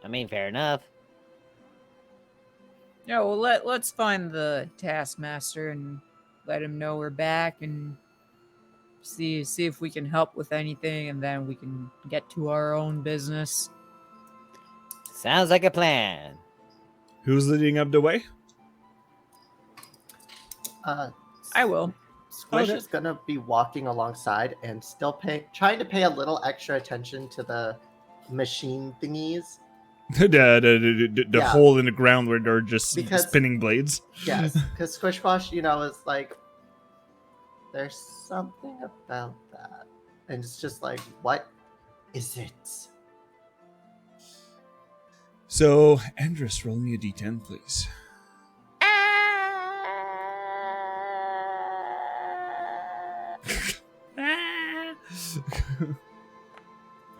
I mean, fair enough. Yeah. Well, let's find the taskmaster and let him know we're back and see if we can help with anything, and then we can get to our own business. Sounds like a plan. Who's leading up the way? I will. Squish Okay. is gonna be walking alongside and still trying to pay a little extra attention to the machine thingies. the Yeah. hole in the ground where they're just Because- spinning blades. Yes, because Squishwash, is like, there's something about that, and it's just like, what is it? So, Andros, roll me a d10, please.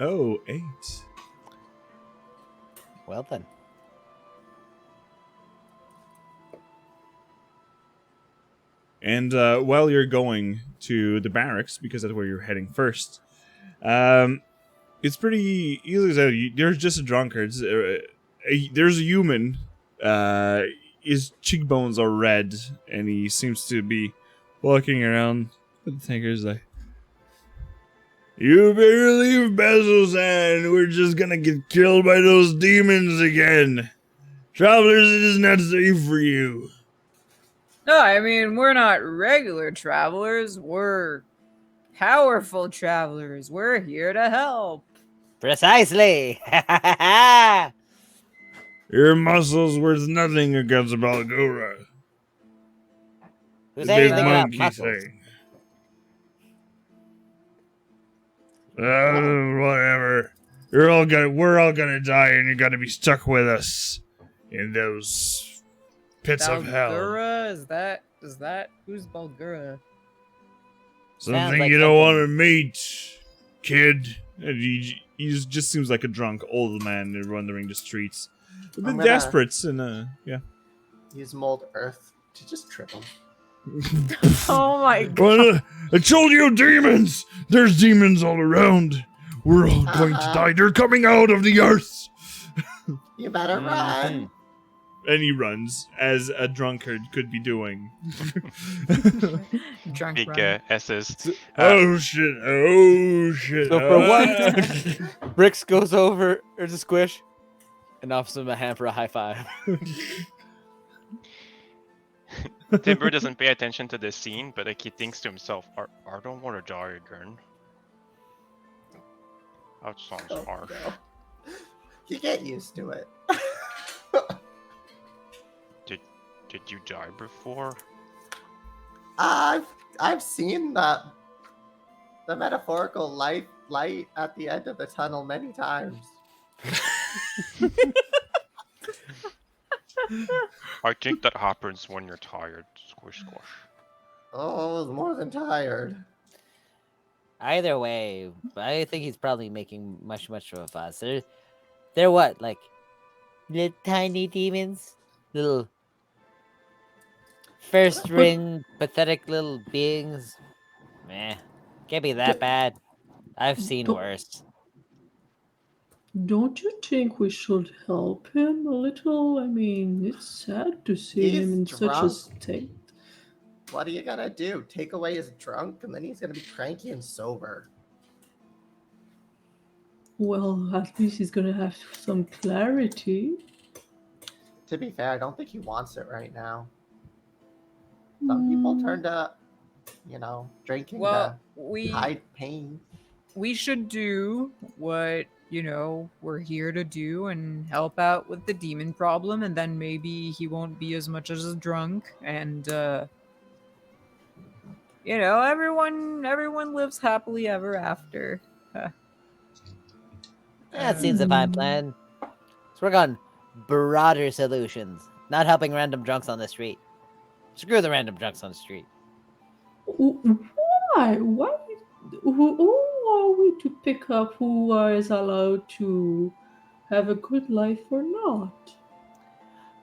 Oh, 8. Well then. And while you're going to the barracks, because that's where you're heading first, it's pretty easy to there's just a drunkard. There's a human. His cheekbones are red, and he seems to be walking around with the thinkers like, "You better leave Basil's End. We're just gonna get killed by those demons again. Travelers, it is not safe for you." No, I mean, we're not regular travelers. We're powerful travelers. We're here to help. Precisely. Your muscle's worth nothing against Balgora. Who's The big anything about monkey muscles? thing. Whatever. We're all gonna die, and you're gonna be stuck with us in those pits of hell. Balgura? Is that who's Balgura? Sounds Something like you don't want to something- meet, kid. And he just seems like a drunk old man wandering the streets, a bit gonna- desperate, and yeah. Use mold earth to just trip him. Oh my god. Well, I told you, demons! There's demons all around. We're all going to die. They're coming out of the earth. You better run. And he runs, as a drunkard could be doing. Drunk Big run. S's. Oh shit! Oh shit! So for Ah. once, Bricks goes over or to Squish and offers him a hand for a high five. Timber doesn't pay attention to this scene, but like he thinks to himself, I don't want to die again. That sounds Oh, harsh. no. You get used to it. Did you die before? I've seen the metaphorical light at the end of the tunnel many times. I think that happens when you're tired. Squish, squish. Oh, I was more than tired. Either way, I think he's probably making much of a fuss. They're what, like little tiny demons, little first ring pathetic little beings. Meh, can't be that bad. I've seen Don't- worse. Don't you think we should help him a little? I mean, it's sad to see him in He's such a drunk. state. What are you gonna do? Take away his drunk, and then he's gonna be cranky and sober. Well, at least he's gonna have some clarity. To be fair, I don't think he wants it right now. Some people Mm, turn to, drinking Well, to hide pain. we should do what we're here to do and help out with the demon problem, and then maybe he won't be as much as a drunk, and everyone lives happily ever after. That seems a fine plan. Let's work on broader solutions, not helping random drunks on the street. Screw the random drunks on the street. Why? Why? Who are we to pick up who is allowed to have a good life or not?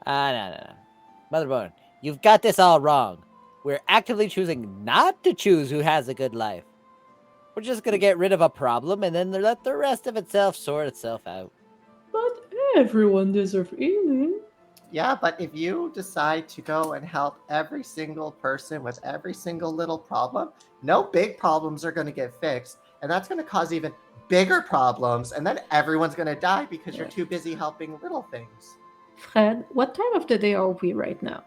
No. Motherborn, you've got this all wrong. We're actively choosing not to choose who has a good life. We're just gonna get rid of a problem and then let the rest of itself sort itself out. But everyone deserves healing. Yeah, but if you decide to go and help every single person with every single little problem, no big problems are going to get fixed. And that's going to cause even bigger problems. And then everyone's going to die because you're too busy helping little things. Fred, what time of the day are we right now?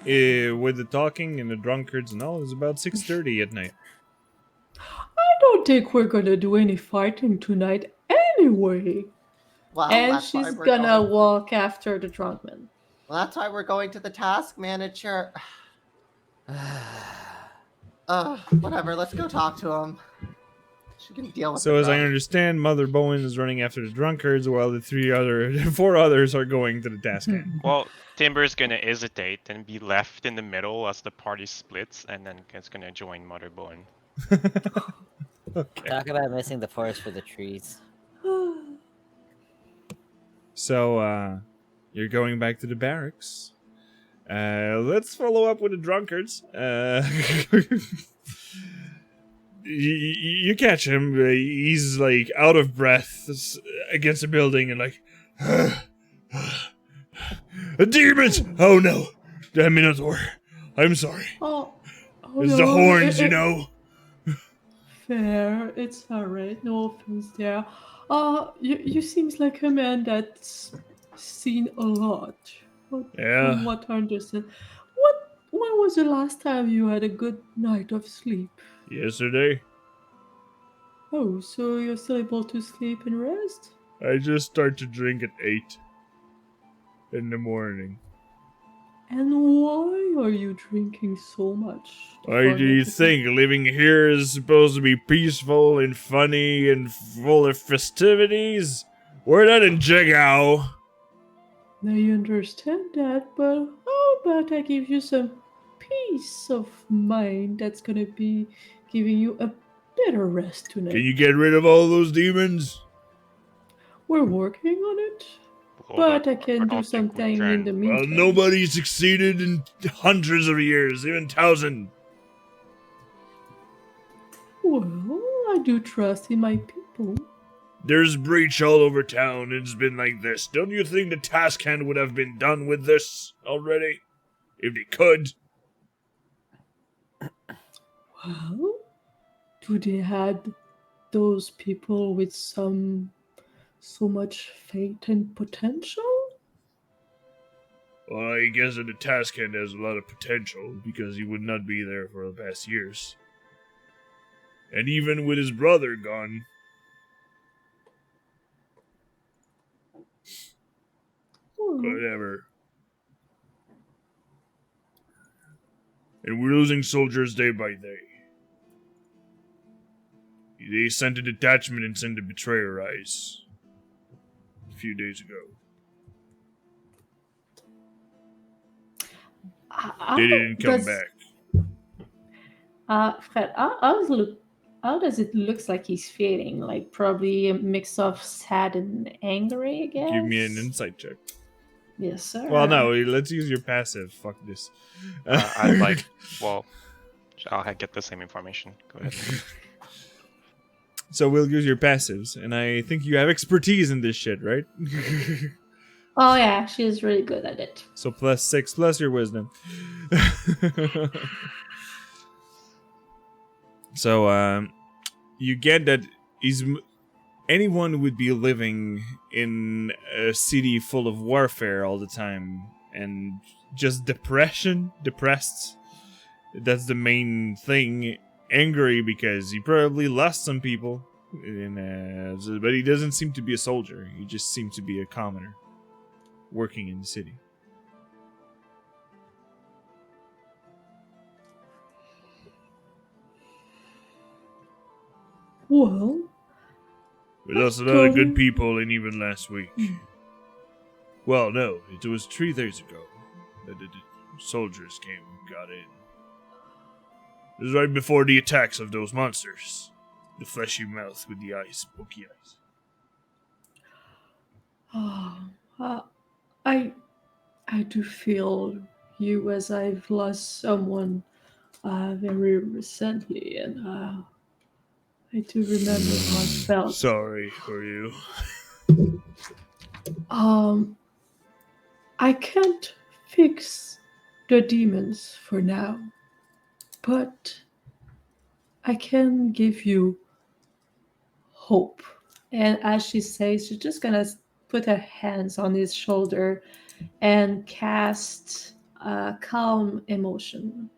With the talking and the drunkards and all, it's about 6:30 at night. I don't think we're gonna do any fighting tonight anyway. Well, And that's why she's we're gonna going- walk after the drunk man. Well, that's why we're going to the task manager. Whatever, let's go talk to him. She can deal with So, the as I drunk. understand, Mother Bowen is running after the drunkards, while the four others are going to the task camp. Well, Timber's gonna hesitate and be left in the middle as the party splits, and then it's gonna join Motherborn. Okay. Talk about missing the forest for the trees. So, you're going back to the barracks. Let's follow up with the drunkards. You catch him. He's like out of breath against a building and like, demons! Oh no, that Minotaur. I'm sorry. Oh, It's no, the horns, you know. Fair, it's alright. No offense there. You seems like a man that's seen a lot. Yeah. From what I understand. When was the last time you had a good night of sleep? Yesterday, Oh, so you're still able to sleep and rest? I just start to drink at 8 in the morning. And why are you drinking so much? to Why do you forget think living here is supposed to be peaceful and funny and full of festivities? We're not in Jigao. I understand that, but how about I give you some peace of mind that's gonna be giving you a better rest Can tonight? you get rid of all those demons? We're working on it, Well, but I I can do don't think we something in can. the Well, meantime. nobody succeeded in hundreds of years, even 1,000. Well, I do trust in my people. There's breach all over town, and it's been like this. Don't you think the task hand would have been done with this already? If they could. Well, do they had those people with so much faith and potential? Well, I guess that the task hand has a lot of potential, because he would not be there for the past years. And even with his brother gone, Well, whatever. And we're losing soldiers day by day. They sent a detachment and sent a betrayer eyes a few days ago. They didn't come back. Fred, how does it looks like he's feeling? Like probably a mix of sad and angry, I guess. Give me an insight check. Yes, sir. Well, no, let's use your passive. Fuck this. I'd like. Well, I'll get the same information. Go ahead. So we'll use your passives, and I think you have expertise in this shit, right? Oh yeah, she's really good at it. So +6 plus your wisdom. So you get that anyone would be living in a city full of warfare all the time and just depressed. That's the main thing. Angry because he probably lost some people, but he doesn't seem to be a soldier. He just seems to be a commoner working in the city. Well, We lost a lot of good people, and even last week. Well, no, it was 3 days ago that the soldiers came and got in. It was right before the attacks of those monsters. The fleshy mouth with the eyes, pokey eyes. I do feel you as I've lost someone very recently, and I do remember how it felt. Sorry for you. I can't fix the demons for now, but I can give you hope. And as she says, she's just gonna put her hands on his shoulder and cast calm emotion.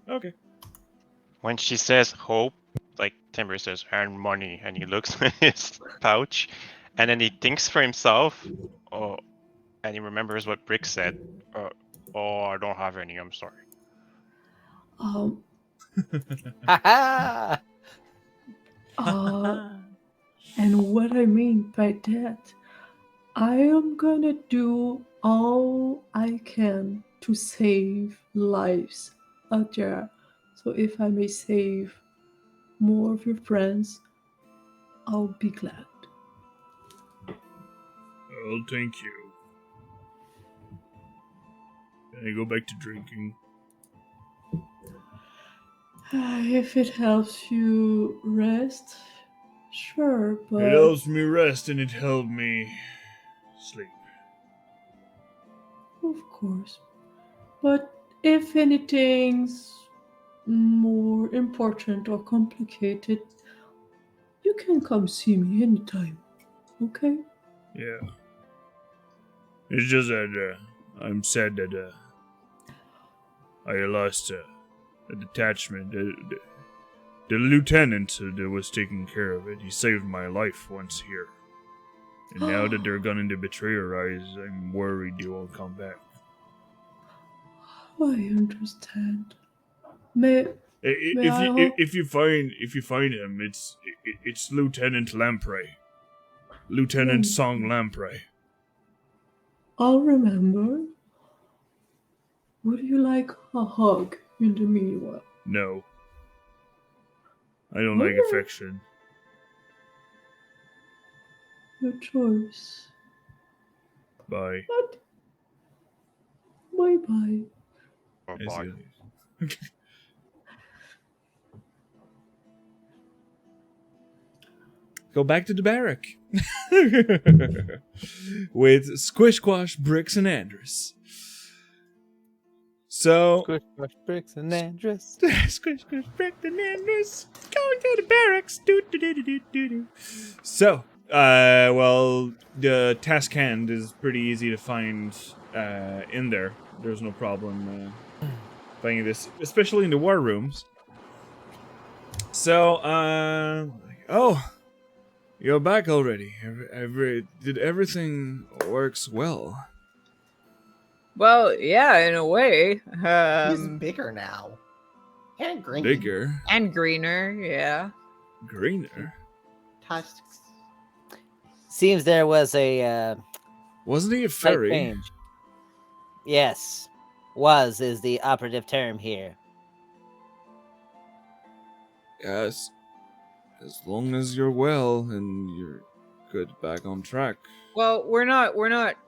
Okay. When she says hope, like Timber says, earn money, and he looks in his pouch, and then he thinks for himself, oh, and he remembers what Brick said. Oh, I don't have any. I'm sorry. Um, Ha and what I mean by that, I am gonna do all I can to save lives out there. So if I may save more of your friends, I'll be glad. Oh, thank you. Can I go back to drinking? If it helps you rest, sure, but It helps me rest and it helped me sleep. of course. But if anything's more important or complicated, you can come see me anytime. Okay? Yeah. It's just that I'm sad that I lost a detachment. The lieutenant that was taking care of it, he saved my life once here. And now that they're gunning the betrayer eyes, I'm worried they won't come back. I understand. May If I you ho- if you find him, it's Lieutenant Lamprey, Lieutenant Song Lamprey. I'll remember. Would you like a hug in the meanwhile? No, I don't like Alright. affection. Your choice. Bye. But bye bye. Oh, As boy. you- Go back to the barrack with Squish Squash, Bricks, and Andrews. So Squish, squash, bricks, and Andress. Squish, squish, Bricks, and Andrews going to the barracks. Do, do, do, do, do, do. So, well, the task hand is pretty easy to find in there. There's no problem finding this, especially in the war rooms. So, oh, you're back already. Did everything works well? Well, yeah, in a way. He's bigger now. And green. Bigger, And greener, yeah. greener. Tusks. Seems there was a Wasn't he a slight fairy? change. Yes, was is the operative term here. Yes. As long as you're well and you're good back on track. Well, we're not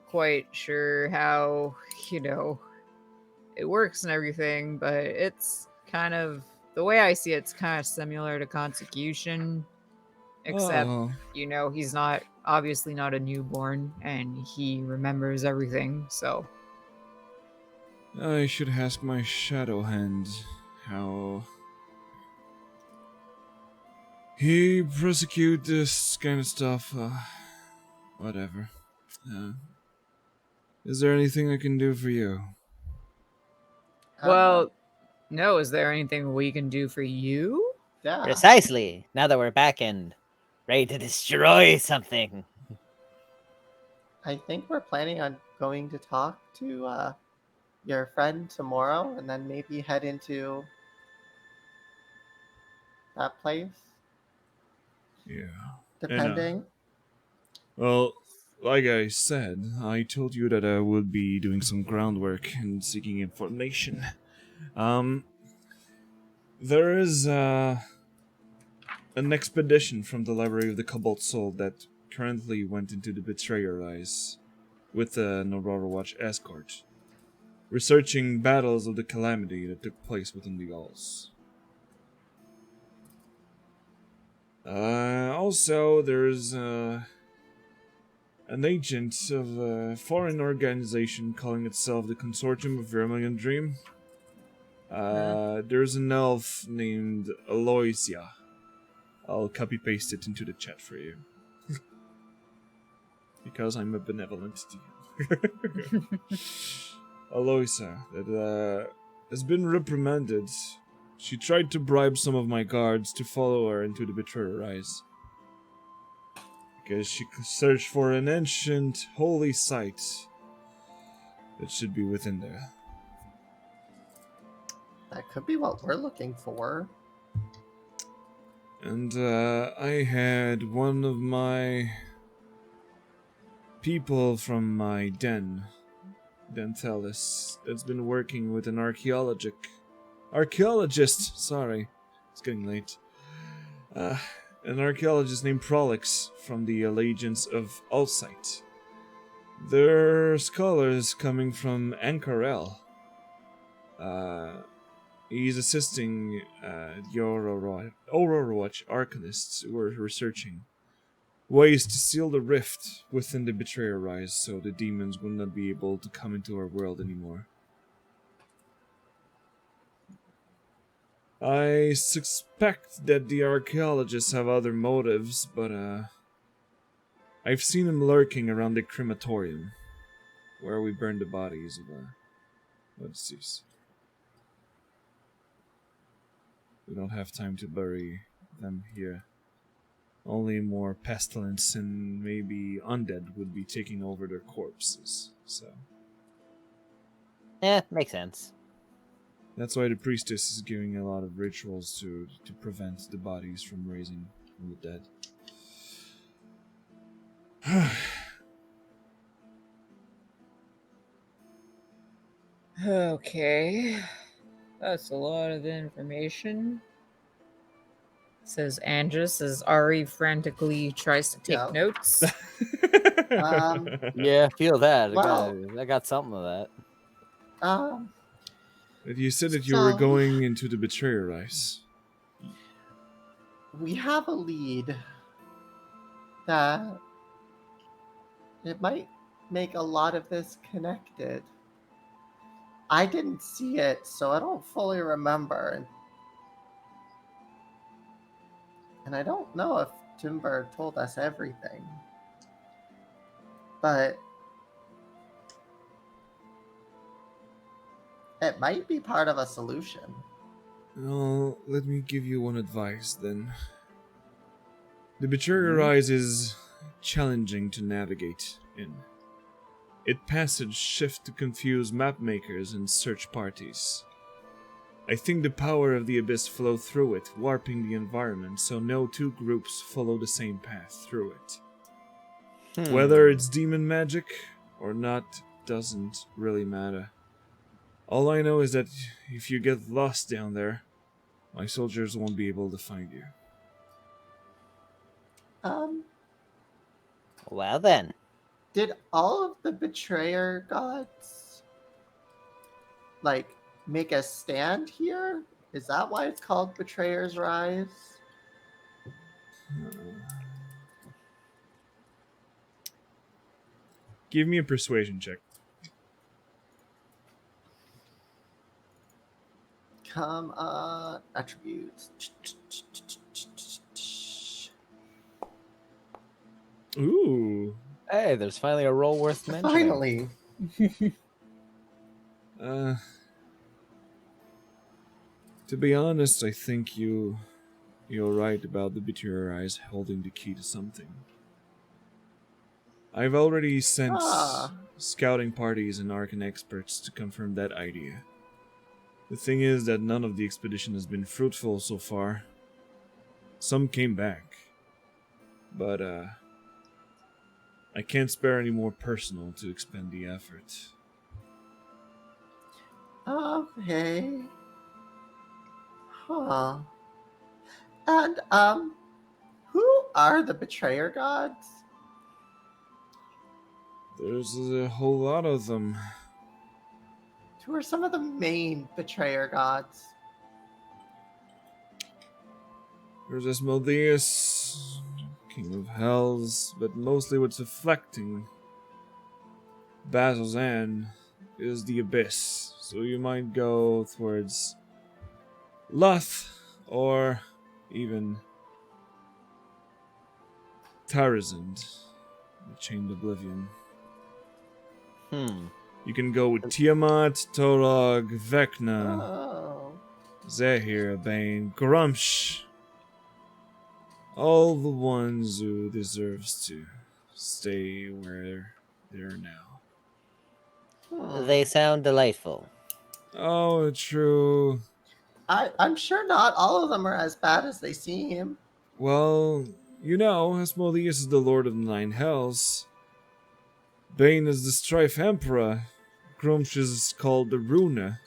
quite sure how, it works and everything, but it's kind of the way I see it's kind of similar to consecution, except Oh, he's not obviously not a newborn and he remembers everything, so I should ask my shadow hand how he prosecute this kind of stuff. Whatever. Is there anything I can do for you? well, no, is there anything we can do for you? Yeah. Precisely. Now that we're back and ready to destroy something. I think we're planning on going to talk to your friend tomorrow and then maybe head into that place, Yeah. depending. Well, like I said, I told you that I would be doing some groundwork and seeking information. There is an expedition from the Library of the Cobalt Soul that currently went into the Betrayer Eyes with an Aurora Watch escort, researching battles of the calamity that took place within the Alls. Also, there's an agent of a foreign organization calling itself the Consortium of Vermilion Dream. There's an elf named Aloysia. I'll copy-paste it into the chat for you. Because I'm a benevolent DM. Aloysia, that has been reprimanded. She tried to bribe some of my guards to follow her into the Betrayer Eyes. Because she could search for an ancient holy site that should be within there. That could be what we're looking for. And I had one of my people from my Dentelis, that's been working with an archaeologist, sorry, it's getting late. An archaeologist named Prolix from the Allegiance of Alsite. They're scholars coming from Ankarel. He's assisting the Aurora Watch arcanists who are researching ways to seal the rift within the Betrayer Eyes so the demons will not be able to come into our world anymore. I suspect that the archaeologists have other motives, but I've seen them lurking around the crematorium, where we burned the bodies of what's this? We don't have time to bury them here. Only more pestilence and maybe undead would be taking over their corpses, so... Makes sense. That's why the priestess is giving a lot of rituals to prevent the bodies from raising from the dead. Okay. That's a lot of information. Says Andrus as Ari frantically tries to take Yeah. notes. Yeah, feel that. Well, I got something of that. But you said that you were So- going into the betrayer ice. we have a lead that it might make a lot of this connected. I didn't see it, so I don't fully remember. And I don't know if Timber told us everything. But it might be part of a solution. Well, let me give you one advice then. The betrayer ice is challenging to navigate in. Its passage shift to confuse map makers and search parties. I think the power of the abyss flow through it, warping the environment so no two groups follow the same path through it. Whether it's demon magic or not doesn't really matter. All I know is that if you get lost down there, my soldiers won't be able to find you. Well then. Did all of the betrayer gods like make a stand here? Is that why it's called Betrayer's Rise? Give me a persuasion check. Come on, attributes. Ooh. Hey, there's finally a role worth mentioning. Finally. To be honest, I think you're right about the betrayer eyes holding the key to something. I've already sent scouting parties and Arcan experts to confirm that idea. The thing is that none of the expedition has been fruitful so far. Some came back, but I can't spare any more personnel to expend the effort. Okay. Huh. And who are the betrayer gods? There's a whole lot of them. Who are some of the main betrayer gods? There's Asmodeus, King of Hells, but mostly what's affecting Bazzoxan is the Abyss, so you might go towards Luth or even Tarazand, the Chained Oblivion. You can go with Tiamat, Torog, Vecna, Oh. Zahir, Bane, Grumsh. All the ones who deserves to stay where they're now. They sound delightful. Oh, true. I'm sure not all of them are as bad as they seem. Well, you know, Asmodeus is the Lord of the Nine Hells. Bane is the Strife Emperor. Grumsh is called the Runa.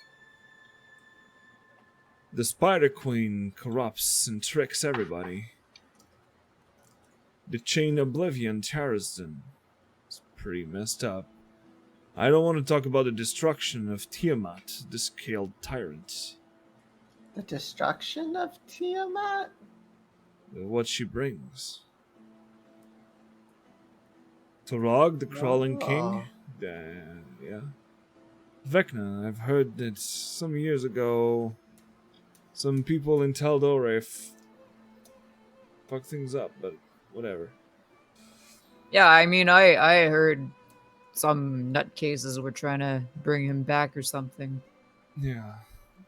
The Spider Queen corrupts and tricks everybody. The Chain Oblivion Tarazdan. It's pretty messed up. I don't want to talk about the destruction of Tiamat, the scaled tyrant. The destruction of Tiamat? What she brings. Torog, the Crawling King? Yeah. Vecna, I've heard that some years ago, some people in Taldore fucked things up, but whatever. Yeah, I mean, I heard some nutcases were trying to bring him back or something. Yeah.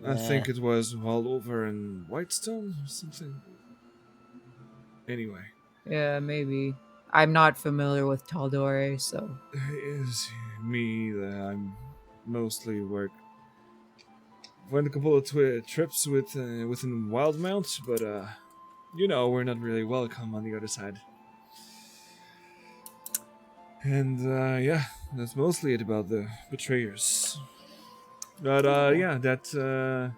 I think it was all over in Whitestone or something. Anyway. Yeah, maybe. I'm not familiar with Taldore, so. It is me that I'm mostly work went a couple of trips within Wildmount, but we're not really welcome on the other side. And yeah, that's mostly it about the betrayers. But that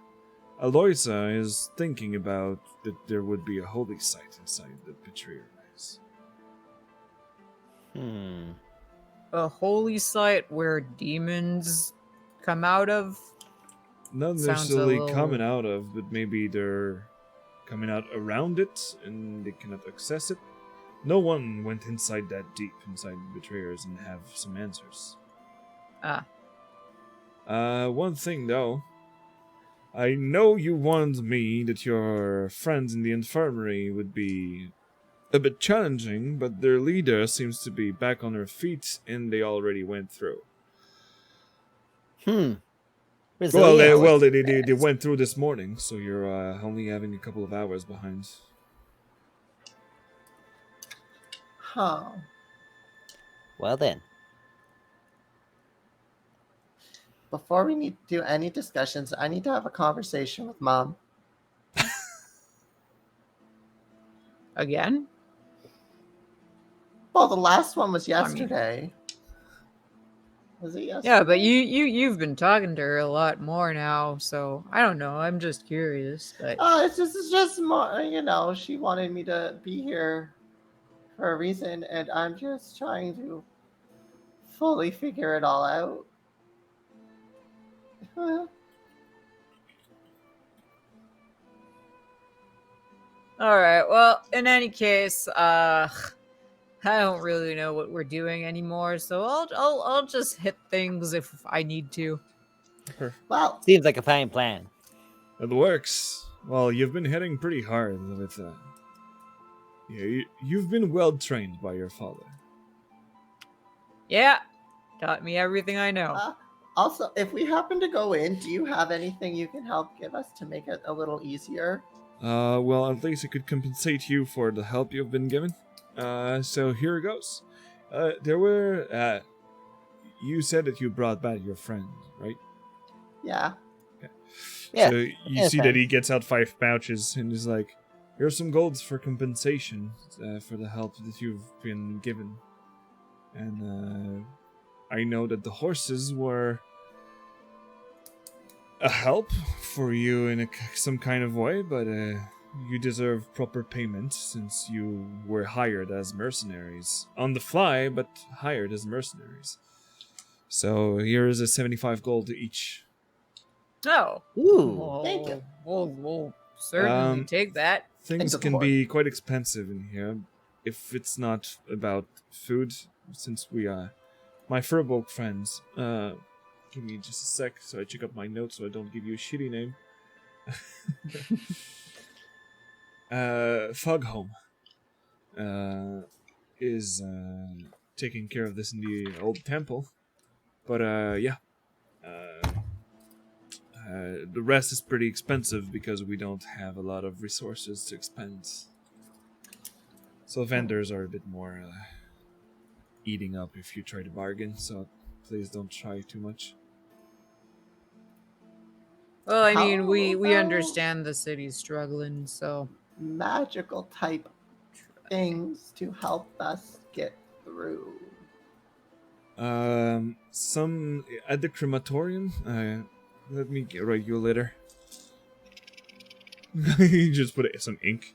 Aloysa is thinking about that there would be a holy site inside the betrayer eyes. A holy site where demons come out of? Not Sounds a necessarily little- coming out of, but maybe they're coming out around it and they cannot access it. No one went inside that deep inside the betrayers and have some answers. Ah. One thing though. I know you warned me that your friends in the infirmary would be a bit challenging, but their leader seems to be back on her feet and they already went through. Well, Resilience. they went through this morning, so you're only having a couple of hours behind. Huh. Well then. Before we need to do any discussions, I need to have a conversation with Mom. Again? Well, the last one was I mean- yesterday. Was it yesterday? Yeah, but you've been talking to her a lot more now, so I don't know. I'm just curious. But It's just more, she wanted me to be here for a reason, and I'm just trying to fully figure it all out. all right. Well, in any case, I don't really know what we're doing anymore, so I'll just hit things if I need to. Well, Seems like a fine plan. It works. Well, you've been hitting pretty hard with you've been well trained by your father. Yeah, taught me everything I know. also, if we happen to go in, do you have anything you can help give us to make it a little easier? Well, at least I could compensate you for the help you've been given. So here it goes. You said that you brought back your friend, right? Yeah. Yeah. So you see that he gets out 5 pouches and is like, here's some golds for compensation for the help that you've been given. And I know that the horses were a help for you in some kind of way, but you deserve proper payment since you were hired as mercenaries. On the fly, but hired as mercenaries. So here is a 75 gold each. Oh. Ooh. Thank you. We'll certainly take that. Things Thanks, can Lord. be quite expensive in here. If it's not about food, since we are my furbolg friends. Give me just a sec so I check up my notes so I don't give you a shitty name. Foghome is taking care of this in the old temple. But yeah. The rest is pretty expensive because we don't have a lot of resources to expend. So vendors are a bit more eating up if you try to bargain, so please don't try too much. Well, I How mean, we about- understand the city's struggling, so Magical type things to help us get through. Some at the crematorium. Let me write you a letter. You just put some ink.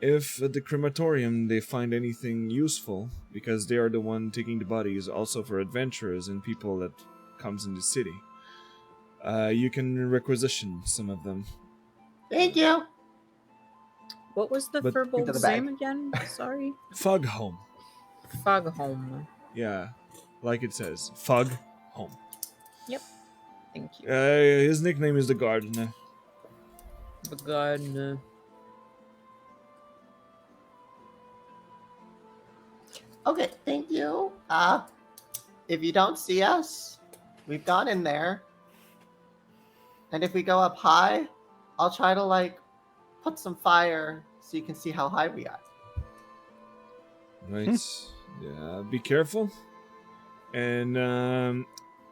If at the crematorium they find anything useful, because they are the one taking the bodies, also for adventurers and people that comes in the city, you can requisition some of them. Thank you. what was the But- Into the Furbolg's bag. name again? Sorry. Foghome. Foghome. Yeah, like it says, Foghome. Thank you. His nickname is the Gardener. The gardener. Okay, thank you. If you don't see us, we've gone in there. And if we go up high, I'll try to put some fire so you can see how high we are. Right. Yeah, be careful. And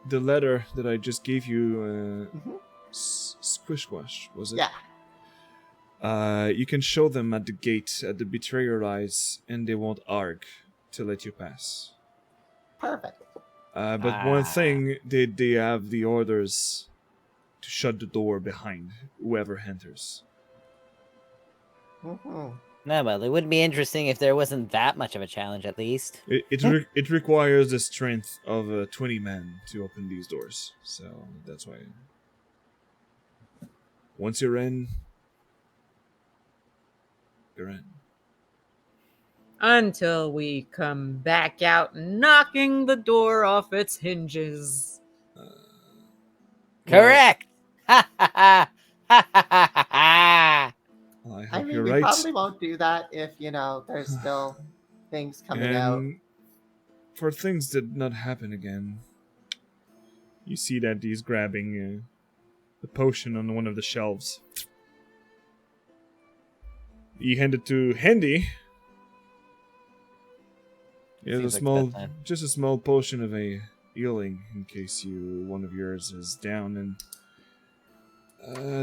the letter that I just gave you, Mhm. Squish Squash, was it? Yeah. You can show them at the gate at the Betrayer Eyes, and they won't argue to let you pass. Perfect. But one thing, they have the orders to shut the door behind whoever enters. Hmm. No, well, it would be interesting if there wasn't that much of a challenge, at least. It requires the strength of 20 men to open these doors, so that's why. Once you're in, you're in. Until we come back out knocking the door off its hinges. Correct! Ha ha ha! Ha ha ha ha! Well, I I hope mean, you're we right. probably won't do that if, there's still things coming out. And for things that not happen again, you see that he's grabbing the potion on one of the shelves. He handed to Handy. He has Seems like that time. just a small potion of a healing in case one of yours is down, and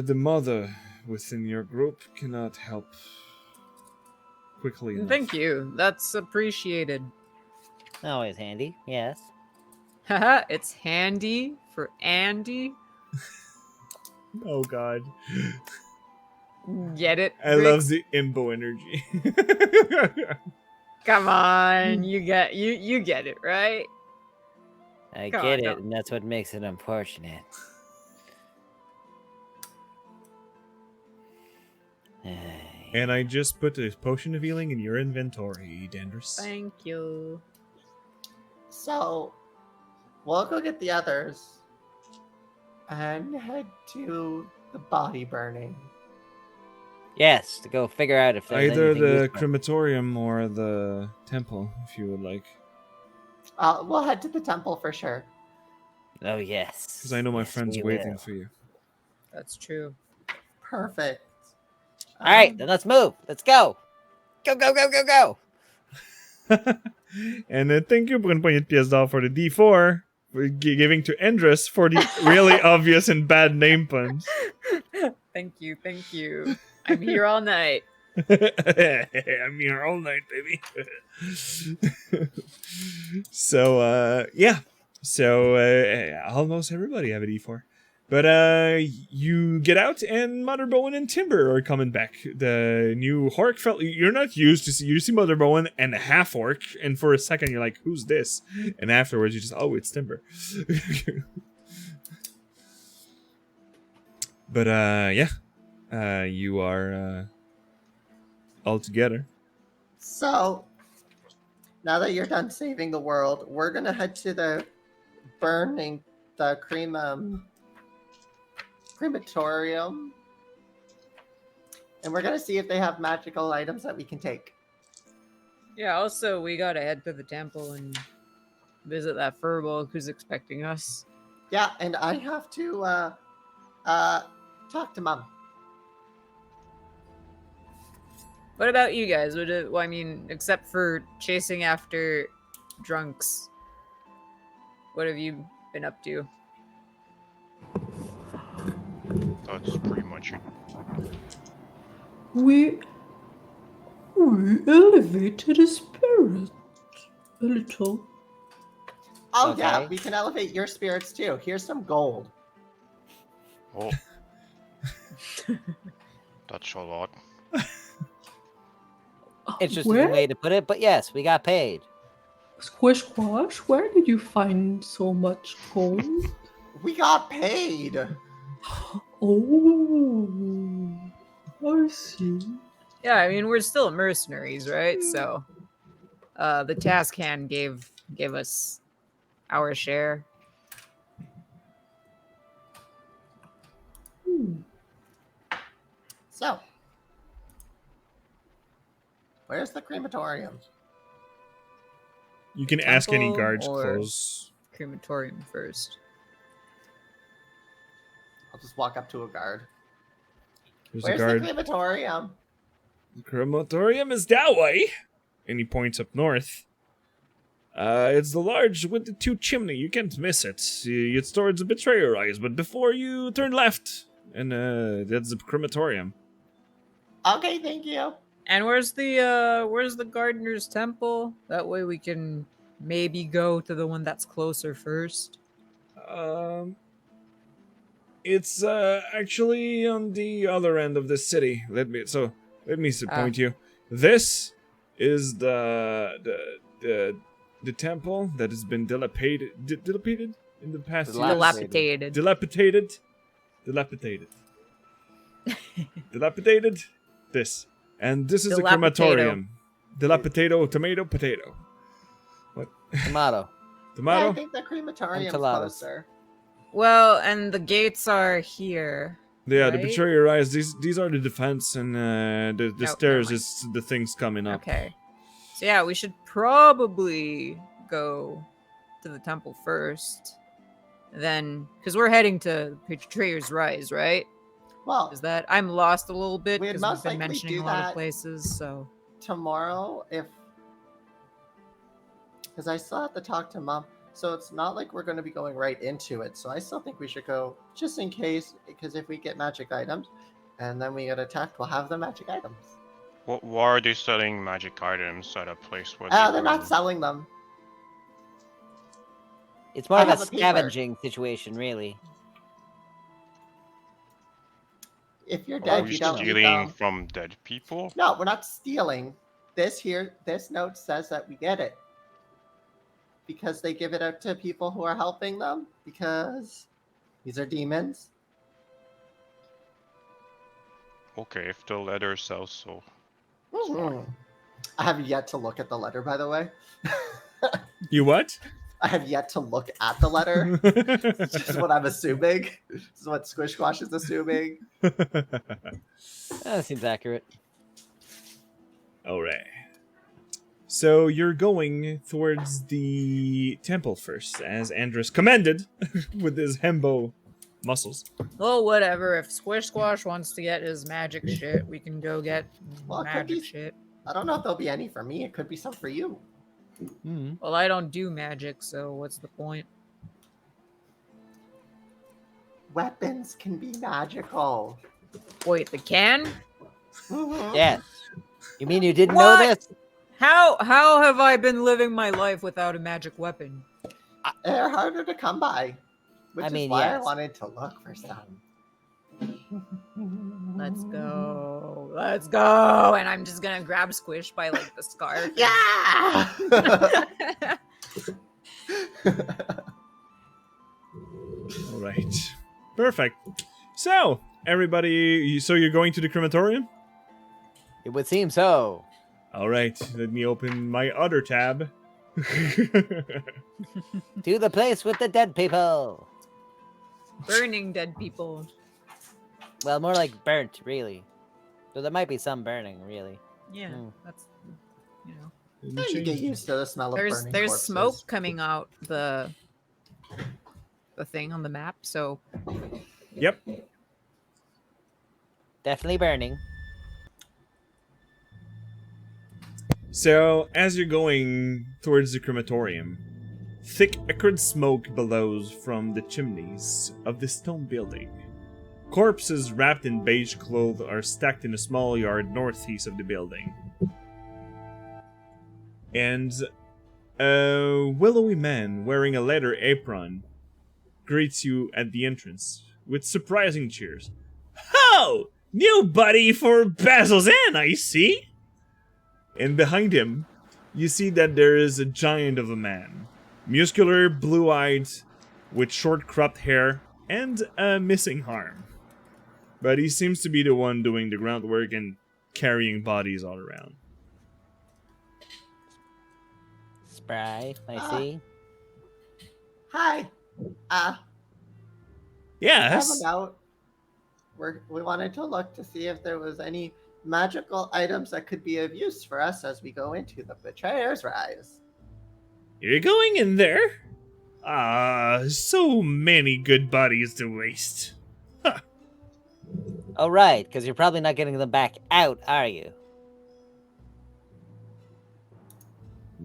the mother within your group cannot help quickly enough. Thank you. That's appreciated. Always handy, yes. Haha, it's handy for Andy. Oh God, Get it? I Rix? love the imbo energy. Come on, you get it, right? I Come get on, it, no. and that's what makes it unfortunate. And I just put a potion of healing in your inventory, Dandris. Thank you. So, we'll go get the others and head to the body burning. Yes, to go figure out if there's Either anything the useful. crematorium or the temple, if you would like. We'll head to the temple for sure. Oh, yes. Because I know my Yes, friend's we waiting will. for you. That's true. Perfect. All right, then let's move. Let's go. Go, go, go, go, go. And thank you, Brunpoint Piesdal, for the D4, for giving to Endress for the really obvious and bad name puns. Thank you, thank you. I'm here all night. I'm here all night, baby. So, yeah. So, almost everybody have a D4. But you get out, and Mother Bowen and Timber are coming back. The new Hork felt you're not used to see. You see Mother Bowen and a half orc, and for a second you're like, "Who's this?" And afterwards you just, "Oh, it's Timber." But yeah, you are all together. So, now that you're done saving the world, we're gonna head to the crematorium, and we're gonna see if they have magical items that we can take. Yeah, also we gotta head to the temple and visit that furbolg who's expecting us. Yeah, and I have to talk to Mom. What about you guys? Well, I mean, except for chasing after drunks, what have you been up to? That's pretty much it. We elevated a spirit a little. Oh yeah, Okay. we can elevate your spirits too. Here's some gold. Oh. That's a lot. Interesting Where? way to put it, but yes, we got paid. Squish Squash, where did you find so much gold? We got paid. Oh, I see. Yeah, I mean, we're still mercenaries, right? So, the task hand gave us our share. So, where's the crematorium? You can ask any Temple guards or- close. Crematorium first. I'll just walk up to a guard. There's Where's a guard. the crematorium? The crematorium is that way. And he points up north. It's the large with the 2 chimney. You can't miss it. It's towards the Betrayer Eyes, but before you turn left, and that's the crematorium. Okay, thank you. And where's the gardener's temple? That way we can maybe go to the one that's closer first. It's actually on the other end of the city. Let me point you. This is the temple that has been dilapidated in the past years. Dilapidated. Dilapidated. This. And this is the Dilapidato. crematorium. Dilapidato, tomato, potato. What? Tomato. Yeah, Tomato? I think the crematorium's Enchiladas. closer. Well, and the gates are here. Yeah, the right? Betrayer Eyes. These are the defense, and the No, stairs never mind. is the things coming up. Okay. So yeah, we should probably go to the temple first. Then, because we're heading to Betrayer's Rise, right? Well, Is that I'm lost a little bit We'd because most we've been likely mentioning do a lot that. of places. So tomorrow, because I still have to talk to Mom, so it's not like we're going to be going right into it. So I still think we should go just in case, because if we get magic items and then we get attacked, we'll have the magic items. Why are they selling magic items at a place where They're not selling them. It's more I of a have a paper. scavenging situation, really. If you're Are dead, we you don't need stealing them. from dead people? No, we're not stealing. This note says that we get it. Because they give it out to people who are helping them. Because these are demons. Okay, if the letter says so. Mhm. I have yet to look at the letter, by the way. You what? I have yet to look at the letter. It's just what I'm assuming. This is what Squish Squash is assuming. That seems accurate. Alright. So you're going towards the temple first, as Andrus commanded, with his hembo muscles. well, whatever. If Squish Squash wants to get his magic shit, we can go get Well, it could magic be- shit. I don't know if there'll be any for me. It could be some for you. Mm. Well, I don't do magic, so what's the point? Weapons can be magical. Wait, the can? Mhm. Yes. You mean you didn't What? know this? How have I been living my life without a magic weapon? They're harder to come by. Which I mean, is why I yes. wanted to look for some. Let's go. Let's go. And I'm just gonna grab Squish by like the scarf. Yeah! Alright. Perfect. So, everybody, so you're going to the crematorium? It would seem so. Alright, let me open my other tab. To the place with the dead people. Burning dead people. Well, more like burnt, really. So there might be some burning, really. Yeah, Hmm. that's you know. Let me Yeah, you get change- used to the smell of burning There's corpses. smoke coming out the thing on the map, so Yep. Definitely burning. So, as you're going towards the crematorium, thick acrid smoke billows from the chimneys of the stone building. Corpses wrapped in beige cloth are stacked in a small yard northeast of the building. And a willowy man wearing a leather apron greets you at the entrance with surprising cheers. Ho! New buddy for Basil's Inn, I see! And behind him, you see that there is a giant of a man. Muscular, blue-eyed, with short cropped hair, and a missing arm. But he seems to be the one doing the groundwork and carrying bodies all around. Spry, I Ah. see. Hi. I have Yes. a note. We wanted to look to see if there was any magical items that could be of use for us as we go into the Betrayer's Rise. You're going in there? Ah, so many good bodies to waste. Oh, right, because you're probably not getting them back out, are you?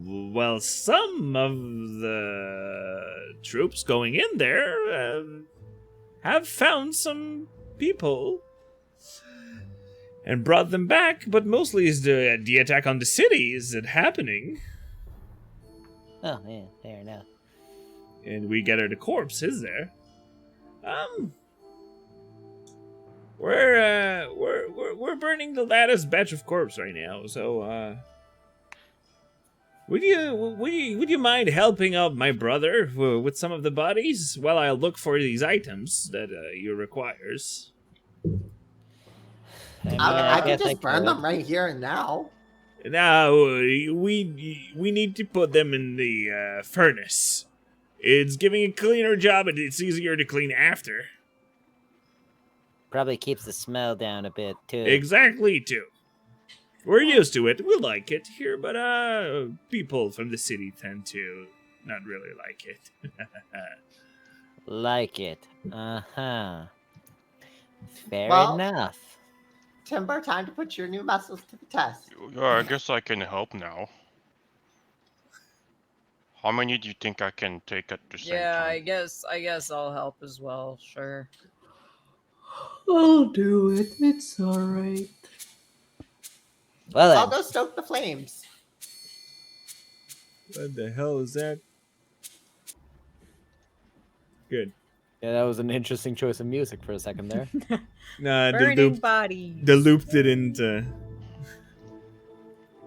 Well, some of the troops going in there have found some people and brought them back, but mostly is the attack on the city is it happening, Oh, yeah, fair enough. and we gather the corpses there. We're burning the latest batch of corpse right now, so would you mind helping out my brother with some of the bodies while I look for these items that he requires? I can guess just burn could. them right here and now. Now we need to put them in the furnace. It's giving a cleaner job, and it's easier to clean after. Probably keeps the smell down a bit, too. Exactly, too. We're used to it. We like it here, but people from the city tend to not really like it. Like it. Uh-huh. Fair Well- enough. Timber, time to put your new muscles to the test. Yeah, I guess I can help now. How many do you think I can take at the same Yeah, time? I guess I'll help as well. Sure. I'll do it. It's alright. Well I'll then, go stoke the flames. What the hell is that? Good. Yeah, that was an interesting choice of music for a second there. Nah, Burning bodies. the loop didn't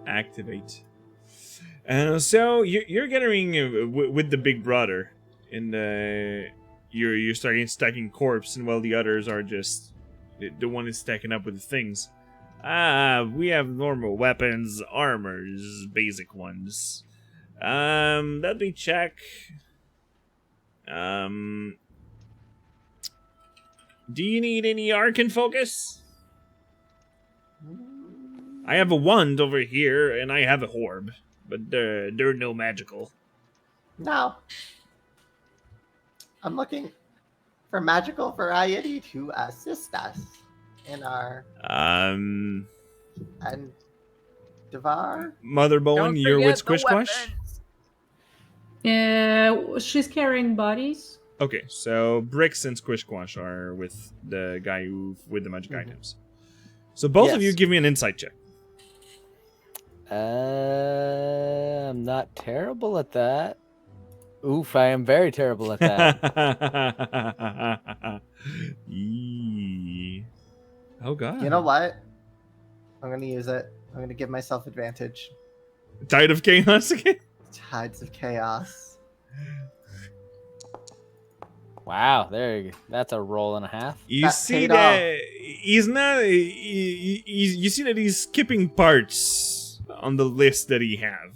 activate. So you're gathering with the big brother, and you're starting stacking corpse, and while the others are just the one is stacking up with the things. We have normal weapons, armors, basic ones. Let me check. Do you need any Arcane focus? I have a wand over here, and I have a orb, but they're no magical. No. I'm looking for magical variety to assist us in our and Devar. Mother Don't Bowen, you're forget with the Squish Squash? weapons. Yeah, she's carrying bodies. Okay, so Brix and Squish Squash are with the guy with the magic items. So both of you Yes. give me an insight check. I'm not terrible at that. Oof, I am very terrible at that. Yee. Oh god. You know what? I'm gonna use it. I'm gonna give myself advantage. Tide of Chaos again? Tides of Chaos. Wow, there you go. That's a roll and a half. You That see paid that he's not. You see that he's skipping parts on the list that he have.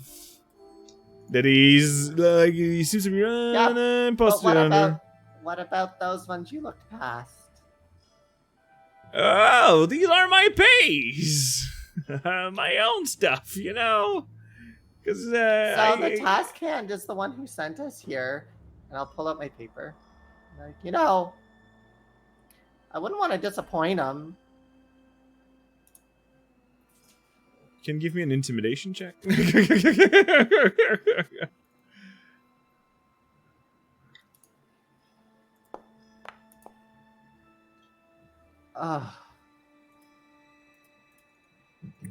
That he's like he seems to be But posted under. what about those ones you looked past? Oh, these are my pays, my own stuff, you know. Because So the task hand is the one who sent us here, and I'll pull up my paper. Like, you know, I wouldn't want to disappoint him. Can you give me an intimidation check? Ugh.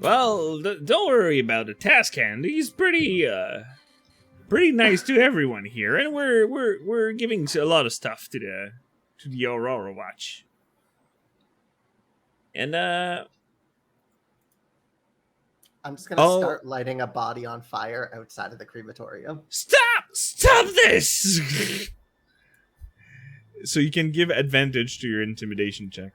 Well, don't worry about the task hand. He's pretty nice to everyone here, and we're giving a lot of stuff to the Aurora Watch. And I'm just gonna Oh. start lighting a body on fire outside of the crematorium. stop this! So you can give advantage to your intimidation check.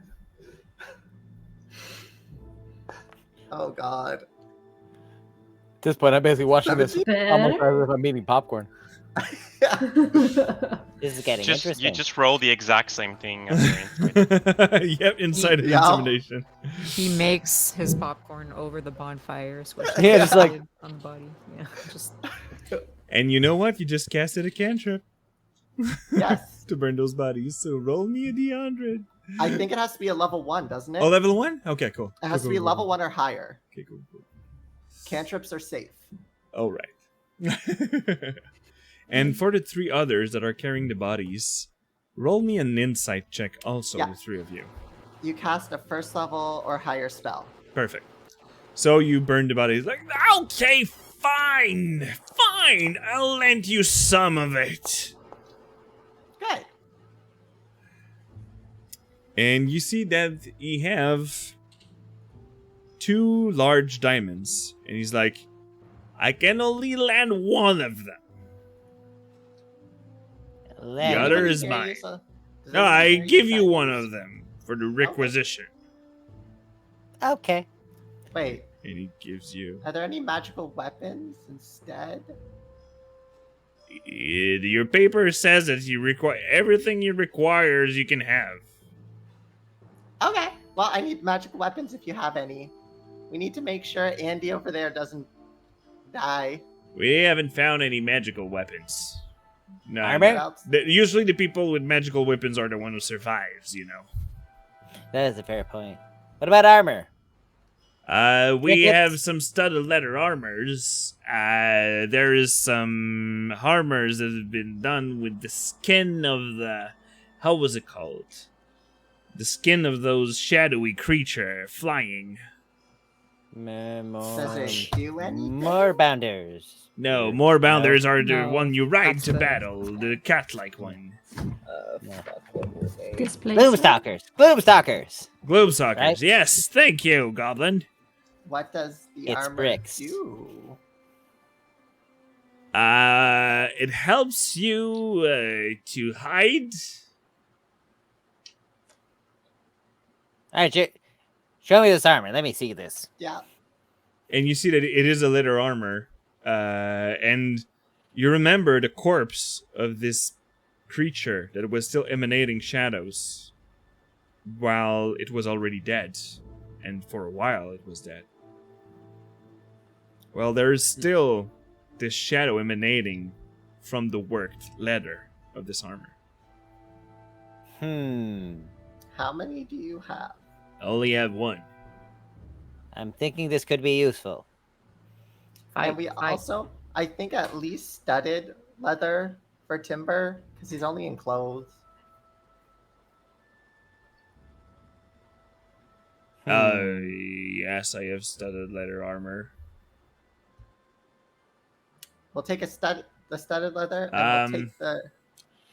Oh god. At this point, I'm basically watching this almost Better. as if I'm eating popcorn. This is getting You interesting. just roll the exact same thing as your intimidation. Yep, inside of Yeah. intimidation. He makes his popcorn over the bonfire, switching Yeah, just like- on the body. Yeah, just And you know what? You just casted a cantrip Yes. to burn those bodies. So roll me a d100. I think it has to be a level 1, doesn't it? Oh, level 1? Okay, cool. It has to be level 1 or higher. Okay, cool. Cantrips are safe. All right. And for the 3 others that are carrying the bodies, roll me an insight check also, Yeah. the 3 of you. You cast a first level or higher spell. Perfect. So you burn the bodies like, okay, fine, I'll lend you some of it. Good. And you see that he have 2 large diamonds. And he's like, I can only lend one of them. Let The other me- is Does mine. anybody use a- does No, anybody I here give use you that one use- of them for the requisition. Okay. Wait, And he gives you. are there any magical weapons instead? Your paper says that you require everything you requires you can have. Okay. Well, I need magical weapons if you have any. We need to make sure Andy over there doesn't die. We haven't found any magical weapons. No, Armor? What else? Usually the people with magical weapons are the one who survives, you know. That is a fair point. What about armor? We Crickets? have some studded leather armors. There is some armors that have been done with the skin of the... How was it called? The skin of those shadowy creature flying. Does it do anything? More bounders. No, more bounders are the No, one you ride that's to the- battle, the cat-like one. Displacement. Gloomstalkers. Gloomstalkers. Globesuckers, Right? yes, thank you, Goblin. What does the It's armor bricks. do? It helps you to hide. All right, show me this armor. Let me see this. Yeah. And you see that it is a leather armor. And you remember the corpse of this creature that was still emanating shadows while it was already dead. And for a while it was dead. Well, there is still this shadow emanating from the worked leather of this armor. How many do you have? I only have one. I'm thinking this could be useful. And we also, I think, at least studded leather for Timber because he's only in clothes. Yes, I have studded leather armor. We'll take the studded leather, and we'll take the.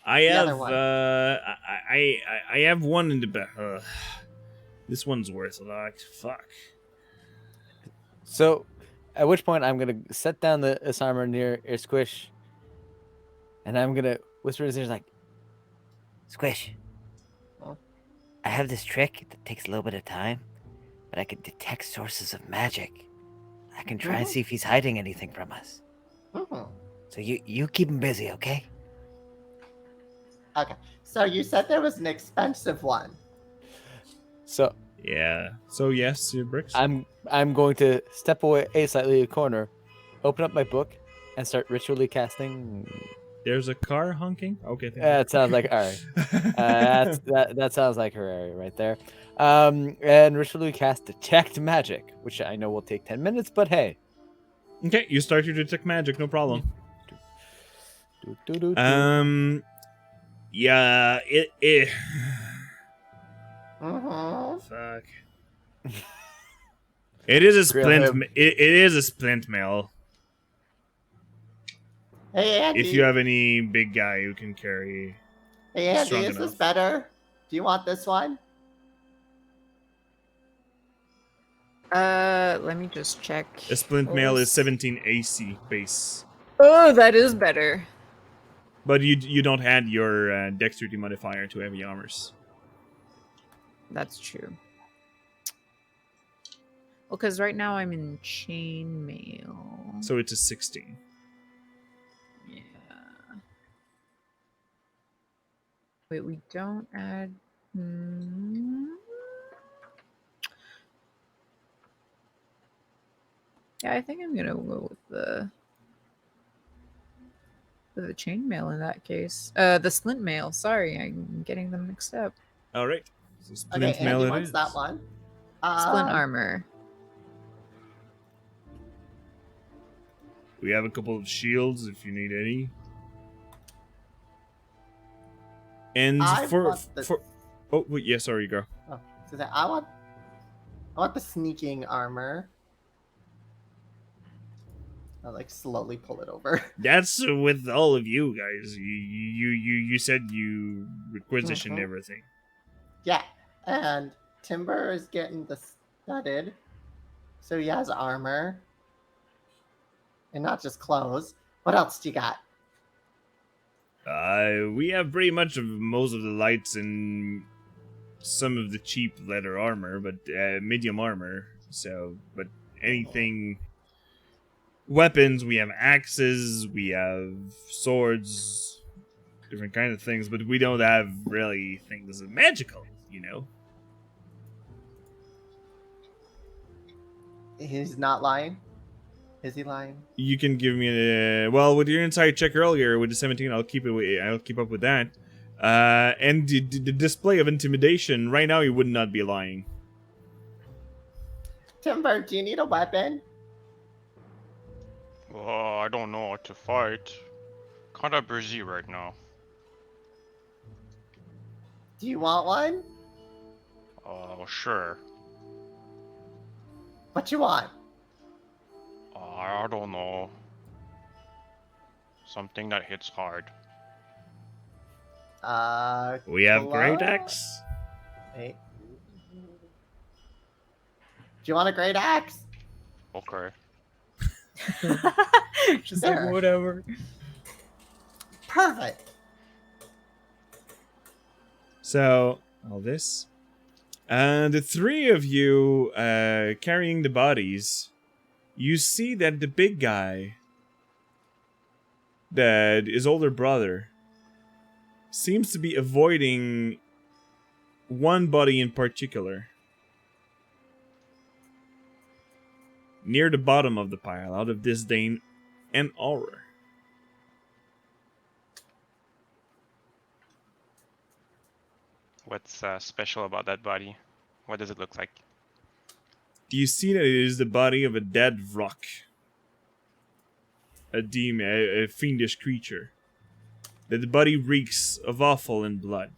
I The have other one. I have one in the back. This one's worth a lot. Fuck. So, at which point I'm gonna set down this armor near Ear Squish, and I'm gonna whisper in his ear like, Squish. Huh? I have this trick that takes a little bit of time, but I can detect sources of magic. I can try and see if he's hiding anything from us. Mhm. So you keep him busy, okay? Okay. So you said there was an expensive one. so Yeah. So yes, your bricks. I'm going to step away slightly a corner, open up my book, and start ritually casting. There's a car honking. Okay. That sounds like Ari. That sounds like her area right there. And ritually cast detect magic, which I know will take 10 minutes, but hey. Okay, you start your detect magic, no problem. Do-do-do-do. Yeah. It. Mm-hmm. Fuck. It is a splint. Graham. It is a splint mail. Hey Andy. If you have any big guy who can carry. Hey Andy, strong is this enough. better? Do you want this one? Let me just check. A splint What mail was- is 17 AC base, Oh, that is better. but you don't add your dexterity modifier to heavy armors. That's true. Well, because right now I'm in chainmail. So it's a 16. Yeah. Wait, we don't add. Yeah, I think I'm gonna go with the chainmail in that case. The splint mail. Sorry, I'm getting them mixed up. All right. So splint Okay, mail Andy it wants is. that one. Splint armor. We have a couple of shields if you need any. And I for want the. oh wait, yeah, sorry, go. Oh, so that I want the sneaking armor. I'll like slowly pull it over. That's with all of you guys. You said you requisitioned Mhm. everything. Yeah, and Timber is getting the studded, so he has armor, and not just clothes. What else do you got? We have pretty much of most of the lights and some of the cheap leather armor, but medium armor. So, but anything weapons, we have axes, we have swords, different kind of things, but we don't have really things magical, you know. He's not lying. Is he lying? You can give me a well with your insight check earlier with the 17. I'll keep up with that. And the display of intimidation right now, he would not be lying. Timber, do you need a weapon? I don't know what to fight. Kinda busy right now. Do you want one? Sure. What you want? I don't know. Something that hits hard. We have Hello? great axe. Wait. Do you want a great axe? Okay. Just There. like whatever. Perfect. So all this, the three of you carrying the bodies, you see that the big guy, that his older brother, seems to be avoiding one body in particular. Near the bottom of the pile, out of disdain and horror. What's special about that body? What does it look like? You see that it is the body of a dead rock. A demon, a fiendish creature. That the body reeks of offal and blood.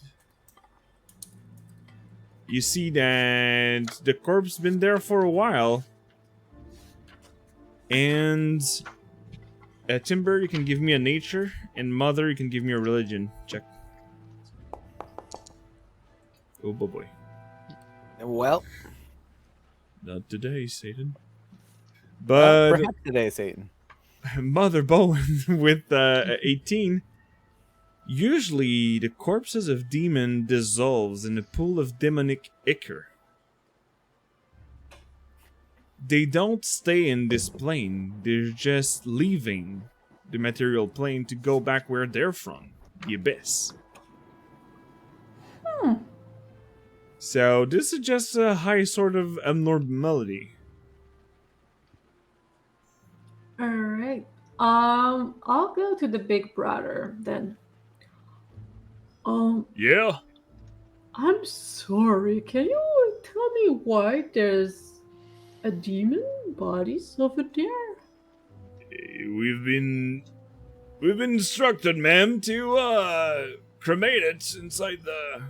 You see that the corpse been there for a while. And Timber, you can give me a nature, and Mother, you can give me a religion check. Oh boy. Well, Not today, Satan. But perhaps today, Satan. Mother Bowen with 18. Usually, the corpses of demon dissolves in a pool of demonic ichor. They don't stay in this plane. They're just leaving the material plane to go back where they're from, the abyss. So this is just a high sort of abnormality. All right. I'll go to the big brother then. Yeah. I'm sorry. Can you tell me why there's a demon bodies over there? We've been instructed, ma'am, to cremate it inside the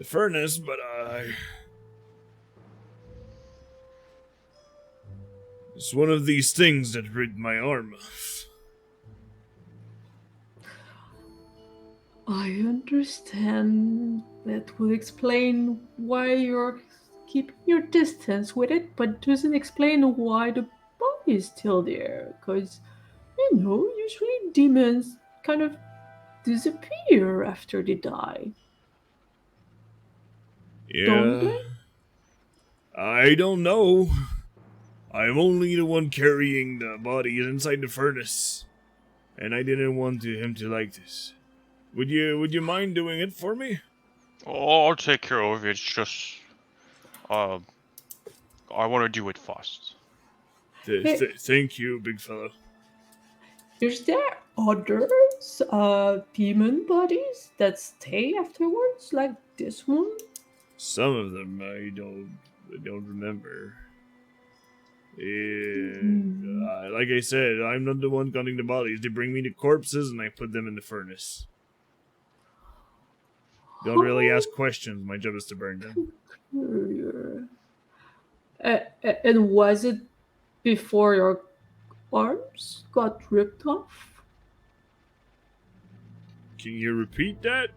furnace, but it's one of these things that ripped my arm off. I understand. That would explain why you're keeping your distance with it, but doesn't explain why the body is still there. Because, usually demons kind of disappear after they die. Don't Yeah. they? I don't know. I'm only the one carrying the body inside the furnace, and I didn't want him to like this. Would you mind doing it for me? Oh, I'll take care of it. It's just, I want to do it fast. Thank you, big fella. Is there others, demon bodies that stay afterwards, like this one? Some of them I don't remember. Like I said, I'm not the one cutting the bodies. They bring me the corpses and I put them in the furnace. Don't really ask questions. My job is to burn them. And was it before your arms got ripped off? Can you repeat that?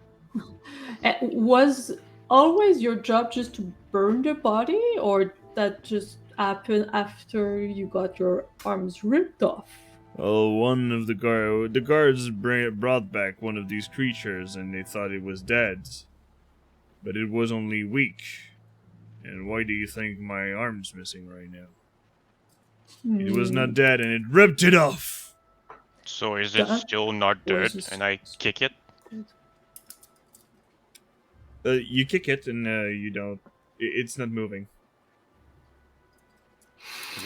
Was always your job just to burn the body, or that just happened after you got your arms ripped off? Oh, one of the guards brought back one of these creatures, and they thought it was dead, but it was only weak. And why do you think my arm's missing right now? It was not dead, and it ripped it off. So is it still not dead? And I kick it? You kick it, and you don't. It's not moving.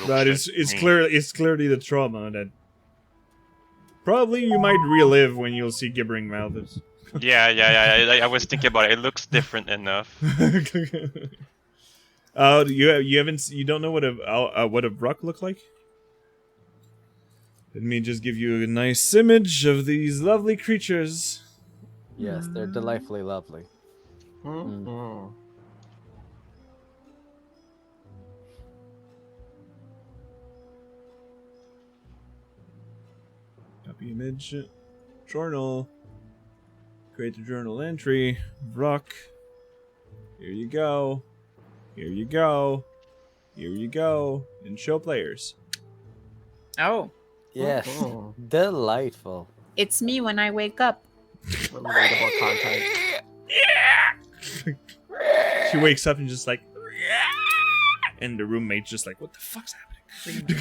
But it's clearly the trauma that probably you might relive when you'll see gibbering mouths. Yeah. I was thinking about it. It looks different enough. You don't know what a rock look like? Let me just give you a nice image of these lovely creatures. Yes, they're delightfully lovely. Copy image, journal, create the journal entry, rock. Here you go. Here you go. Here you go. And show players. Oh, Yes, delightful. it's me when I wake up. Relatable content. She wakes up and just like, and the roommate's just like, what the fuck's happening?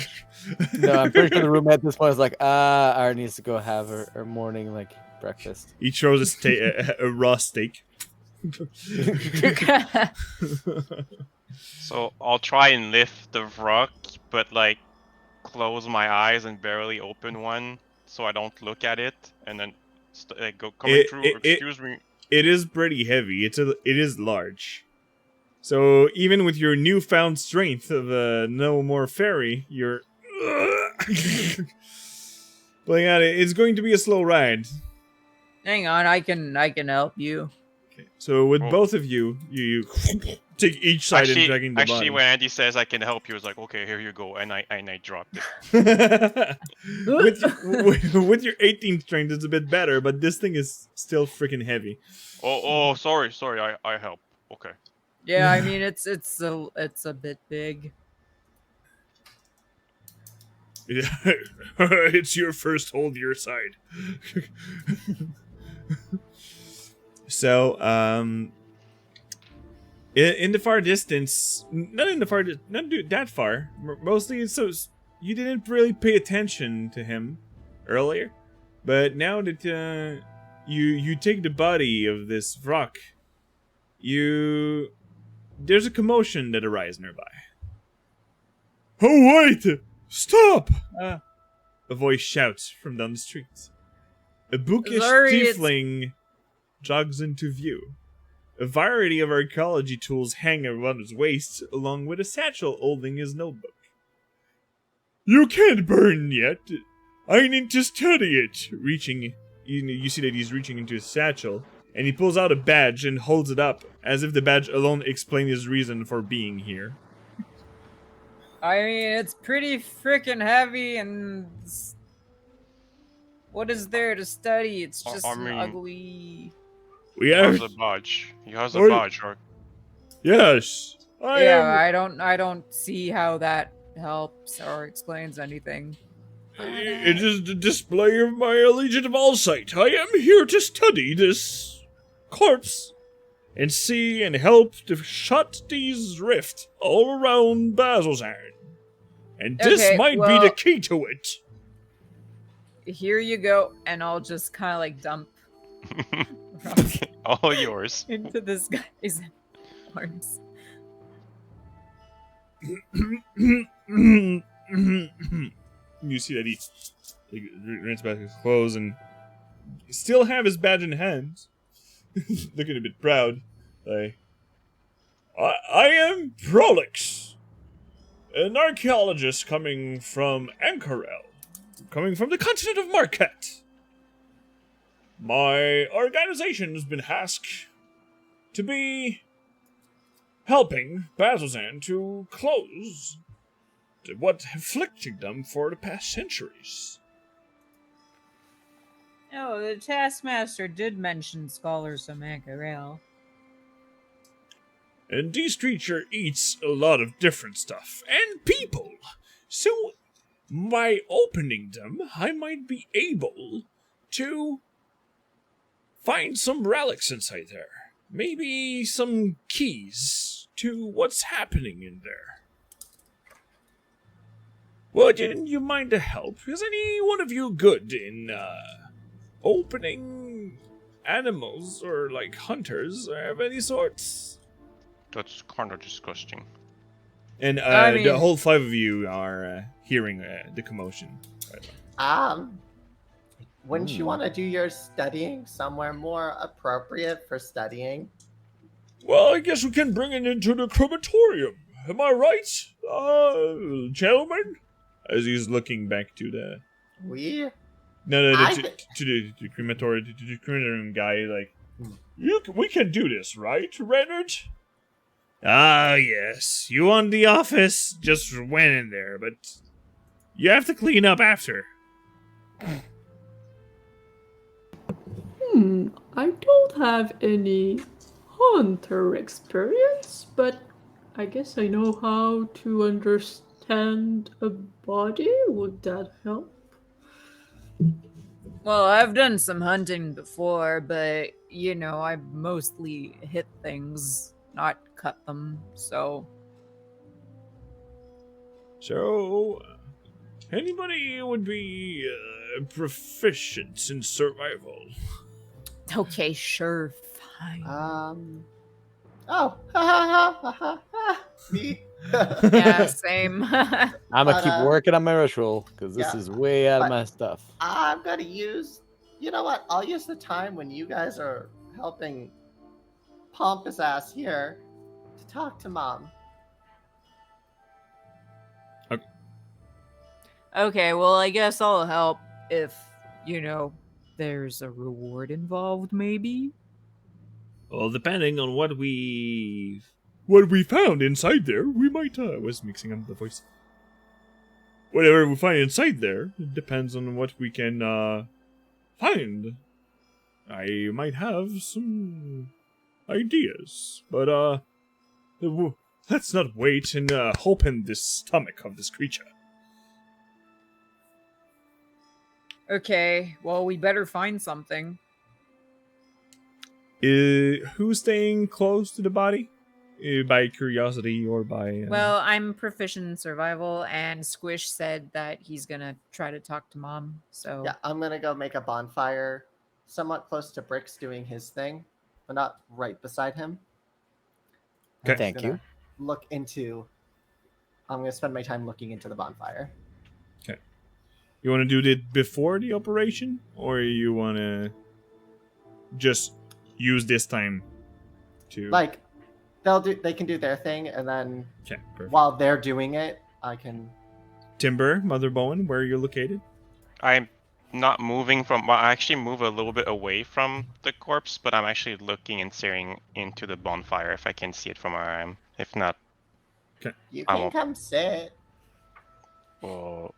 No, I'm pretty sure the roommate at this point is like, Ara needs to go have her morning like breakfast. He throws a raw steak. So I'll try and lift the rock, but like close my eyes and barely open one so I don't look at it, and then go coming through. Excuse me. It is pretty heavy. It is large. So even with your newfound strength of no more fairy, you're playing at it. It's going to be a slow ride. Hang on, I can help you. Okay. So with both of you, you take each side and dragging the body. Actually, when Andy says I can help you, it's like, okay, here you go, and I dropped it. with your 18 strength, it's a bit better, but this thing is still freaking heavy. Oh, sorry, I help. Okay. Yeah, I mean it's a bit big. Yeah. It's your first hold your side. So, in the far distance, not that far. Mostly, so you didn't really pay attention to him earlier, but now that you take the body of this rock, there's a commotion that arises nearby. Oh wait! Stop! A voice shouts from down the street. A bookish tiefling jogs into view. A variety of archaeology tools hang around his waist, along with a satchel holding his notebook. You can't burn yet. I need to study it. You see that he's reaching into his satchel, and he pulls out a badge and holds it up, as if the badge alone explained his reason for being here. I mean, it's pretty freaking heavy, and what is there to study? It's just ugly. He has a badge. He has a badge. Yes. I don't see how that helps or explains anything. It is the display of my allegiance of all sight. I am here to study this corpse and see and help to shut these rifts all around Basilzan. And this might be the key to it. Here you go, and I'll just kind of like dump all yours into this guy's arms. You see that he rinses back his clothes and still have his badge in hand, looking a bit proud. I am Prolix, an archaeologist coming from Ankarel, coming from the continent of Marquette. My organization has been asked to be helping Bazzoxan to close what afflicted them for the past centuries. Oh, the Taskmaster did mention scholars from Ankarel. And this creature eats a lot of different stuff and people. So, by opening them, I might be able to find some relics inside there. Maybe some keys to what's happening in there. Would you mind to help? Is any one of you good in opening animals or like hunters of any sorts? That's kind of disgusting. And I mean- the whole 5 of you are hearing the commotion. Wouldn't you want to do your studying somewhere more appropriate for studying? Well, I guess we can bring it into the crematorium. Am I right, gentlemen? As he's looking back to the We? no, I to the crematorium, to the crematorium guy. Like, Hmm. we can do this, right, Reynard? Ah, yes. You want the office? Just went in there, but you have to clean up after. I don't have any hunter experience, but I guess I know how to understand a body. Would that help? Well, I've done some hunting before, but you know, I mostly hit things, not cut them. So, So, anybody would be proficient in survival? okay, sure, fine. Oh, ha ha ha ha ha. Me. Yeah, same. I'm gonna keep But, working on my ritual because this yeah, is way out of but- my stuff. I'm gonna use. You know what? I'll use the time when you guys are helping pompous ass here to talk to mom. Okay, well, I guess I'll help if, you know, there's a reward involved, maybe? Well, depending on what we... What we found inside there, we might. I was mixing up the voice. Whatever we find inside there, it depends on what we can find. I might have some ideas, but let's not wait and open the stomach of this creature. Okay, well, we better find something. Who's staying close to the body? By curiosity or by... Well, I'm proficient in survival, and Squish said that he's gonna try to talk to Mom, so... Yeah, I'm gonna go make a bonfire somewhat close to Bricks doing his thing, but not right beside him. Okay. I'm just Thank you. gonna Look into. I'm gonna spend my time looking into the bonfire. You want to do it before the operation, or you want to just use this time to... Like, they can do their thing, and then Okay, perfect. while they're doing it, I can. Timber, Mother Bowen, where you're located? I'm not moving from. Well, I actually move a little bit away from the corpse, but I'm actually looking and staring into the bonfire if I can see it from where I am. If not, You I can won't. come sit. well,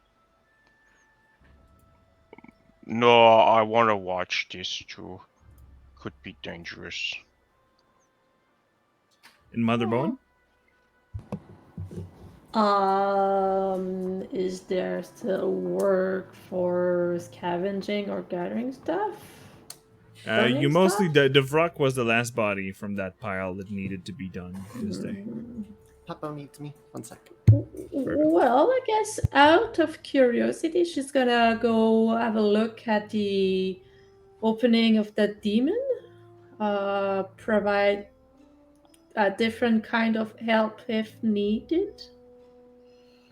no, I want to watch this too. Could be dangerous. In Mother Bowen? Is there still work for scavenging or gathering stuff? You Burning mostly... stuff? The Vrock was the last body from that pile that needed to be done this day. Papa needs me. 1 second. Well, I guess out of curiosity, she's gonna go have a look at the opening of that demon. Provide a different kind of help if needed.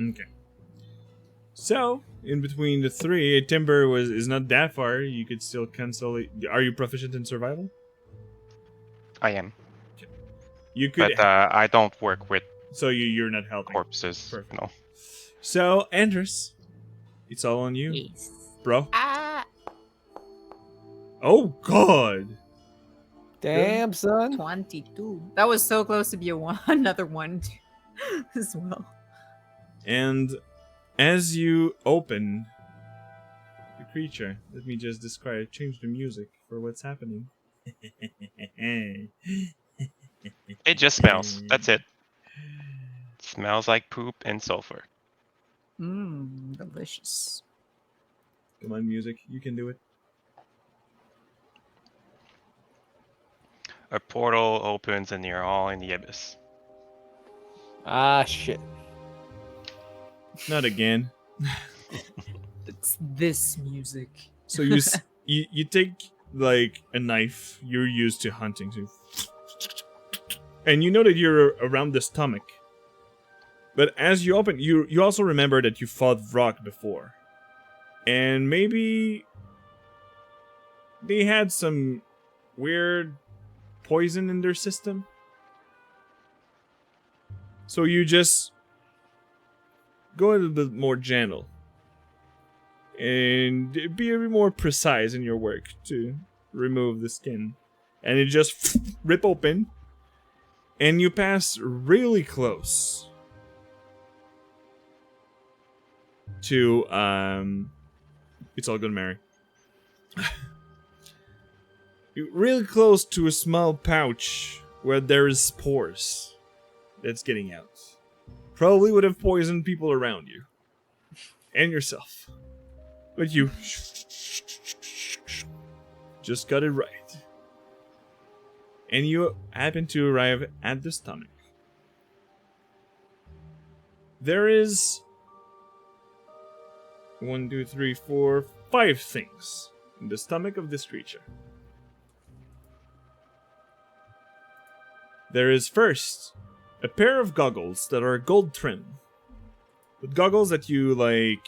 Okay. So, in between the three, Timber is not that far. You could still cancel it. Are you proficient in survival? I am, You could... but I don't work with So you're not helping. corpses. Perfect. No. So Andres, it's all on you, Yes. bro. Ah, Oh God. Damn, son. 22. That was so close to be a one, another one as well. And as you open the creature, let me just change the music for what's happening. It just smells. That's it. Smells like poop and sulfur. Mmm, delicious. Come on, music, you can do it. A portal opens and you're all in the abyss. Ah, shit. Not again. It's this music. So you take like a knife you're used to hunting, so and you know that you're around the stomach. But as you open, you also remember that you fought Vrock before, and maybe they had some weird poison in their system. So you just go a little bit more gentle and be a bit more precise in your work to remove the skin. And it just rip open, and you pass really close to it's all good, Mary. You're really close to a small pouch where there is spores that's getting out. Probably would have poisoned people around you and yourself, but you just got it right. And you happen to arrive at the stomach. There is 1, 2, 3, 4, 5 things in the stomach of this creature. There is first a pair of goggles that are gold trim. With goggles that you like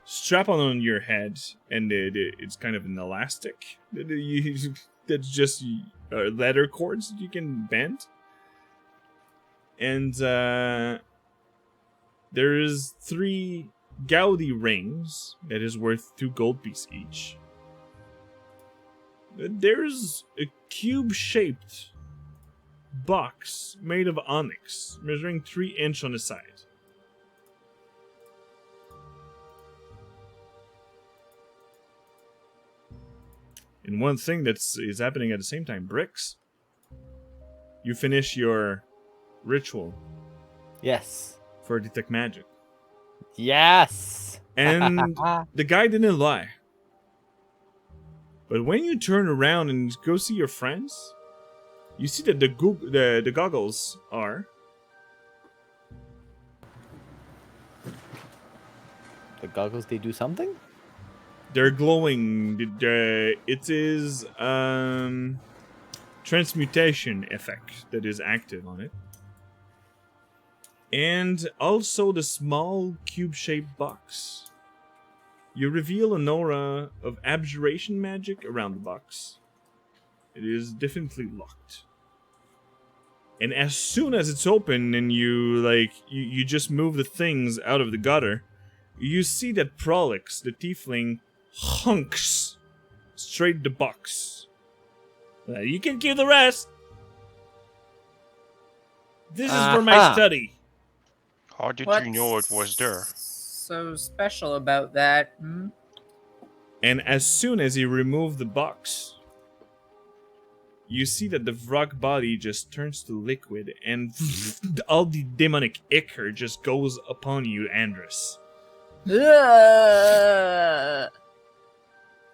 strap on your head, and it's kind of an elastic. That's just leather cords that you can bend. And there is 3 gaudy rings that is worth 2 gold pieces each. There's a cube-shaped box made of onyx, measuring 3 inches on the side. And one thing is happening at the same time, Bricks. You finish your ritual Yes. for detect magic. Yes. And the guy didn't lie. But when you turn around and go see your friends, you see that the goggles are The goggles, they do something? they're glowing. It is transmutation effect that is active on it. And also the small cube-shaped box. You reveal an aura of abjuration magic around the box. It is definitely locked. And as soon as it's open and you just move the things out of the gutter, you see that Prolix, the tiefling, hunks straight the box. You can keep the rest. This is for my Aha. study. How did What's you know it was there? so special about that? Hmm? And as soon as he removed the box, you see that the Vrock body just turns to liquid, and all the demonic ichor just goes upon you, Andrus. Ugh,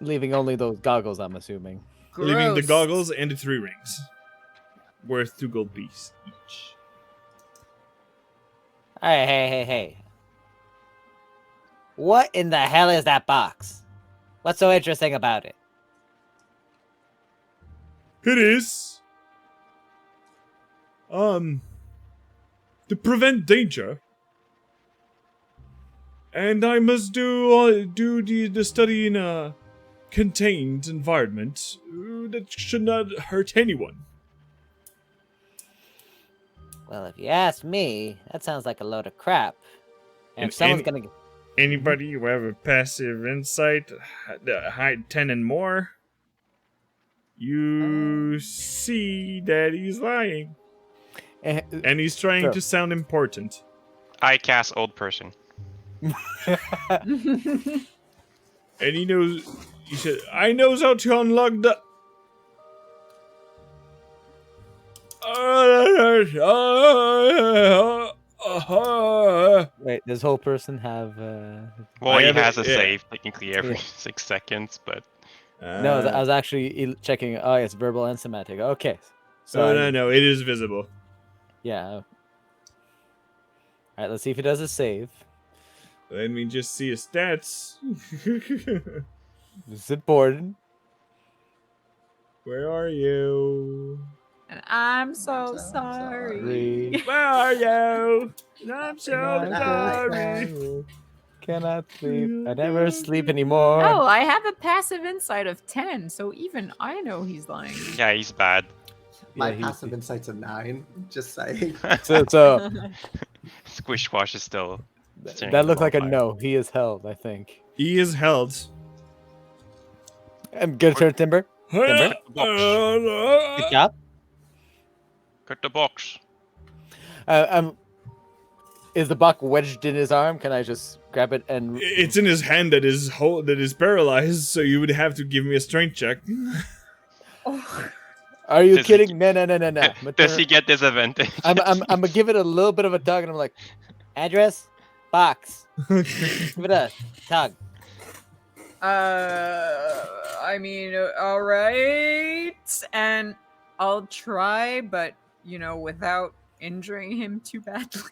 Leaving only those goggles, I'm assuming. Leaving the gross. goggles and the 3 rings. Worth 2 gold pieces each. Hey. What in the hell is that box? What's so interesting about it? It is. To prevent danger. And I must do the study in a contained environment that should not hurt anyone. Well, if you ask me, that sounds like a load of crap. And And if someone's gonna, Anybody who have a passive insight, height 10 and more, you see that he's lying. And he's trying Sure. to sound important. I cast old person. And he knows. He said, I knows how to unlock the. Wait, does whole person have? Well, I he have it- has a yeah. save technically every Yeah. 6 seconds, but No, I was actually checking. Oh, it's verbal and semantic. Okay, so no, it is visible. yeah. All right, let's see if he does a save. Let me just see his stats. This is important. Where are you? And I'm so so sorry. Where are you? I'm so Good night. sorry. Cannot sleep. I never sleep anymore. Oh, I have a passive insight of 10, so even I know he's lying. yeah, he's bad. My Yeah, he- passive insight's a 9. Just saying. So Squishwash is still. that looked like a no. He is held, I think. He is held. I'm gonna turn Timber. Timber. Good job. Cut the box. Is the buck wedged in his arm? Can I just grab it and? It's in his hand that is paralyzed, so you would have to give me a strength check. Are you Does he- kidding? No. Does he get disadvantage? I'm gonna give it a little bit of a tug, and I'm like, address, box. Give it a tug. I mean, all right, and I'll try, but without injuring him too badly.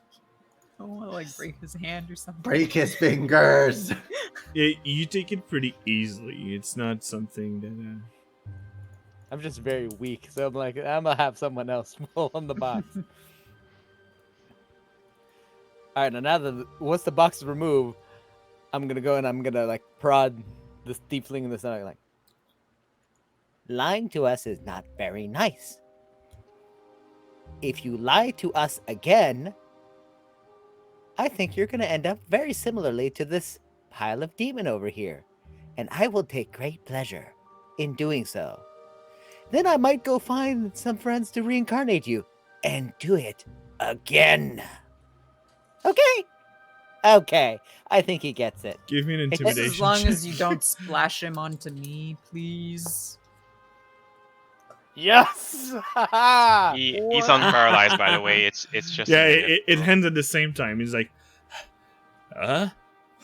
I don't want to like break his hand or something. Break his fingers. You take it pretty easily. It's not something that. I'm just very weak, so I'm like, I'm gonna have someone else pull on the box. All right, now that once the box is removed, I'm gonna go and I'm gonna like prod this tiefling in the stomach, like, lying to us is not very nice. If you lie to us again, I think you're going to end up very similarly to this pile of demon over here, and I will take great pleasure in doing so. Then I might go find some friends to reincarnate you and do it again. Okay, I think he gets it. Give me an Just intimidation. Just as long check. as you don't splash him onto me, please. yes. He's unparalyzed, by the way. It's just. Yeah, a minute. it ends at the same time. He's like, all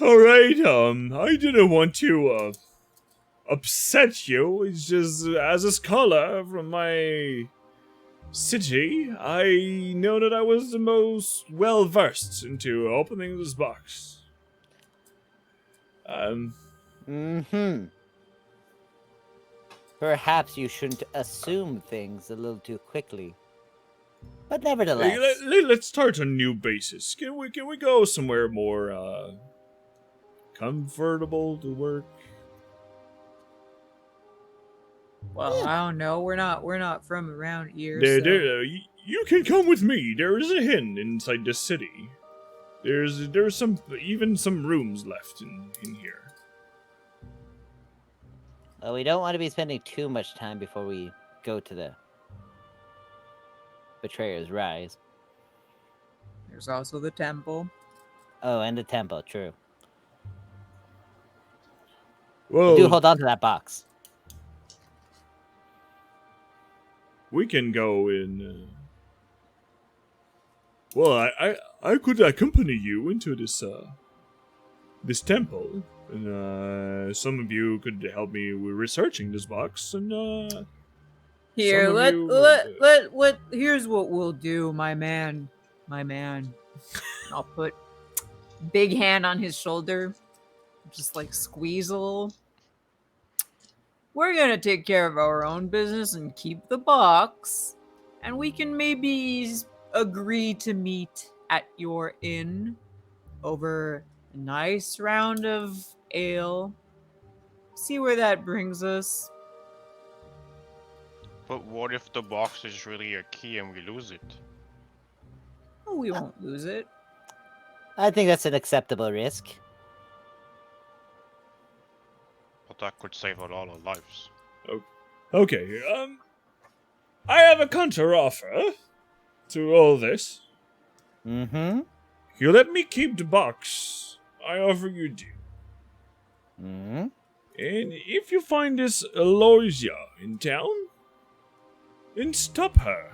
right. I didn't want to upset you. It's just as a scholar from my city, I know that I was the most well versed into opening this box. Mm-hmm. Perhaps you shouldn't assume things a little too quickly. But nevertheless, Let's start on a new basis. Can we go somewhere more comfortable to work? Well, I don't know. We're not from around here. You can come with me. There is a inn inside the city. There's some rooms left in here. well, we don't want to be spending too much time before we go to the Betrayer's Rise. There's also the temple. Oh, and the temple, true. Whoa, Do hold on to that box. we can go in. Well, I could accompany you into this temple, and some of you could help me with researching this box, and Here, Some of let you- let here's what we'll do, my man. I'll put big hand on his shoulder, just like squeeze a little. We're gonna take care of our own business and keep the box, and we can maybe agree to meet at your inn over a nice round of ale. See where that brings us. But what if the box is really a key and we lose it? We won't lose it. I think that's an acceptable risk. But that could save a lot of lives. Okay, I have a counter offer to all this. Mm-hmm. You let me keep the box. I offer you deal. Mm-hmm. And if you find this Aloysia in town, then stop her.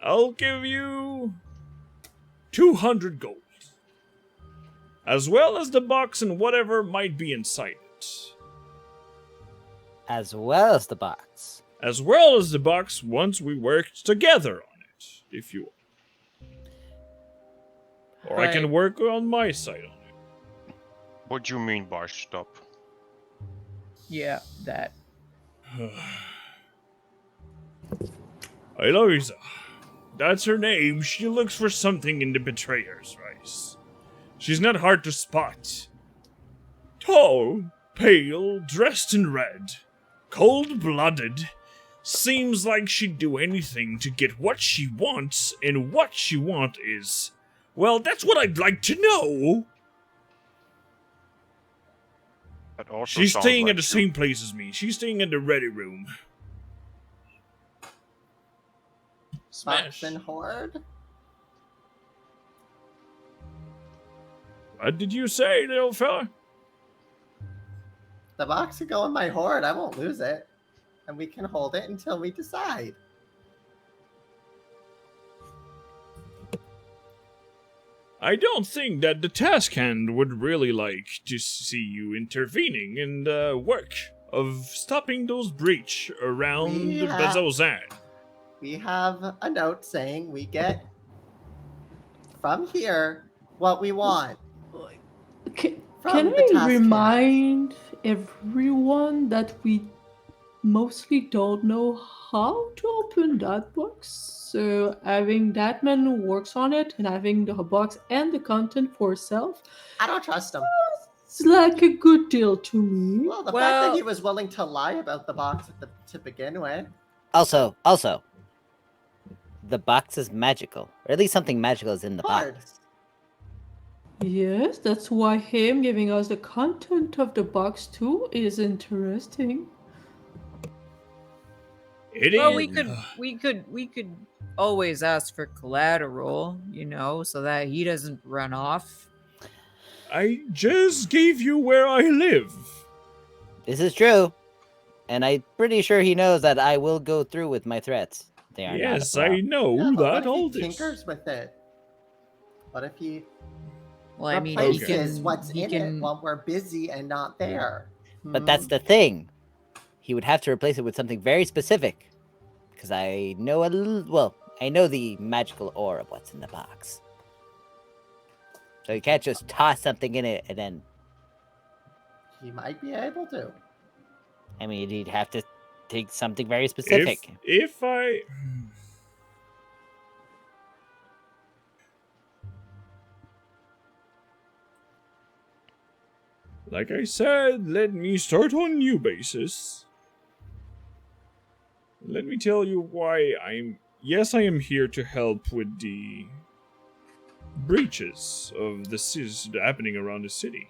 I'll give you 200 gold. As well as the box and whatever might be inside it. As well as the box. As well as the box once we worked together on it, if you want. Or I can Right. work on my side on What do you mean by stop? Yeah, that. it. Eloisa. That's her name. She looks for something in the betrayer's race. She's not hard to spot. Tall, pale, dressed in red, cold-blooded. Seems like she'd do anything to get what she wants, and what she wants is... Well, that's what I'd like to know! That also She's sounds staying like at the you. same place as me. She's staying in the ready room. Box and Horde? What did you say, little fella? The box could go in my Horde. I won't lose it. And we can hold it until we decide. I don't think that the task hand would really like to see you intervening in the work of stopping those breach around Yeah. Bazozan. We have a note saying we get from here what we want. Can From the I task remind everyone that we mostly don't know how to open that box? So having that man who works on it and having the box and the content for self, I don't trust him. it's like a good deal to me. Well, the fact Well- that he was willing to lie about the box to begin with. Also, the box is magical. Or at least something magical is in the Hard. box. Yes, that's why him giving us the content of the box too is interesting. It Well, is. we could always ask for collateral, you know, so that he doesn't run off. I just gave you where I live. This is true. And I'm pretty sure he knows that I will go through with my threats. They are Yes, not a I problem. know Yeah, but that what all if he this. tinkers with it? What if he Well, I mean, replaces he can. what's he in can. it while we're busy and not there? But that's the thing. He would have to replace it with something very specific. Because I know I know the magical ore of what's in the box. So you can't just toss something in it and then, He might be able to. I mean, he'd have to take something very specific. If I... Like I said, let me start on new basis. Let me tell you why Yes, I am here to help with the breaches of the happening around the city.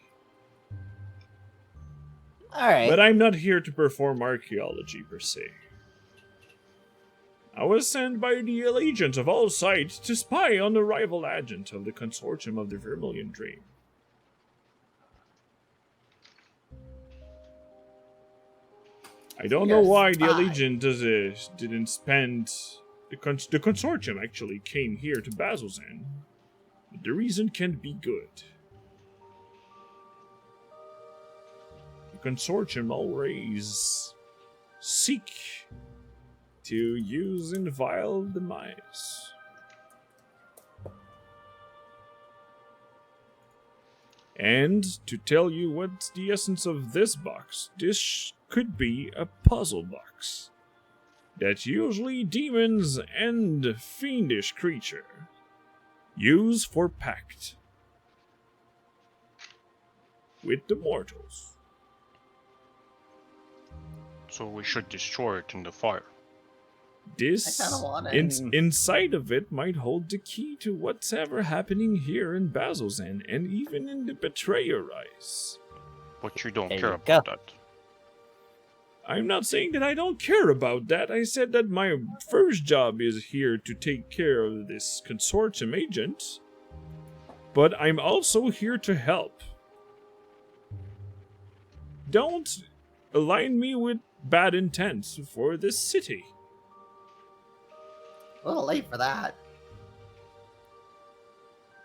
Alright. But I'm not here to perform archaeology per se. I was sent by the Allegiance of all sides to spy on the rival agent of the consortium of the Vermilion Dream. I don't know You're a why the spy. Allegiance didn't spend... The consortium actually came here to Bazozan. But the reason can't be good. The consortium always seek to use and vile demise. And to tell you what's the essence of this box, this could be a puzzle box that usually demons and fiendish creature use for pact with the mortals. So we should destroy it in the fire. This I kinda want it. inside of it might hold the key to what's ever happening here in Basil's End and even in the Betrayer Rise. But you don't There care you about go. that. I'm not saying that I don't care about that. I said that my first job is here to take care of this consortium agent. But I'm also here to help. Don't align me with bad intents for this city. A little late for that.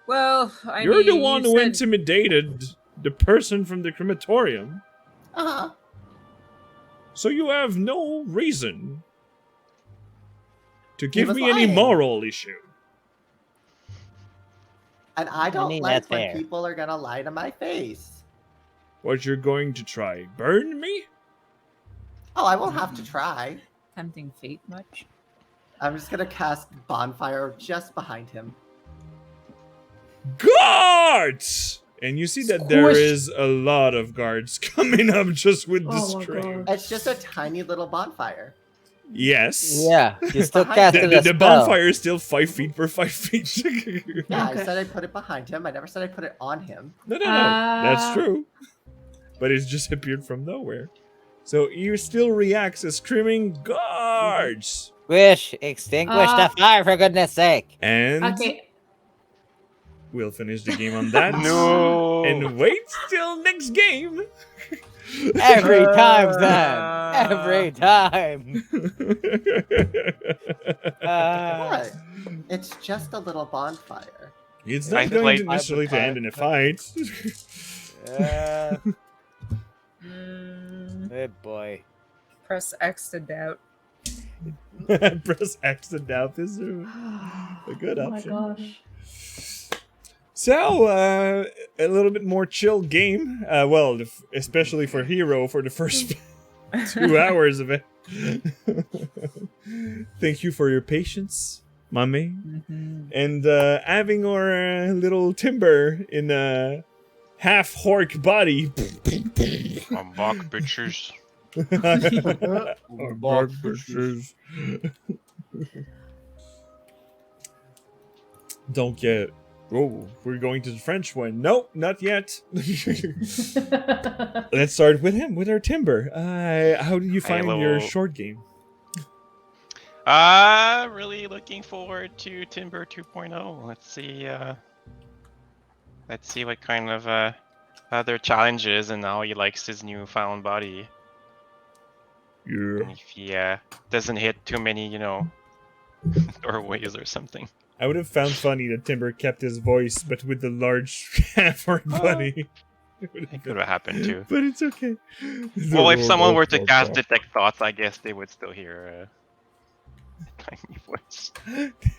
Well, I You're mean, the one you who said- intimidated the person from the crematorium, Uh-huh. so you have no reason to He give was me any lying. moral issue. And I don't mean, like that's when fair. people are gonna lie to my face. What you're going to try? Burn me? Oh, I won't have to try. tempting fate much? I'm just gonna cast Bonfire just behind him. Guards! And you see that there Squish. is a lot of guards coming up just with the Oh my stream. God. It's just a tiny little bonfire. Yes. Yeah, you still Behind The, casted the, a the spell. bonfire is still 5 feet per 5 feet. Yeah, Okay. I said I put it behind him. I never said I put it on him. No, that's true. But it's just appeared from nowhere. So you still reacts as screaming guards. Wish, extinguish the fire for goodness sake. And Okay. we'll finish the game on that. No. And wait till next game. Every time, Zan. Every time. What? It's just a little bonfire. It's I not going like- to necessarily to end in a fight. Yeah. Mm, Good boy. press X to doubt. Press X to doubt this. A good Oh my option. gosh. So, a little bit more chill game. Well, especially for Hero for the first 2 hours of it. Thank you for your patience, mommy. And having our little Timber in a half hork body. I'm back, bitches. Bark bitches. Don't get. Oh, we're going to the French one. Nope, not yet. Let's start with him, with our Timber. How do you find your Hello. short game? Really looking forward to Timber 2.0. Let's see what kind of other challenges and how he likes his newfound body. Yeah. And if he doesn't hit too many, doorways or something. I would have found funny that Timber kept his voice, but with the large half hork body. It could have happened too. But it's okay. Well, if someone were to cast Detect Thoughts, I guess they would still hear a tiny voice.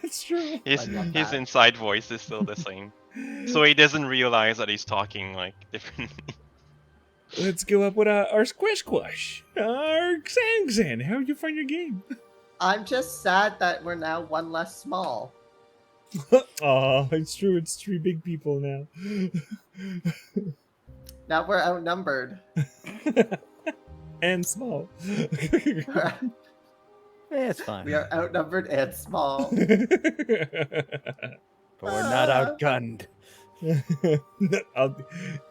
That's true. His I love his that. inside voice is still the same, so he doesn't realize that he's talking like differently. Let's go up with our Squish Squash. Our Xan. How do you find your game? I'm just sad that we're now one less small. Aw, it's true. It's 3 big people now. Now we're outnumbered. And small. It's fine. We are outnumbered and small. But we're not outgunned.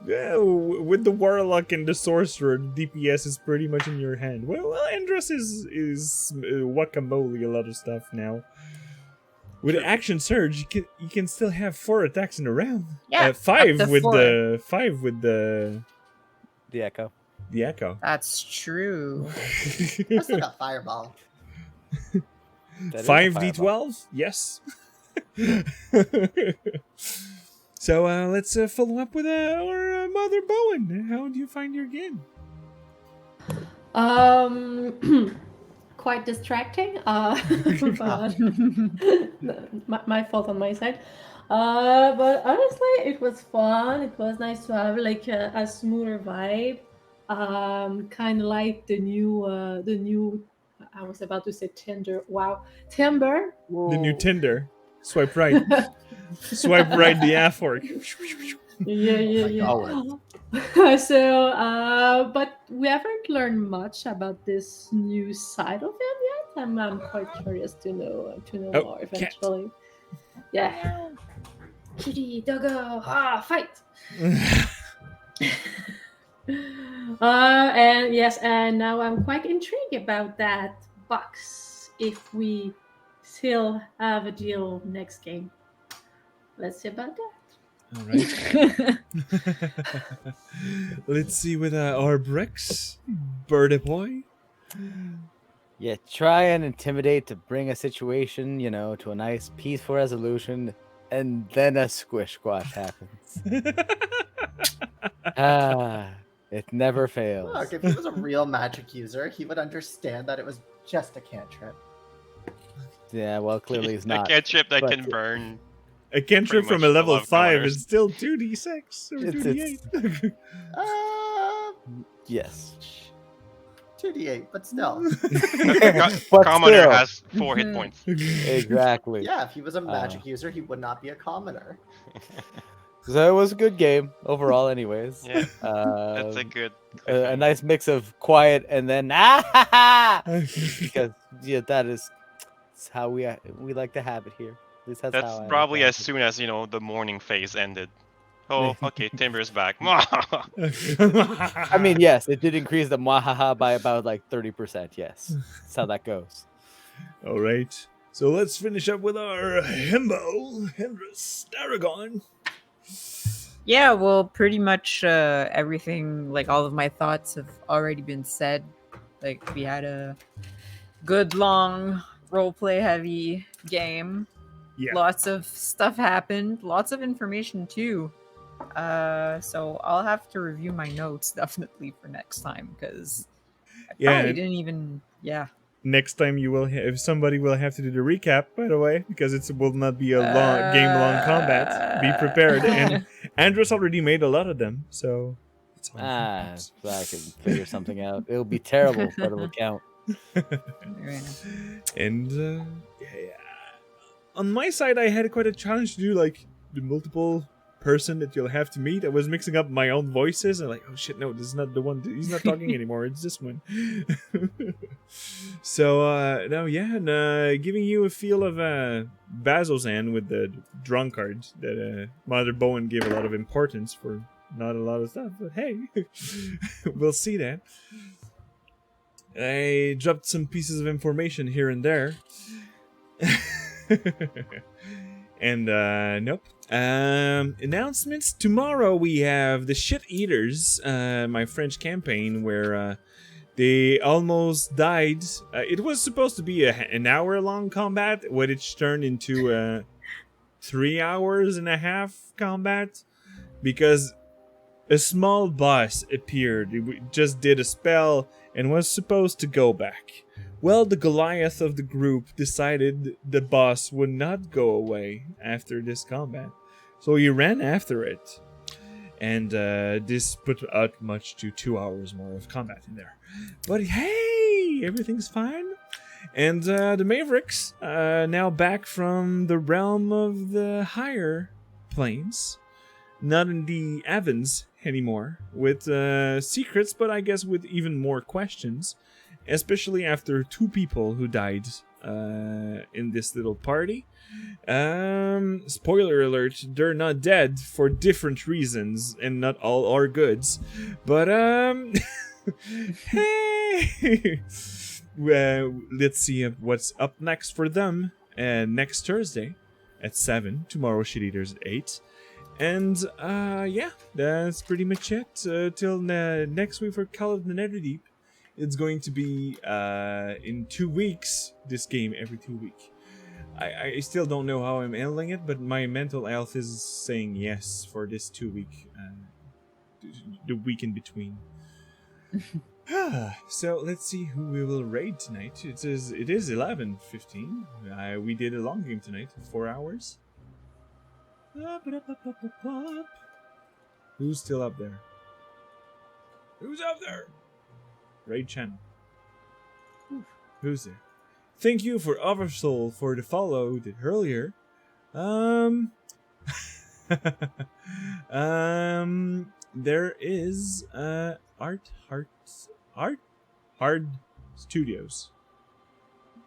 Yeah, with the Warlock and the Sorcerer, the DPS is pretty much in your hand. Well, Andros is guacamole a lot of stuff now. With Action Surge, you can still have 4 attacks in a round. Yeah, 5 up to with 4. the 5 with the The Echo. That's true. I still got Fireball. That is a 5 fireball. D12? Yes. So let's follow up with our Mother Bowen. How do you find your game? Quite distracting. But my fault on my side. But honestly, it was fun. It was nice to have like a smoother vibe. Kind of like the new. I was about to say Tinder. Wow, Timber. The new Tinder. Swipe right. Swipe right the Affork. Yeah. So, but we haven't learned much about this new side of him yet. I'm quite curious to know Oh, more cat. eventually. Yeah. Kitty, doggo, fight! And yes, and now I'm quite intrigued about that box. If we still have a deal next game, let's see about that. All right. Let's see with our bricks, birdie boy. Yeah, try and intimidate to bring a situation, to a nice peaceful resolution, and then a squish squash happens. It never fails. Look, if he was a real magic user, he would understand that it was just a cantrip. Yeah, well, clearly he's not. A cantrip that but can burn. A cantrip Pretty from much a level below 5 colors. is still 2d6 or It's- 2d8. Yes. 2d8, but still. But Commoner still. has 4 hit points. Exactly. Yeah, if he was a magic user, he would not be a commoner. So it was a good game overall, anyways. Yeah, that's a Um, good. a nice mix of quiet and then because that is it's how we like to have it here. At least that's how That's I probably like as to have soon as the morning phase ended. Oh, okay, Timber's back. it. I mean, yes, it did increase the mwahaha by about like 30%. Yes, that's how that goes. All right. So let's finish up with our himbo, Hendris Aragon. Yeah, well, pretty much everything, like all of my thoughts have already been said. Like, we had a good, long, roleplay heavy game. Yeah. Lots of stuff happened. Lots of information, too. So I'll have to review my notes, definitely, for next time, because I probably didn't even... Yeah. Next time you will, if somebody will have to do the recap, by the way, because it will not be a long game-long combat. Be prepared. And Andros already made a lot of them, so it's on I can figure something out. It'll be terrible, but it'll count. And yeah. On my side, I had quite a challenge to do like the multiple person that you'll have to meet. I was mixing up my own voices and like, oh shit, no, this is not the one. He's not talking anymore. It's this one. So no, yeah, and giving you a feel of Bazozan with the drunkard that Mother Bowen gave a lot of importance for. Not a lot of stuff, but hey, we'll see that. I dropped some pieces of information here and there. And nope. Announcements tomorrow. We have the Shit Eaters, my French campaign where they almost died. It was supposed to be an hour-long combat, which turned into a 3 hours and a half combat because a small boss appeared. It just did a spell and was supposed to go back. Well, the Goliath of the group decided the boss would not go away after this combat. So he ran after it. And this put out much to 2 hours more of combat in there. But hey, everything's fine. And the Mavericks, now back from the realm of the higher planes. Not in the Avens anymore, with secrets, but I guess with even more questions. Especially after 2 people who died in this little party. Spoiler alert, they're not dead for different reasons, and not all are goods. But, hey! Well, let's see what's up next for them next Thursday at 7. Tomorrow, Shit Eaters at 8. And, yeah, that's pretty much it. Till next week for Call of the Netherdeep. It's going to be in 2 weeks, this game every 2 weeks. I still don't know how I'm handling it, but my mental health is saying yes for this 2 week, the week in between. So let's see who we will raid tonight. It is 11:15. We did a long game tonight, 4 hours. Who's still up there? Who's up there? Raid channel. Who's there? Thank you for Oversoul for the follow earlier. There is Hard Studios.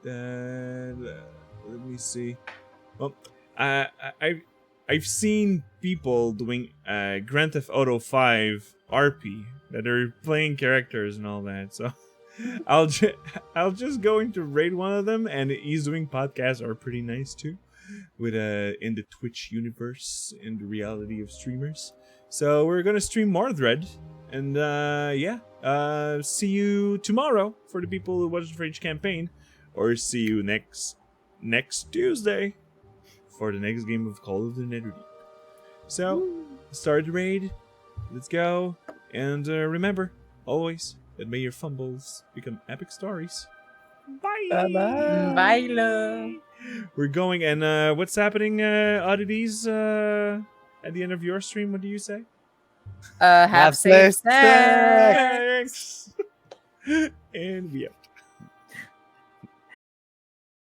Let me see. Well, I've seen people doing Grand Theft Auto 5 RP that are playing characters and all that. So I'll just go into raid one of them, and he's doing podcasts are pretty nice too, with in the Twitch universe in the reality of streamers. So we're gonna stream more Dread, and see you tomorrow for the people who watched the Rage campaign, or see you next Tuesday for the next game of Call of the Netherdeep. So, start the raid. Let's go. And remember, always, that may your fumbles become epic stories. Bye! Bye-bye. Bye, love. We're going, and what's happening, oddities, at the end of your stream? What do you say? Have safe sex. Thanks! And we out.